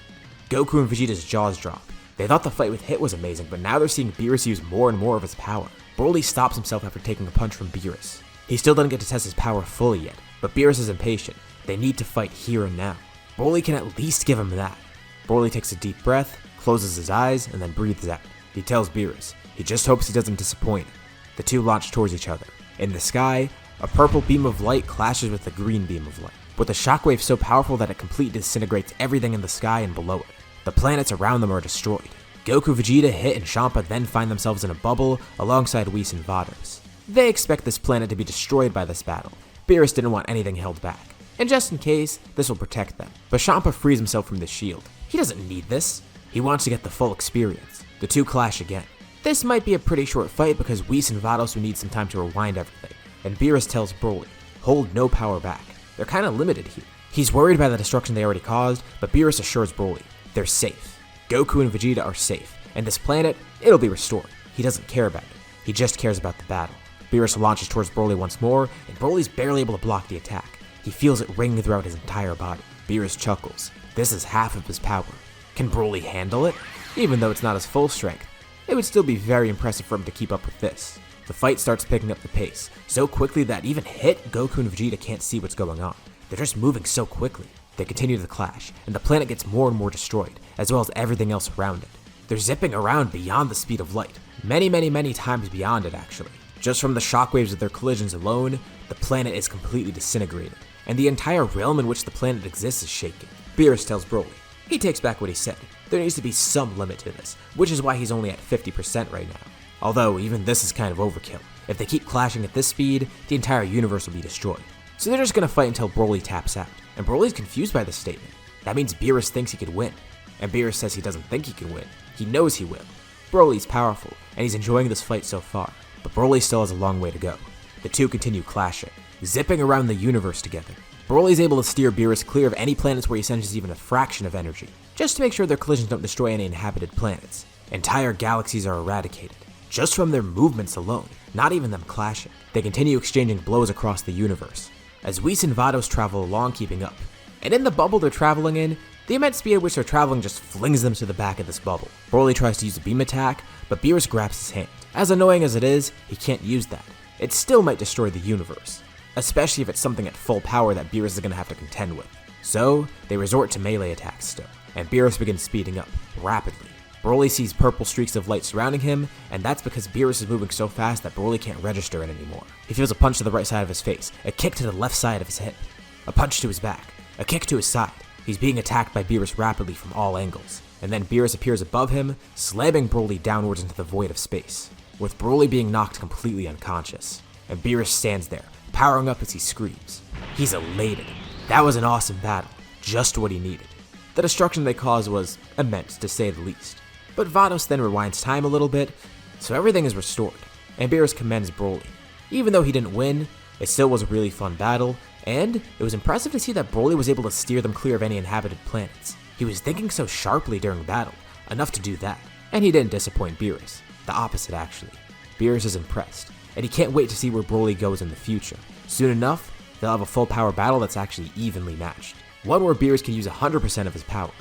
Goku and Vegeta's jaws drop. They thought the fight with Hit was amazing, but now they're seeing Beerus use more and more of his power. Broly stops himself after taking a punch from Beerus. He still doesn't get to test his power fully yet, but Beerus is impatient. They need to fight here and now. Broly can at least give him that. Broly takes a deep breath, closes his eyes, and then breathes out. He tells Beerus he just hopes he doesn't disappoint him. The two launch towards each other. In the sky, a purple beam of light clashes with a green beam of light, with a shockwave so powerful that it completely disintegrates everything in the sky and below it. The planets around them are destroyed. Goku, Vegeta, Hit, and Champa then find themselves in a bubble alongside Whis and Vados. They expect this planet to be destroyed by this battle. Beerus didn't want anything held back, and just in case, this will protect them. But Champa frees himself from this shield. He doesn't need this. He wants to get the full experience. The two clash again. This might be a pretty short fight because Whis and Vados will need some time to rewind everything, and Beerus tells Broly, hold no power back. They're kinda limited here. He's worried by the destruction they already caused, but Beerus assures Broly, they're safe. Goku and Vegeta are safe, and this planet, it'll be restored. He doesn't care about it. He just cares about the battle. Beerus launches towards Broly once more, and Broly's barely able to block the attack. He feels it ring throughout his entire body. Beerus chuckles. This is half of his power. Can Broly handle it? Even though it's not his full strength, it would still be very impressive for him to keep up with this. The fight starts picking up the pace, so quickly that even Hit, Goku, and Vegeta can't see what's going on. They're just moving so quickly. They continue the clash, and the planet gets more and more destroyed, as well as everything else around it. They're zipping around beyond the speed of light, many times beyond it actually. Just from the shockwaves of their collisions alone, the planet is completely disintegrated, and the entire realm in which the planet exists is shaking. Beerus tells Broly. He takes back what he said. There needs to be some limit to this, which is why he's only at 50% right now. Although, even this is kind of overkill. If they keep clashing at this speed, the entire universe will be destroyed. So they're just gonna fight until Broly taps out. And Broly's confused by this statement. That means Beerus thinks he could win. And Beerus says he doesn't think he can win. He knows he will. Broly's powerful, and he's enjoying this fight so far. But Broly still has a long way to go. The two continue clashing, zipping around the universe together. Broly's able to steer Beerus clear of any planets where he senses even a fraction of energy, just to make sure their collisions don't destroy any inhabited planets. Entire galaxies are eradicated, just from their movements alone, not even them clashing. They continue exchanging blows across the universe, as Whis and Vados travel along keeping up. And in the bubble they're traveling in, the immense speed at which they're traveling just flings them to the back of this bubble. Broly tries to use a beam attack, but Beerus grabs his hand. As annoying as it is, he can't use that. It still might destroy the universe, especially if it's something at full power that Beerus is going to have to contend with. So, they resort to melee attacks still, and Beerus begins speeding up, rapidly. Broly sees purple streaks of light surrounding him, and that's because Beerus is moving so fast that Broly can't register it anymore. He feels a punch to the right side of his face, a kick to the left side of his hip, a punch to his back, a kick to his side. He's being attacked by Beerus rapidly from all angles, and then Beerus appears above him, slamming Broly downwards into the void of space, with Broly being knocked completely unconscious. And Beerus stands there, powering up as he screams. He's elated. That was an awesome battle, just what he needed. The destruction they caused was immense, to say the least. But Vados then rewinds time a little bit, so everything is restored, and Beerus commends Broly. Even though he didn't win, it still was a really fun battle, and it was impressive to see that Broly was able to steer them clear of any inhabited planets. He was thinking so sharply during battle, enough to do that, and he didn't disappoint Beerus. The opposite, actually. Beerus is impressed, and he can't wait to see where Broly goes in the future. Soon enough, they'll have a full power battle that's actually evenly matched. One where Beerus can use 100% of his power.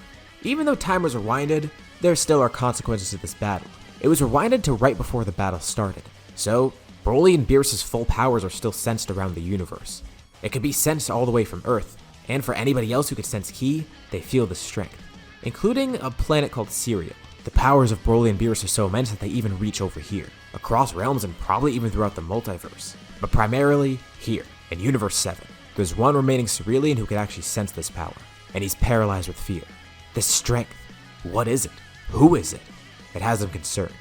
Even though time was rewinded, there still are consequences to this battle, It was rewinded to right before the battle started, so Broly and Beerus's full powers are still sensed around the universe. It could be sensed all the way from Earth, and for anybody else who could sense Ki, they feel the strength, including a planet called Syria. The powers of Broly and Beerus are so immense that they even reach over here, across realms and probably even throughout the multiverse. But primarily, here, in Universe 7, there's one remaining Cerealian who can actually sense this power, and he's paralyzed with fear. This strength, what is it? Who is it? It has him concerned.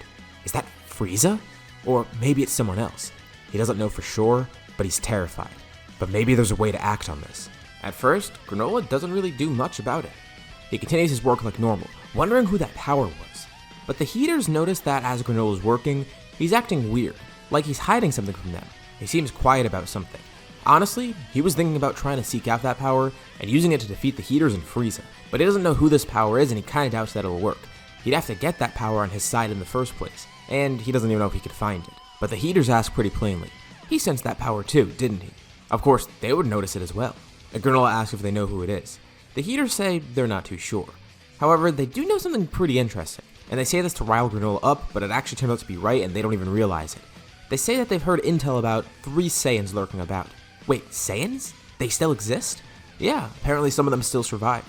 Is that Frieza? Or maybe it's someone else. He doesn't know for sure, but he's terrified. But maybe there's a way to act on this. At first, Granolah doesn't really do much about it. He continues his work like normal, wondering who that power was. But the Heaters notice that as Granolah's working, he's acting weird, like he's hiding something from them. He seems quiet about something. Honestly, he was thinking about trying to seek out that power and using it to defeat the Heaters and Frieza, but he doesn't know who this power is and he kinda doubts that it'll work. He'd have to get that power on his side in the first place, and he doesn't even know if he could find it. But the Heaters ask pretty plainly. He sensed that power too, didn't he? Of course, they would notice it as well. And Granolah asks if they know who it is. The Heaters say they're not too sure. However, they do know something pretty interesting, and they say this to rile Granolah up, but it actually turns out to be right and they don't even realize it. They say that they've heard intel about 3 Saiyans lurking about. Wait, Saiyans? They still exist? Yeah, apparently some of them still survived.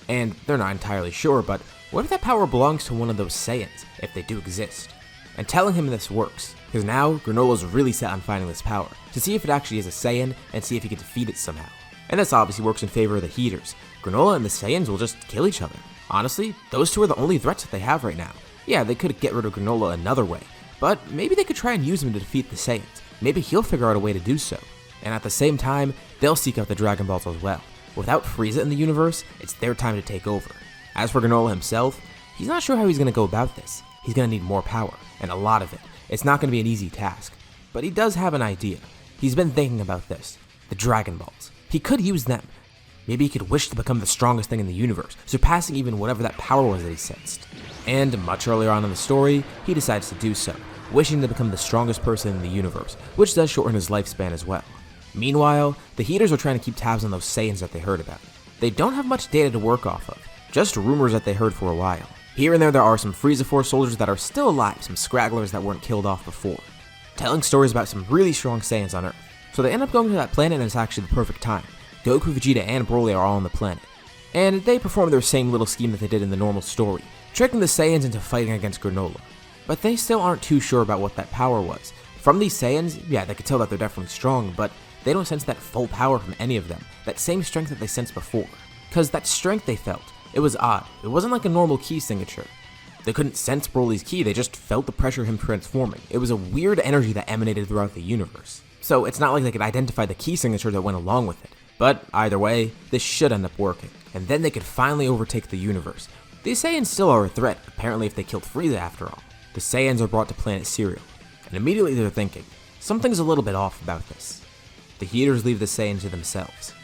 And they're not entirely sure, but what if that power belongs to one of those Saiyans, if they do exist? And telling him this works, because now Granolah's really set on finding this power, to see if it actually is a Saiyan and see if he can defeat it somehow. And this obviously works in favor of the Heaters. Granolah and the Saiyans will just kill each other. Honestly, those two are the only threats that they have right now. Yeah, they could get rid of Granolah another way, but maybe they could try and use him to defeat the Saiyans. Maybe he'll figure out a way to do so. And at the same time, they'll seek out the Dragon Balls as well. Without Frieza in the universe, it's their time to take over. As for Granolah himself, he's not sure how he's going to go about this. He's going to need more power, and a lot of it. It's not going to be an easy task. But he does have an idea. He's been thinking about this. The Dragon Balls. He could use them. Maybe he could wish to become the strongest thing in the universe, surpassing even whatever that power was that he sensed. And much earlier on in the story, he decides to do so, wishing to become the strongest person in the universe, which does shorten his lifespan as well. Meanwhile, the Heaters are trying to keep tabs on those Saiyans that they heard about. They don't have much data to work off of, just rumors that they heard for a while. Here and there are some Frieza Force soldiers that are still alive, some scragglers that weren't killed off before, telling stories about some really strong Saiyans on Earth. So they end up going to that planet and it's actually the perfect time. Goku, Vegeta, and Broly are all on the planet. And they perform their same little scheme that they did in the normal story, tricking the Saiyans into fighting against Granolah. But they still aren't too sure about what that power was. From these Saiyans, yeah, they can tell that they're definitely strong, but they don't sense that full power from any of them, that same strength that they sensed before. Because that strength they felt, it was odd. It wasn't like a normal ki signature. They couldn't sense Broly's ki, they just felt the pressure of him transforming. It was a weird energy that emanated throughout the universe. So it's not like they could identify the ki signature that went along with it. But either way, this should end up working, and then they could finally overtake the universe. These Saiyans still are a threat, apparently if they killed Frieza after all. The Saiyans are brought to planet Cereal, and immediately they're thinking, something's a little bit off about this. The Heaters leave the Saiyans to themselves,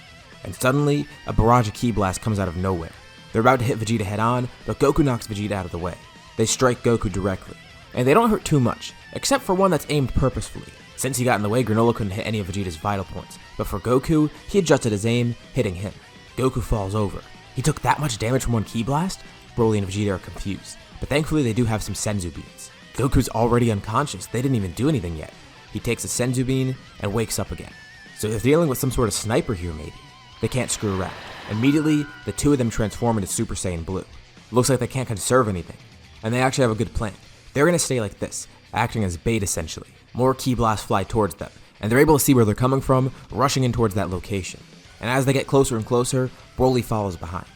and suddenly, a barrage of ki blast comes out of nowhere. They're about to hit Vegeta head on, but Goku knocks Vegeta out of the way. They strike Goku directly, and they don't hurt too much, except for one that's aimed purposefully. Since he got in the way, Granolah couldn't hit any of Vegeta's vital points, but for Goku, he adjusted his aim, hitting him. Goku falls over. He took that much damage from one ki blast? Broly and Vegeta are confused, but thankfully they do have some Senzu beans. Goku's already unconscious, they didn't even do anything yet. He takes a Senzu bean and wakes up again. So they're dealing with some sort of sniper here maybe. They can't screw around. Immediately, the two of them transform into Super Saiyan Blue. Looks like they can't conserve anything, and they actually have a good plan. They're gonna stay like this, acting as bait essentially. More ki blasts fly towards them, and they're able to see where they're coming from, rushing in towards that location. And as they get closer and closer, Broly follows behind.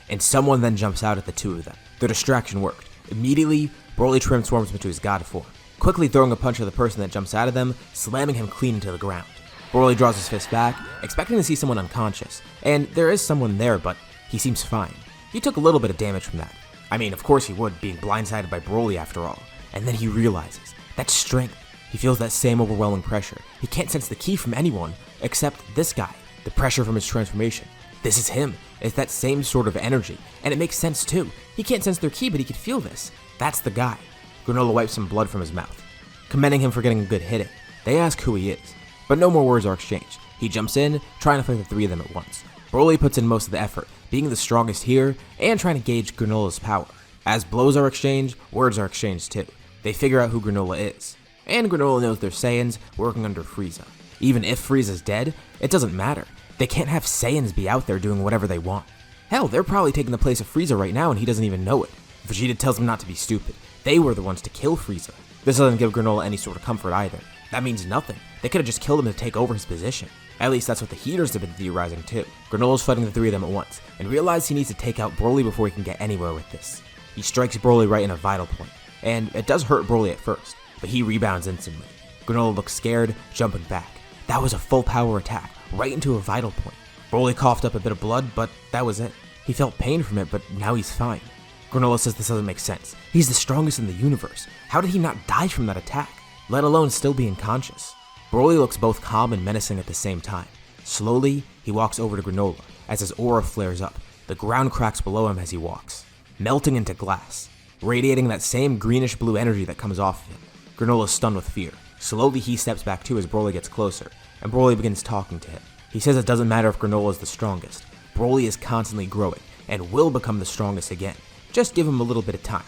And someone then jumps out at the two of them. Their distraction worked. Immediately, Broly transforms into his god form, quickly throwing a punch at the person that jumps out of them, slamming him clean into the ground. Broly draws his fist back, expecting to see someone unconscious, and there is someone there, but he seems fine. He took a little bit of damage from that. I mean, of course he would, being blindsided by Broly after all. And then he realizes, that strength. He feels that same overwhelming pressure. He can't sense the ki from anyone, except this guy. The pressure from his transformation. This is him. It's that same sort of energy, and it makes sense too. He can't sense their ki, but he can feel this. That's the guy. Granolah wipes some blood from his mouth, commending him for getting a good hitting. They ask who he is, but no more words are exchanged. He jumps in, trying to fight the three of them at once. Broly puts in most of the effort, being the strongest here, and trying to gauge Granolah's power. As blows are exchanged, words are exchanged too. They figure out who Granolah is, and Granolah knows they're Saiyans working under Frieza. Even if Frieza's dead, it doesn't matter. They can't have Saiyans be out there doing whatever they want. Hell, they're probably taking the place of Frieza right now and he doesn't even know it. Vegeta tells him not to be stupid. They were the ones to kill Frieza. This doesn't give Granolah any sort of comfort either. That means nothing. They could have just killed him to take over his position. At least that's what the Heaters have been theorizing too. Granolah's fighting the three of them at once, and realizes he needs to take out Broly before he can get anywhere with this. He strikes Broly right in a vital point, and it does hurt Broly at first, but he rebounds instantly. Granolah looks scared, jumping back. That was a full power attack, right into a vital point. Broly coughed up a bit of blood, but that was it. He felt pain from it, but now he's fine. Granolah says this doesn't make sense. He's the strongest in the universe. How did he not die from that attack, let alone still be unconscious? Broly looks both calm and menacing at the same time. Slowly, he walks over to Granolah. As his aura flares up, the ground cracks below him as he walks, melting into glass, radiating that same greenish-blue energy that comes off of him. Granolah's stunned with fear. Slowly, he steps back too as Broly gets closer, and Broly begins talking to him. He says it doesn't matter if Granolah is the strongest. Broly is constantly growing, and will become the strongest again. Just give him a little bit of time.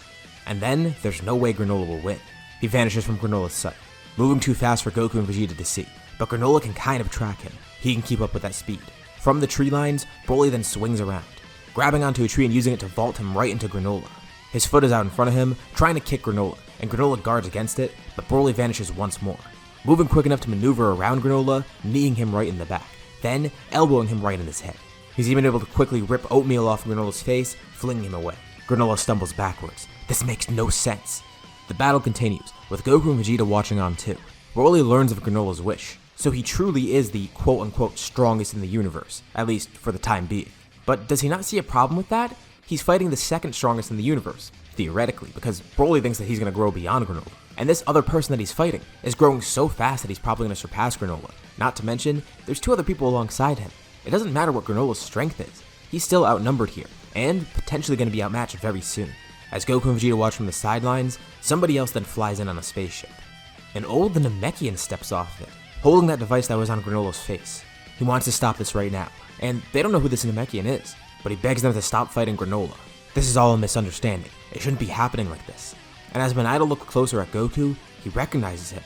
And then, there's no way Granolah will win. He vanishes from Granolah's sight, moving too fast for Goku and Vegeta to see, but Granolah can kind of track him. He can keep up with that speed. From the tree lines, Broly then swings around, grabbing onto a tree and using it to vault him right into Granolah. His foot is out in front of him, trying to kick Granolah, and Granolah guards against it, but Broly vanishes once more, moving quick enough to maneuver around Granolah, kneeing him right in the back, then elbowing him right in his head. He's even able to quickly rip oatmeal off Granolah's face, flinging him away. Granolah stumbles backwards. This makes no sense. The battle continues, with Goku and Vegeta watching on too. Broly learns of Granolah's wish, so he truly is the quote-unquote strongest in the universe, at least for the time being. But does he not see a problem with that? He's fighting the second strongest in the universe, theoretically, because Broly thinks that he's going to grow beyond Granolah. And this other person that he's fighting is growing so fast that he's probably going to surpass Granolah. Not to mention, there's two other people alongside him. It doesn't matter what Granolah's strength is. He's still outnumbered here, and potentially going to be outmatched very soon. As Goku and Vegeta watch from the sidelines, somebody else then flies in on a spaceship. An old Namekian steps off it, holding that device that was on Granolah's face. He wants to stop this right now, and they don't know who this Namekian is, but he begs them to stop fighting Granolah. This is all a misunderstanding. It shouldn't be happening like this. And as Minato looks closer at Goku, he recognizes him.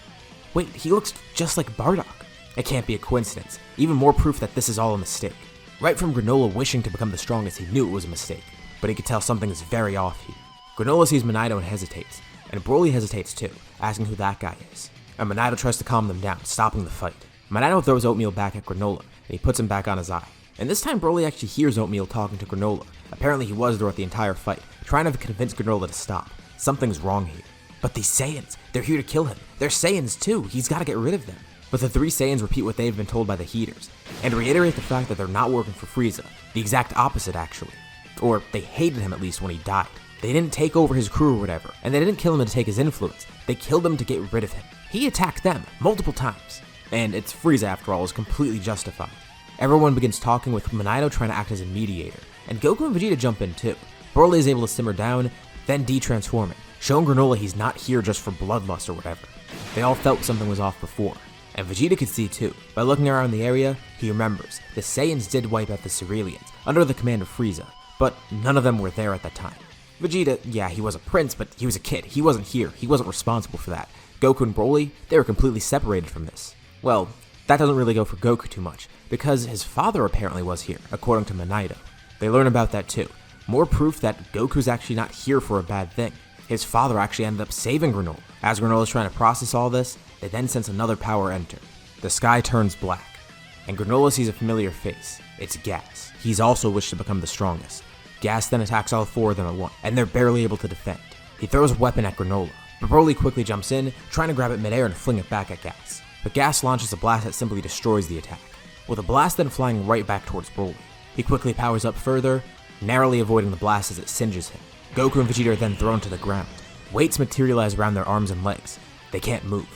Wait, he looks just like Bardock. It can't be a coincidence. Even more proof that this is all a mistake. Right from Granolah wishing to become the strongest, he knew it was a mistake, but he could tell something is very off here. Granolah sees Minato and hesitates, and Broly hesitates too, asking who that guy is. And Minato tries to calm them down, stopping the fight. Minato throws oatmeal back at Granolah, and he puts him back on his eye. And this time Broly actually hears oatmeal talking to Granolah. Apparently he was throughout the entire fight, trying to convince Granolah to stop. Something's wrong here. But these Saiyans, they're here to kill him. They're Saiyans too, he's gotta get rid of them. But the three Saiyans repeat what they've been told by the Heaters, and reiterate the fact that they're not working for Frieza. The exact opposite actually. Or they hated him at least when he died. They didn't take over his crew or whatever, and they didn't kill him to take his influence. They killed him to get rid of him. He attacked them multiple times. And it's Frieza after all, is completely justified. Everyone begins talking with Minato trying to act as a mediator, and Goku and Vegeta jump in too. Broly is able to simmer down, then de-transforming, showing Granolah he's not here just for bloodlust or whatever. They all felt something was off before, and Vegeta could see too. By looking around the area, he remembers the Saiyans did wipe out the Cerealians under the command of Frieza, but none of them were there at that time. Vegeta, yeah, he was a prince, but he was a kid. He wasn't here. He wasn't responsible for that. Goku and Broly, they were completely separated from this. Well, that doesn't really go for Goku too much, because his father apparently was here, according to Minato. They learn about that too. More proof that Goku's actually not here for a bad thing. His father actually ended up saving Granolah. As Granola's trying to process all this, they then sense another power enter. The sky turns black, and Granolah sees a familiar face. It's Gas. He's also wished to become the strongest. Gas then attacks all four of them at once, and they're barely able to defend. He throws a weapon at Granolah, but Broly quickly jumps in, trying to grab it midair and fling it back at Gas. But Gas launches a blast that simply destroys the attack, with a blast then flying right back towards Broly. He quickly powers up further, narrowly avoiding the blast as it singes him. Goku and Vegeta are then thrown to the ground. Weights materialize around their arms and legs. They can't move.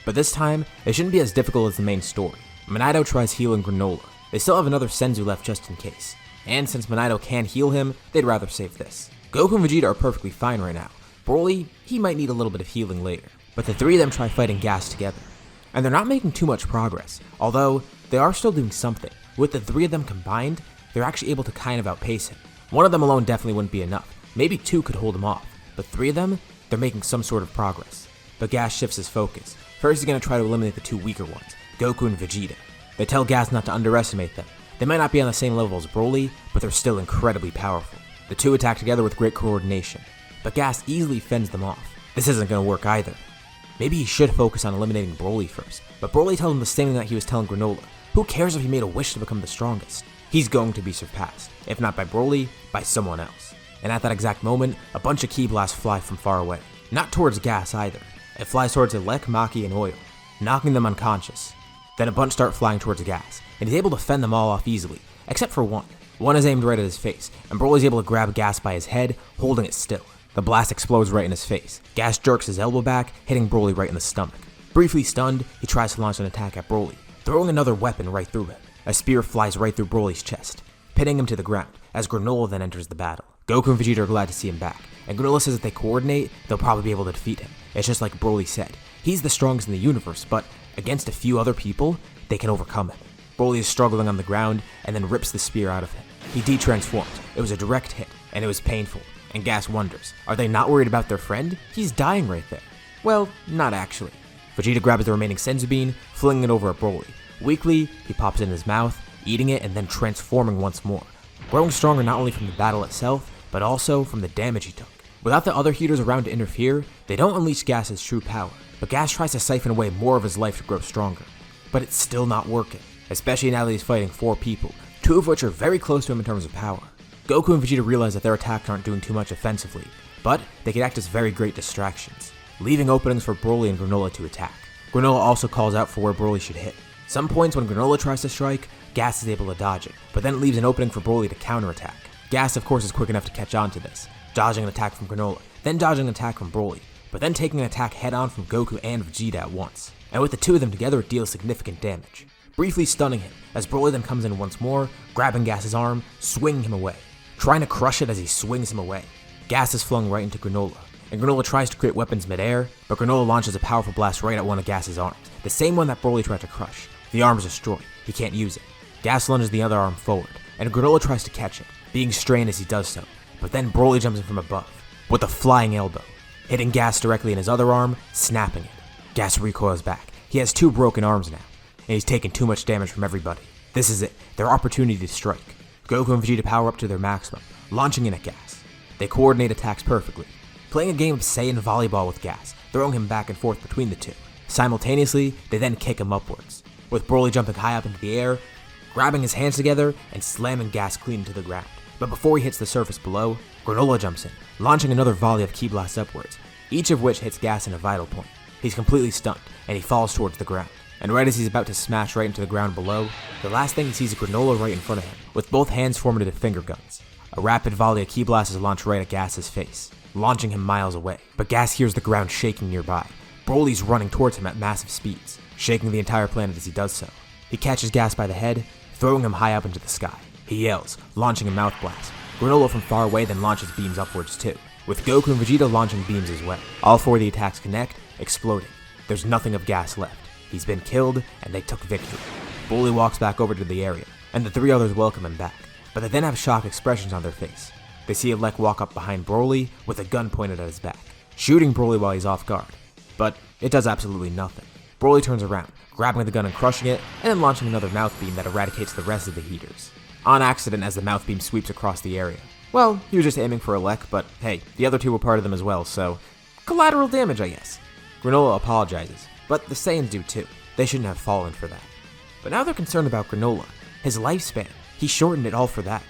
But this time, it shouldn't be as difficult as the main story. Minato tries healing Granolah. They still have another Senzu left just in case. And since Minato can heal him, they'd rather save this. Goku and Vegeta are perfectly fine right now. Broly, he might need a little bit of healing later. But the three of them try fighting Gas together. And they're not making too much progress, although they are still doing something. With the three of them combined, they're actually able to kind of outpace him. One of them alone definitely wouldn't be enough. Maybe two could hold him off, but three of them, they're making some sort of progress. But Gas shifts his focus. First he's going to try to eliminate the two weaker ones, Goku and Vegeta. They tell Gas not to underestimate them. They might not be on the same level as BROLY, but they're still incredibly powerful. The two attack together with great coordination, but Gas easily fends them off. This isn't going to work either. Maybe he should focus on eliminating BROLY first, but BROLY tells him the same thing that he was telling Granolah. Who cares if he made a wish to become the strongest? He's going to be surpassed, if not by BROLY, by someone else. And at that exact moment, a bunch of ki blasts fly from far away. Not towards Gas either. It flies towards Elec, Maki, and Oil, knocking them unconscious. Then a bunch start flying towards Gas, and he's able to fend them all off easily, except for one. One is aimed right at his face, and Broly's able to grab Gas by his head, holding it still. The blast explodes right in his face. Gas jerks his elbow back, hitting BROLY right in the stomach. Briefly stunned, he tries to launch an attack at BROLY, throwing another weapon right through him. A spear flies right through Broly's chest, pinning him to the ground, as Granolah then enters the battle. Goku and Vegeta are glad to see him back, and Granolah says if they coordinate, they'll probably be able to defeat him. It's just like BROLY said, he's the strongest in the universe, but against a few other people, they can overcome him. BROLY is struggling on the ground, and then rips the spear out of him. He de-transforms. It was a direct hit, and it was painful, and Gas wonders, are they not worried about their friend? He's dying right there. Well, not actually. Vegeta grabs the remaining Senzu Bean, flinging it over at BROLY. Weakly, he pops it in his mouth, eating it and then transforming once more, growing stronger not only from the battle itself, but also from the damage he took. Without the other heaters around to interfere, they don't unleash Gas's true power, but Gas tries to siphon away more of his life to grow stronger. But it's still not working, especially now that he's fighting 4 people, 2 of which are very close to him in terms of power. Goku and Vegeta realize that their attacks aren't doing too much offensively, but they can act as very great distractions, leaving openings for BROLY and Granolah to attack. Granolah also calls out for where BROLY should hit. Some points when Granolah tries to strike, Gas is able to dodge it, but then it leaves an opening for BROLY to counterattack. Gas of course is quick enough to catch on to this, dodging an attack from Granolah, then dodging an attack from BROLY, but then taking an attack head on from Goku and Vegeta at once. And with the two of them together it deals significant damage, briefly stunning him, as BROLY then comes in once more, grabbing Gas's arm, swinging him away, trying to crush it as he swings him away. Gas is flung right into Granolah, and Granolah tries to create weapons midair, but Granolah launches a powerful blast right at one of Gas's arms, the same one that BROLY tried to crush. The arm is destroyed, he can't use it. Gas lunges the other arm forward, and Granolah tries to catch it, being strained as he does so, but then BROLY jumps in from above, with a flying elbow, hitting Gas directly in his other arm, snapping it. Gas recoils back. He has 2 broken arms now, and he's taken too much damage from everybody. This is it, their opportunity to strike. Goku and Vegeta power up to their maximum, launching in at Gas. They coordinate attacks perfectly, playing a game of Saiyan volleyball with Gas, throwing him back and forth between the two. Simultaneously, they then kick him upwards, with BROLY jumping high up into the air, grabbing his hands together and slamming Gas clean to the ground. But before he hits the surface below, Granolah jumps in, launching another volley of ki blasts upwards, each of which hits Gas in a vital point. He's completely stunned, and he falls towards the ground. And right as he's about to smash right into the ground below, the last thing he sees is Granolah right in front of him, with both hands formed into finger guns. A rapid volley of ki blasts is launched right at Gas's face, launching him miles away. But Gas hears the ground shaking nearby. BROLY's running towards him at massive speeds, shaking the entire planet as he does so. He catches Gas by the head, throwing him high up into the sky. He yells, launching a mouth blast. Granolah from far away then launches beams upwards too, with Goku and Vegeta launching beams as well. All 4 of the attacks connect, exploding. There's nothing of Gas left. He's been killed, and they took victory. BROLY walks back over to the area, and the 3 others welcome him back, but they then have shocked expressions on their face. They see Elec walk up behind BROLY with a gun pointed at his back, shooting BROLY while he's off guard. But it does absolutely nothing. BROLY turns around, grabbing the gun and crushing it, and then launching another mouth beam that eradicates the rest of the heaters, on accident as the mouth beam sweeps across the area. Well, he was just aiming for Elec, but hey, the other 2 were part of them as well, so collateral damage, I guess. Granolah apologizes, but the Saiyans do too. They shouldn't have fallen for that. But now they're concerned about Granolah. His lifespan. He shortened it all for that.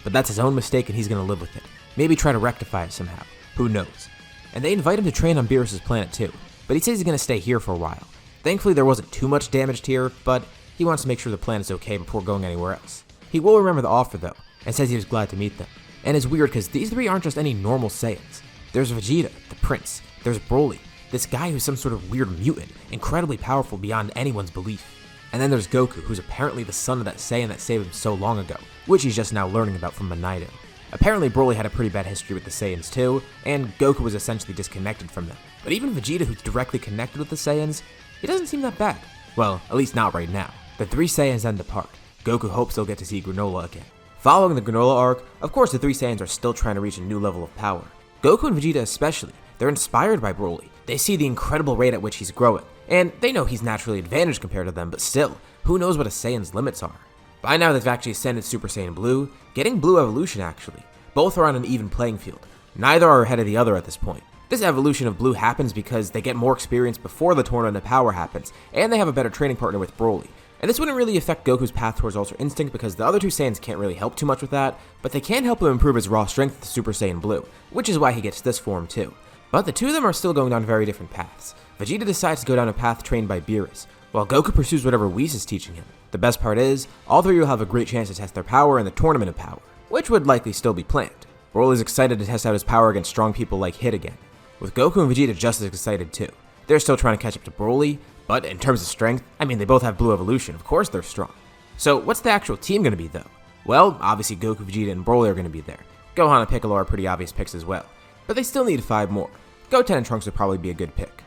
But that's his own mistake and he's gonna live with it. Maybe try to rectify it somehow. Who knows? And they invite him to train on Beerus' planet too, but he says he's gonna stay here for a while. Thankfully there wasn't too much damaged here, but he wants to make sure the planet's okay before going anywhere else. He will remember the offer though, and says he was glad to meet them. And it's weird because these 3 aren't just any normal Saiyans. There's Vegeta, the prince. There's BROLY, this guy who's some sort of weird mutant, incredibly powerful beyond anyone's belief. And then there's Goku, who's apparently the son of that Saiyan that saved him so long ago, which he's just now learning about from Manaido. Apparently BROLY had a pretty bad history with the Saiyans too, and Goku was essentially disconnected from them. But even Vegeta, who's directly connected with the Saiyans, he doesn't seem that bad. Well, at least not right now. The 3 Saiyans then depart. Goku hopes they'll get to see Granolah again. Following the Granolah arc, of course the 3 Saiyans are still trying to reach a new level of power. Goku and Vegeta especially, They're inspired by Broly. They see the incredible rate at which he's growing, and they know he's naturally advantaged compared to them, but still, who knows what a Saiyan's limits are? By now they've actually ascended Super Saiyan Blue, getting Blue Evolution actually. Both are on an even playing field. Neither are ahead of the other at this point. This evolution of Blue happens because they get more experience before the Tournament of Power happens, and they have a better training partner with Broly. And this wouldn't really affect Goku's path towards Ultra Instinct because the other two Saiyans can't really help too much with that, but they can help him improve his raw strength with Super Saiyan Blue, which is why he gets this form too. But the two of them are still going down very different paths. Vegeta decides to go down a path trained by Beerus, while Goku pursues whatever Whis is teaching him. The best part is, all three will have a great chance to test their power in the Tournament of Power, which would likely still be planned. Broly's excited to test out his power against strong people like Hit again, with Goku and Vegeta just as excited too. They're still trying to catch up to Broly, but in terms of strength, I mean they both have Blue Evolution, of course they're strong. So what's the actual team going to be though? Well, obviously Goku, Vegeta, and Broly are going to be there. Gohan and Piccolo are pretty obvious picks as well, but they still need 5 more. Goten and Trunks would probably be a good pick.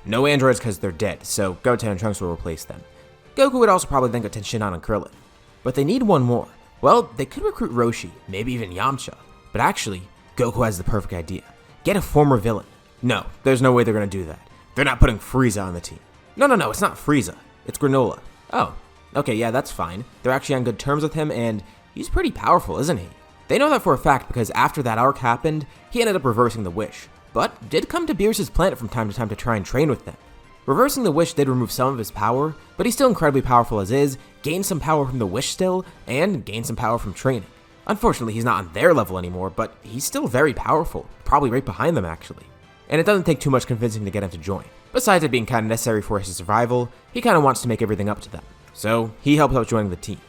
No androids because they're dead, so Goten and Trunks will replace them. Goku would also probably then go Tenshinhan and Krillin. But they need one more. Well, they could recruit Roshi, maybe even Yamcha. But actually, Goku has the perfect idea. Get a former villain. No, there's no way they're going to do that. They're not putting Frieza on the team. No, it's not Frieza. It's Granolah. Oh, okay, yeah, that's fine. They're actually on good terms with him, and he's pretty powerful, isn't he? They know that for a fact because after that arc happened, he ended up reversing the wish, but did come to Beerus' planet from time to time to try and train with them. Reversing the wish did remove some of his power, but he's still incredibly powerful as is, gained some power from the wish still, and gained some power from training. Unfortunately, he's not on their level anymore, but he's still very powerful, probably right behind them actually. And it doesn't take too much convincing to get him to join. Besides it being kind of necessary for his survival, he kind of wants to make everything up to them. So he helps out joining the team.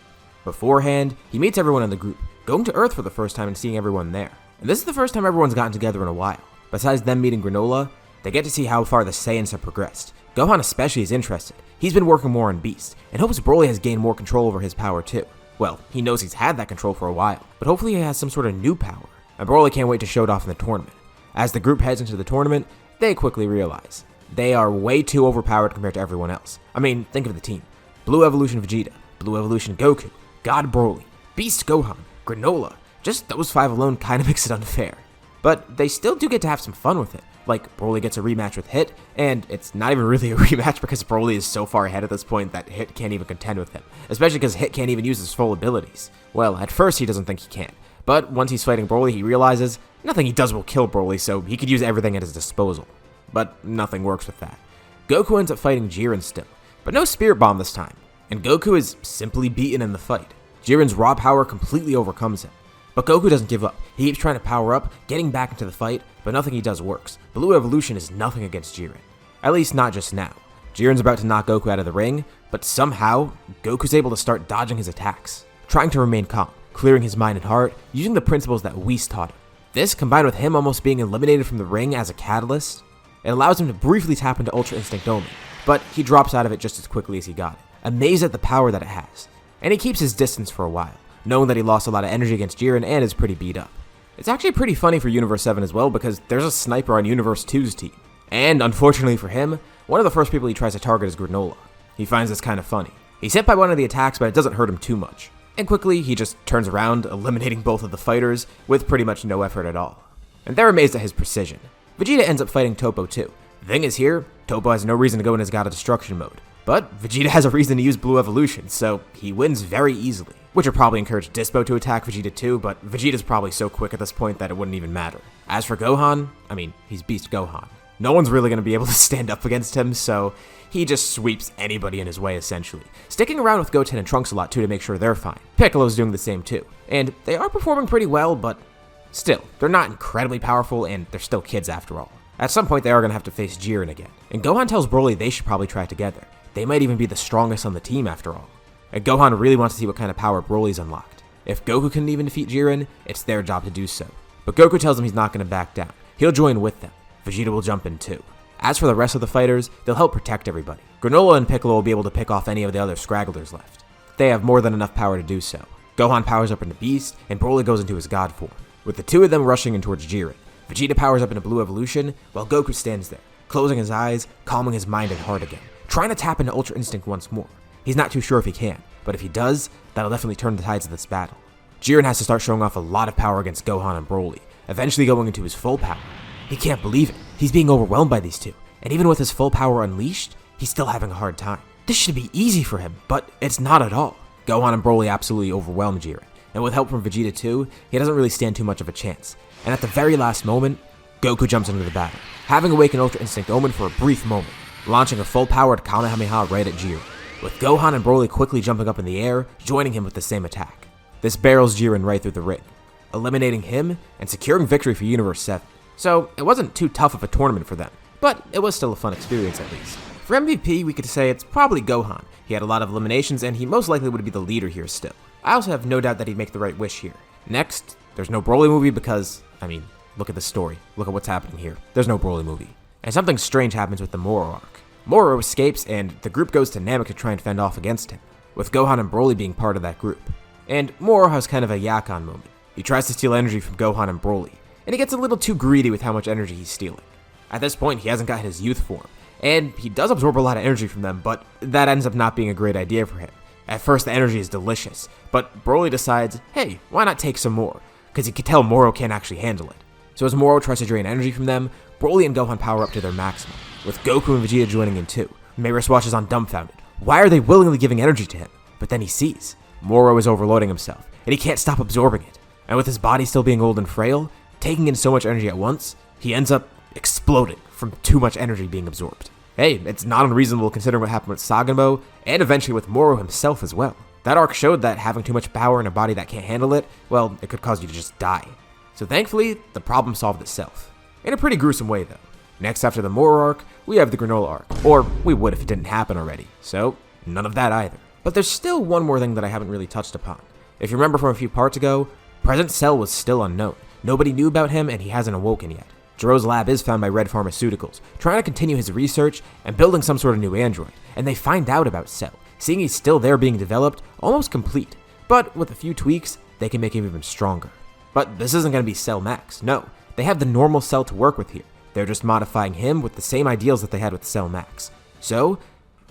Beforehand, he meets everyone in the group, going to Earth for the first time and seeing everyone there. And this is the first time everyone's gotten together in a while. Besides them meeting Granolah, they get to see how far the Saiyans have progressed. Gohan especially is interested. He's been working more on Beast, and hopes Broly has gained more control over his power too. Well, he knows he's had that control for a while, but hopefully he has some sort of new power. And Broly can't wait to show it off in the tournament. As the group heads into the tournament, they quickly realize they are way too overpowered compared to everyone else. I mean, think of the team. Blue Evolution Vegeta, Blue Evolution Goku, God Broly, Beast Gohan, Granolah. Just those 5 alone kind of makes it unfair. But they still do get to have some fun with it. Like, Broly gets a rematch with Hit, and it's not even really a rematch because Broly is so far ahead at this point that Hit can't even contend with him. Especially because Hit can't even use his full abilities. Well, at first he doesn't think he can. But once he's fighting Broly, he realizes nothing he does will kill Broly, so he could use everything at his disposal. But nothing works with that. Goku ends up fighting Jiren still, but no Spirit Bomb this time, and Goku is simply beaten in the fight. Jiren's raw power completely overcomes him. But Goku doesn't give up. He keeps trying to power up, getting back into the fight, but nothing he does works. Blue Evolution is nothing against Jiren. At least not just now. Jiren's about to knock Goku out of the ring, but somehow, Goku's able to start dodging his attacks, trying to remain calm, clearing his mind and heart, using the principles that Whis taught him. This, combined with him almost being eliminated from the ring as a catalyst, it allows him to briefly tap into Ultra Instinct only, but he drops out of it just as quickly as he got it, amazed at the power that it has. And he keeps his distance for a while, knowing that he lost a lot of energy against Jiren and is pretty beat up. It's actually pretty funny for Universe 7 as well because there's a sniper on Universe 2's team. And unfortunately for him, one of the first people he tries to target is Granolah. He finds this kind of funny. He's hit by one of the attacks, but it doesn't hurt him too much. And quickly, he just turns around, eliminating both of the fighters with pretty much no effort at all. And they're amazed at his precision. Vegeta ends up fighting Toppo too. The thing is here, Toppo has no reason to go in his God of Destruction mode. But Vegeta has a reason to use Blue Evolution, so he wins very easily. Which would probably encourage Dispo to attack Vegeta too, but Vegeta's probably so quick at this point that it wouldn't even matter. As for Gohan, I mean, he's Beast Gohan. No one's really going to be able to stand up against him, so he just sweeps anybody in his way essentially. Sticking around with Goten and Trunks a lot too to make sure they're fine. Piccolo's doing the same too. And they are performing pretty well, but still, they're not incredibly powerful and they're still kids after all. At some point they are going to have to face Jiren again. And Gohan tells Broly they should probably try together. They might even be the strongest on the team after all. And Gohan really wants to see what kind of power Broly's unlocked. If Goku couldn't even defeat Jiren, it's their job to do so. But Goku tells him he's not going to back down. He'll join with them. Vegeta will jump in too. As for the rest of the fighters, they'll help protect everybody. Granolah and Piccolo will be able to pick off any of the other scragglers left. They have more than enough power to do so. Gohan powers up into Beast, and Broly goes into his God form. With the two of them rushing in towards Jiren, Vegeta powers up into Blue Evolution, while Goku stands there, closing his eyes, calming his mind and heart again, trying to tap into Ultra Instinct once more. He's not too sure if he can, but if he does, that'll definitely turn the tides of this battle. Jiren has to start showing off a lot of power against Gohan and Broly, eventually going into his full power. He can't believe it. He's being overwhelmed by these two, and even with his full power unleashed, he's still having a hard time. This should be easy for him, but it's not at all. Gohan and Broly absolutely overwhelm Jiren, and with help from Vegeta too, he doesn't really stand too much of a chance. And at the very last moment, Goku jumps into the battle, having awakened Ultra Instinct Omen for a brief moment, launching a full-powered Kamehameha right at Jiren, with Gohan and Broly quickly jumping up in the air, joining him with the same attack. This barrels Jiren right through the ring, eliminating him and securing victory for Universe 7. So it wasn't too tough of a tournament for them, but it was still a fun experience at least. For MVP, we could say it's probably Gohan. He had a lot of eliminations and he most likely would be the leader here still. I also have no doubt that he'd make the right wish here. Next, there's no Broly movie because, look at the story. Look at what's happening here. There's no Broly movie. And something strange happens with the Moro arc. Moro escapes and the group goes to Namek to try and fend off against him, with Gohan and Broly being part of that group. And Moro has kind of a Yakon moment. He tries to steal energy from Gohan and Broly, and he gets a little too greedy with how much energy he's stealing. At this point, he hasn't gotten his youth form, and he does absorb a lot of energy from them, but that ends up not being a great idea for him. At first, the energy is delicious, but Broly decides, hey, why not take some more? Because he can tell Moro can't actually handle it. So as Moro tries to drain energy from them, Broly and Gohan power up to their maximum, with Goku and Vegeta joining in too. Meirus watches on dumbfounded. Why are they willingly giving energy to him? But then he sees Moro is overloading himself, and he can't stop absorbing it. And with his body still being old and frail, taking in so much energy at once, he ends up exploding from too much energy being absorbed. Hey, it's not unreasonable considering what happened with Sagambo, and eventually with Moro himself as well. That arc showed that having too much power in a body that can't handle it, well, it could cause you to just die. So thankfully, the problem solved itself. In a pretty gruesome way though. Next after the Moro arc, we have the Granolah arc. Or we would if it didn't happen already. So, none of that either. But there's still one more thing that I haven't really touched upon. If you remember from a few parts ago, President Cell was still unknown. Nobody knew about him and he hasn't awoken yet. Jiro's lab is found by Red Pharmaceuticals, trying to continue his research and building some sort of new android, and they find out about Cell, seeing he's still there being developed, almost complete. But with a few tweaks, they can make him even stronger. But this isn't going to be Cell Max, no. They have the normal Cell to work with here. They're just modifying him with the same ideals that they had with Cell Max. So,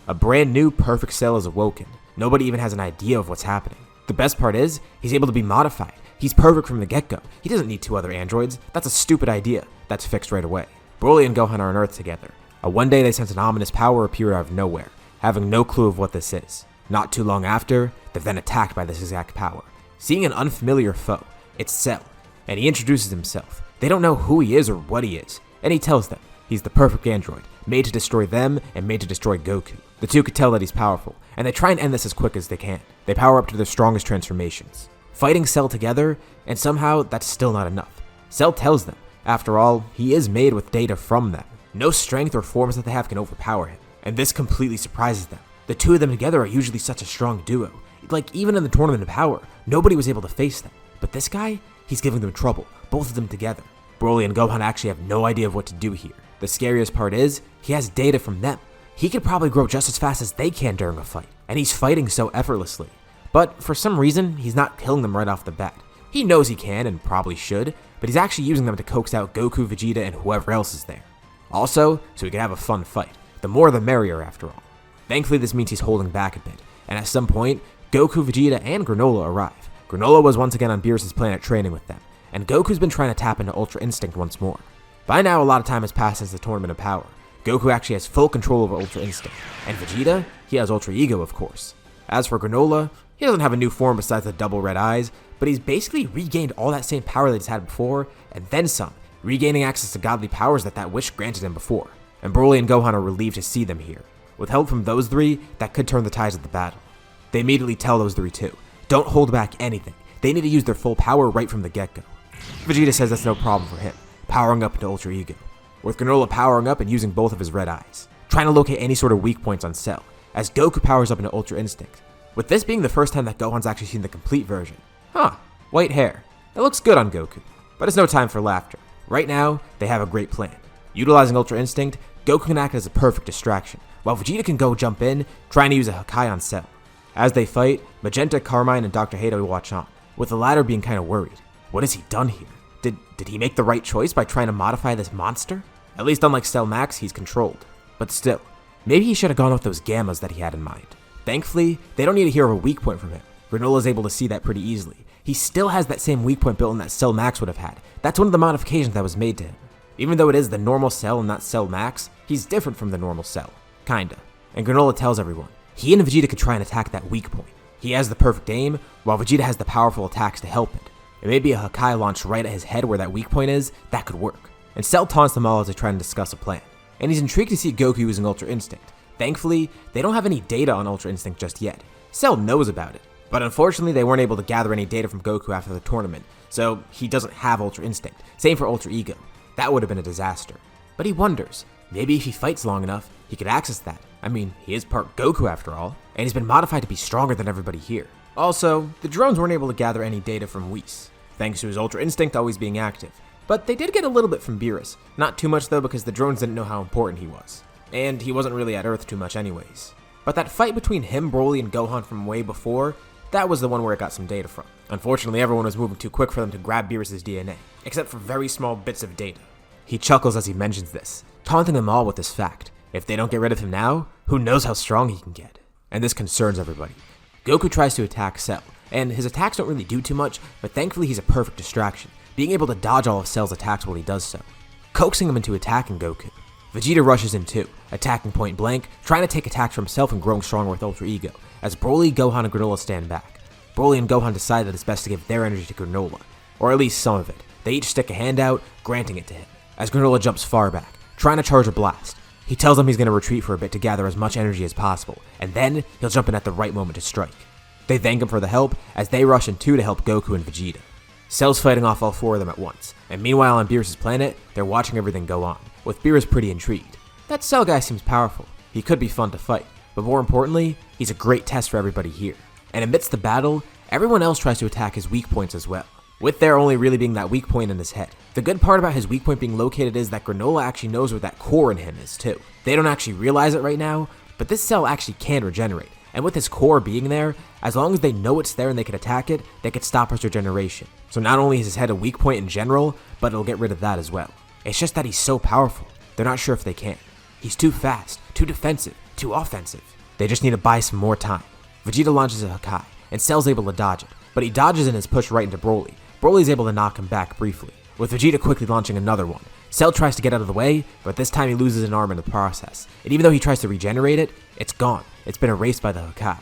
a brand new perfect Cell is awoken. Nobody even has an idea of what's happening. The best part is, he's able to be modified. He's perfect from the get-go. He doesn't need two other androids. That's a stupid idea. That's fixed right away. Broly and Gohan are on Earth together. One day they sense an ominous power appear out of nowhere, having no clue of what this is. Not too long after, they're then attacked by this exact power. Seeing an unfamiliar foe, it's Cell, and he introduces himself. They don't know who he is or what he is, and he tells them he's the perfect android, made to destroy them and made to destroy Goku. The two could tell that he's powerful, and they try and end this as quick as they can. They power up to their strongest transformations, fighting Cell together, and somehow that's still not enough. Cell tells them, after all, he is made with data from them. No strength or forms that they have can overpower him, and this completely surprises them. The two of them together are usually such a strong duo. Like, even in the Tournament of Power, nobody was able to face them. But this guy, he's giving them trouble, both of them together. Broly and Gohan actually have no idea of what to do here. The scariest part is, he has data from them. He could probably grow just as fast as they can during a fight, and he's fighting so effortlessly. But for some reason, he's not killing them right off the bat. He knows he can and probably should, but he's actually using them to coax out Goku, Vegeta, and whoever else is there. Also, so he can have a fun fight. The more the merrier after all. Thankfully, this means he's holding back a bit, and at some point, Goku, Vegeta, and Granolah arrive. Granolah was once again on Beerus' planet training with them, and Goku's been trying to tap into Ultra Instinct once more. By now, a lot of time has passed since the Tournament of Power. Goku actually has full control over Ultra Instinct, and Vegeta, he has Ultra Ego, of course. As for Granolah, he doesn't have a new form besides the double red eyes, but he's basically regained all that same power that he's had before, and then some, regaining access to godly powers that wish granted him before. And Broly and Gohan are relieved to see them here. With help from those three, that could turn the tides of the battle. They immediately tell those three too, don't hold back anything. They need to use their full power right from the get-go. Vegeta says that's no problem for him, powering up into Ultra Ego, with Granolah powering up and using both of his red eyes, trying to locate any sort of weak points on Cell, as Goku powers up into Ultra Instinct, with this being the first time that Gohan's actually seen the complete version. White hair. That looks good on Goku, but it's no time for laughter. Right now, they have a great plan. Utilizing Ultra Instinct, Goku can act as a perfect distraction, while Vegeta can go jump in, trying to use a Hakai on Cell. As they fight, Magenta, Carmine, and Dr. Hato watch on, with the latter being kind of worried. What has he done here? Did he make the right choice by trying to modify this monster? At least unlike Cell Max, he's controlled. But still, maybe he should have gone with those gammas that he had in mind. Thankfully, they don't need to hear of a weak point from him. Granolah is able to see that pretty easily. He still has that same weak point built in that Cell Max would have had. That's one of the modifications that was made to him. Even though it is the normal Cell and not Cell Max, he's different from the normal Cell. Kinda. And Granolah tells everyone, he and Vegeta could try and attack that weak point. He has the perfect aim, while Vegeta has the powerful attacks to help it. And maybe a Hakai launched right at his head where that weak point is, that could work. And Cell taunts them all as they try and discuss a plan. And he's intrigued to see Goku using Ultra Instinct. Thankfully, they don't have any data on Ultra Instinct just yet. Cell knows about it, but unfortunately they weren't able to gather any data from Goku after the tournament, so he doesn't have Ultra Instinct. Same for Ultra Ego. That would have been a disaster. But he wonders, maybe if he fights long enough, he could access that. I mean, he is part Goku after all, and he's been modified to be stronger than everybody here. Also, the drones weren't able to gather any data from Whis, thanks to his Ultra Instinct always being active. But they did get a little bit from Beerus. Not too much though, because the drones didn't know how important he was. And he wasn't really at Earth too much anyways. But that fight between him, Broly, and Gohan from way before, that was the one where it got some data from. Unfortunately, everyone was moving too quick for them to grab Beerus' DNA, except for very small bits of data. He chuckles as he mentions this, taunting them all with this fact. If they don't get rid of him now, who knows how strong he can get. And this concerns everybody. Goku tries to attack Cell, and his attacks don't really do too much, but thankfully he's a perfect distraction, being able to dodge all of Cell's attacks while he does so, coaxing him into attacking Goku. Vegeta rushes in too, attacking point blank, trying to take attacks for himself and growing stronger with Ultra Ego, as Broly, Gohan, and Granolah stand back. Broly and Gohan decide that it's best to give their energy to Granolah, or at least some of it. They each stick a hand out, granting it to him, as Granolah jumps far back, trying to charge a blast. He tells them he's going to retreat for a bit to gather as much energy as possible, and then he'll jump in at the right moment to strike. They thank him for the help, as they rush in too to help Goku and Vegeta. Cell's fighting off all four of them at once, and meanwhile on Beerus' planet, they're watching everything go on, with Beerus pretty intrigued. That Cell guy seems powerful, he could be fun to fight, but more importantly, he's a great test for everybody here. And amidst the battle, everyone else tries to attack his weak points as well, with there only really being that weak point in his head. The good part about his weak point being located is that Granolah actually knows where that core in him is too. They don't actually realize it right now, but this Cell actually can regenerate, and with his core being there, as long as they know it's there and they can attack it, they can stop his regeneration. So not only is his head a weak point in general, but it'll get rid of that as well. It's just that he's so powerful, they're not sure if they can. He's too fast, too defensive, too offensive. They just need to buy some more time. Vegeta launches a Hakai, and Cell's able to dodge it, but he dodges and is pushed right into Broly. Broly's able to knock him back briefly, with Vegeta quickly launching another one. Cell tries to get out of the way, but this time he loses an arm in the process. And even though he tries to regenerate it, it's gone. It's been erased by the Hakai.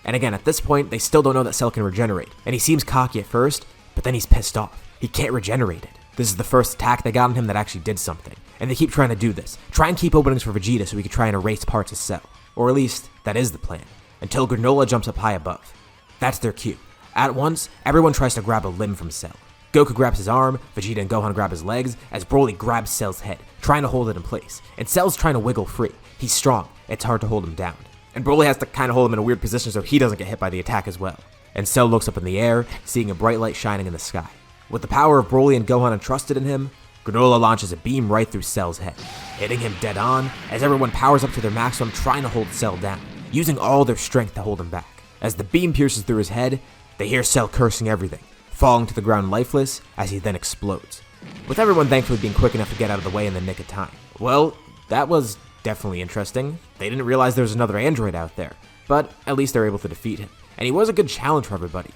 And again, at this point, they still don't know that Cell can regenerate, and he seems cocky at first, but then he's pissed off. He can't regenerate it. This is the first attack they got on him that actually did something, and they keep trying to do this. Try and keep openings for Vegeta so he can try and erase parts of Cell. Or at least, that is the plan, until Granolah jumps up high above. That's their cue. At once, everyone tries to grab a limb from Cell. Goku grabs his arm, Vegeta and Gohan grab his legs, as Broly grabs Cell's head, trying to hold it in place, and Cell's trying to wiggle free. He's strong, it's hard to hold him down. And Broly has to kind of hold him in a weird position so he doesn't get hit by the attack as well. And Cell looks up in the air, seeing a bright light shining in the sky. With the power of Broly and Gohan entrusted in him, Granolah launches a beam right through Cell's head, hitting him dead on as everyone powers up to their maximum trying to hold Cell down, using all their strength to hold him back. As the beam pierces through his head, they hear Cell cursing everything, falling to the ground lifeless as he then explodes, with everyone thankfully being quick enough to get out of the way in the nick of time. Well, that was definitely interesting. They didn't realize there was another android out there, but at least they're able to defeat him. And he was a good challenge for everybody.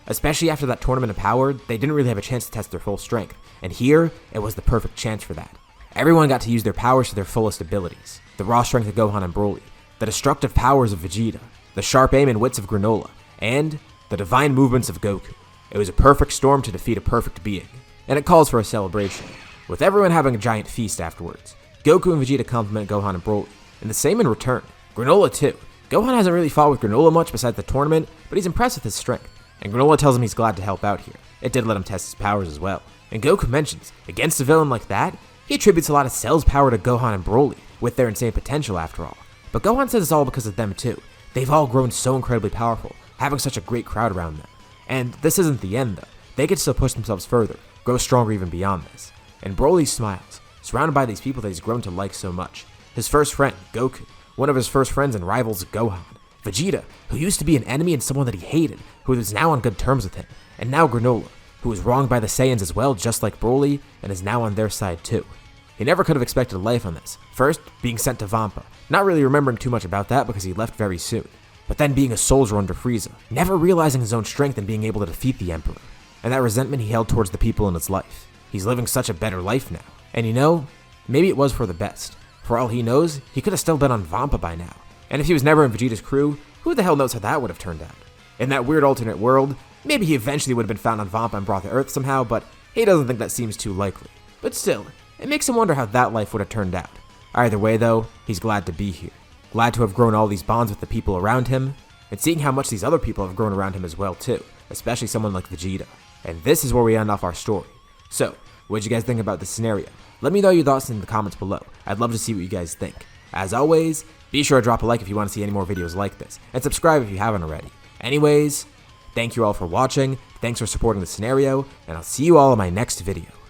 Especially after that tournament of power, they didn't really have a chance to test their full strength, and here, it was the perfect chance for that. Everyone got to use their powers to their fullest abilities. The raw strength of Gohan and Broly, the destructive powers of Vegeta, the sharp aim and wits of Granolah, and the divine movements of Goku. It was a perfect storm to defeat a perfect being, and it calls for a celebration, with everyone having a giant feast afterwards. Goku and Vegeta compliment Gohan and Broly, and the same in return. Granolah too. Gohan hasn't really fought with Granolah much besides the tournament, but he's impressed with his strength, and Granolah tells him he's glad to help out here. It did let him test his powers as well. And Goku mentions, against a villain like that, he attributes a lot of Cell's power to Gohan and Broly, with their insane potential after all. But Gohan says it's all because of them too. They've all grown so incredibly powerful, having such a great crowd around them. And this isn't the end though. They can still push themselves further, grow stronger even beyond this. And Broly smiles, surrounded by these people that he's grown to like so much. His first friend, Goku, one of his first friends and rivals, Gohan. Vegeta, who used to be an enemy and someone that he hated, who is now on good terms with him. And now Granolah, who was wronged by the Saiyans as well, just like Broly, and is now on their side too. He never could have expected life on this. First, being sent to Vampa, not really remembering too much about that because he left very soon. But then being a soldier under Frieza, never realizing his own strength and being able to defeat the Emperor, and that resentment he held towards the people in his life. He's living such a better life now, And you know, maybe it was for the best. For all he knows, he could have still been on Vampa by now. And if he was never in Vegeta's crew, who the hell knows how that would have turned out? In that weird alternate world, maybe he eventually would have been found on Vampa and brought to Earth somehow, but he doesn't think that seems too likely. But still, it makes him wonder how that life would have turned out. Either way though, he's glad to be here. Glad to have grown all these bonds with the people around him, and seeing how much these other people have grown around him as well too, especially someone like Vegeta. And this is where we end off our story. So, what'd you guys think about this scenario? Let me know your thoughts in the comments below. I'd love to see what you guys think. As always, be sure to drop a like if you want to see any more videos like this, and subscribe if you haven't already. Anyways, thank you all for watching, thanks for supporting the scenario, and I'll see you all in my next video.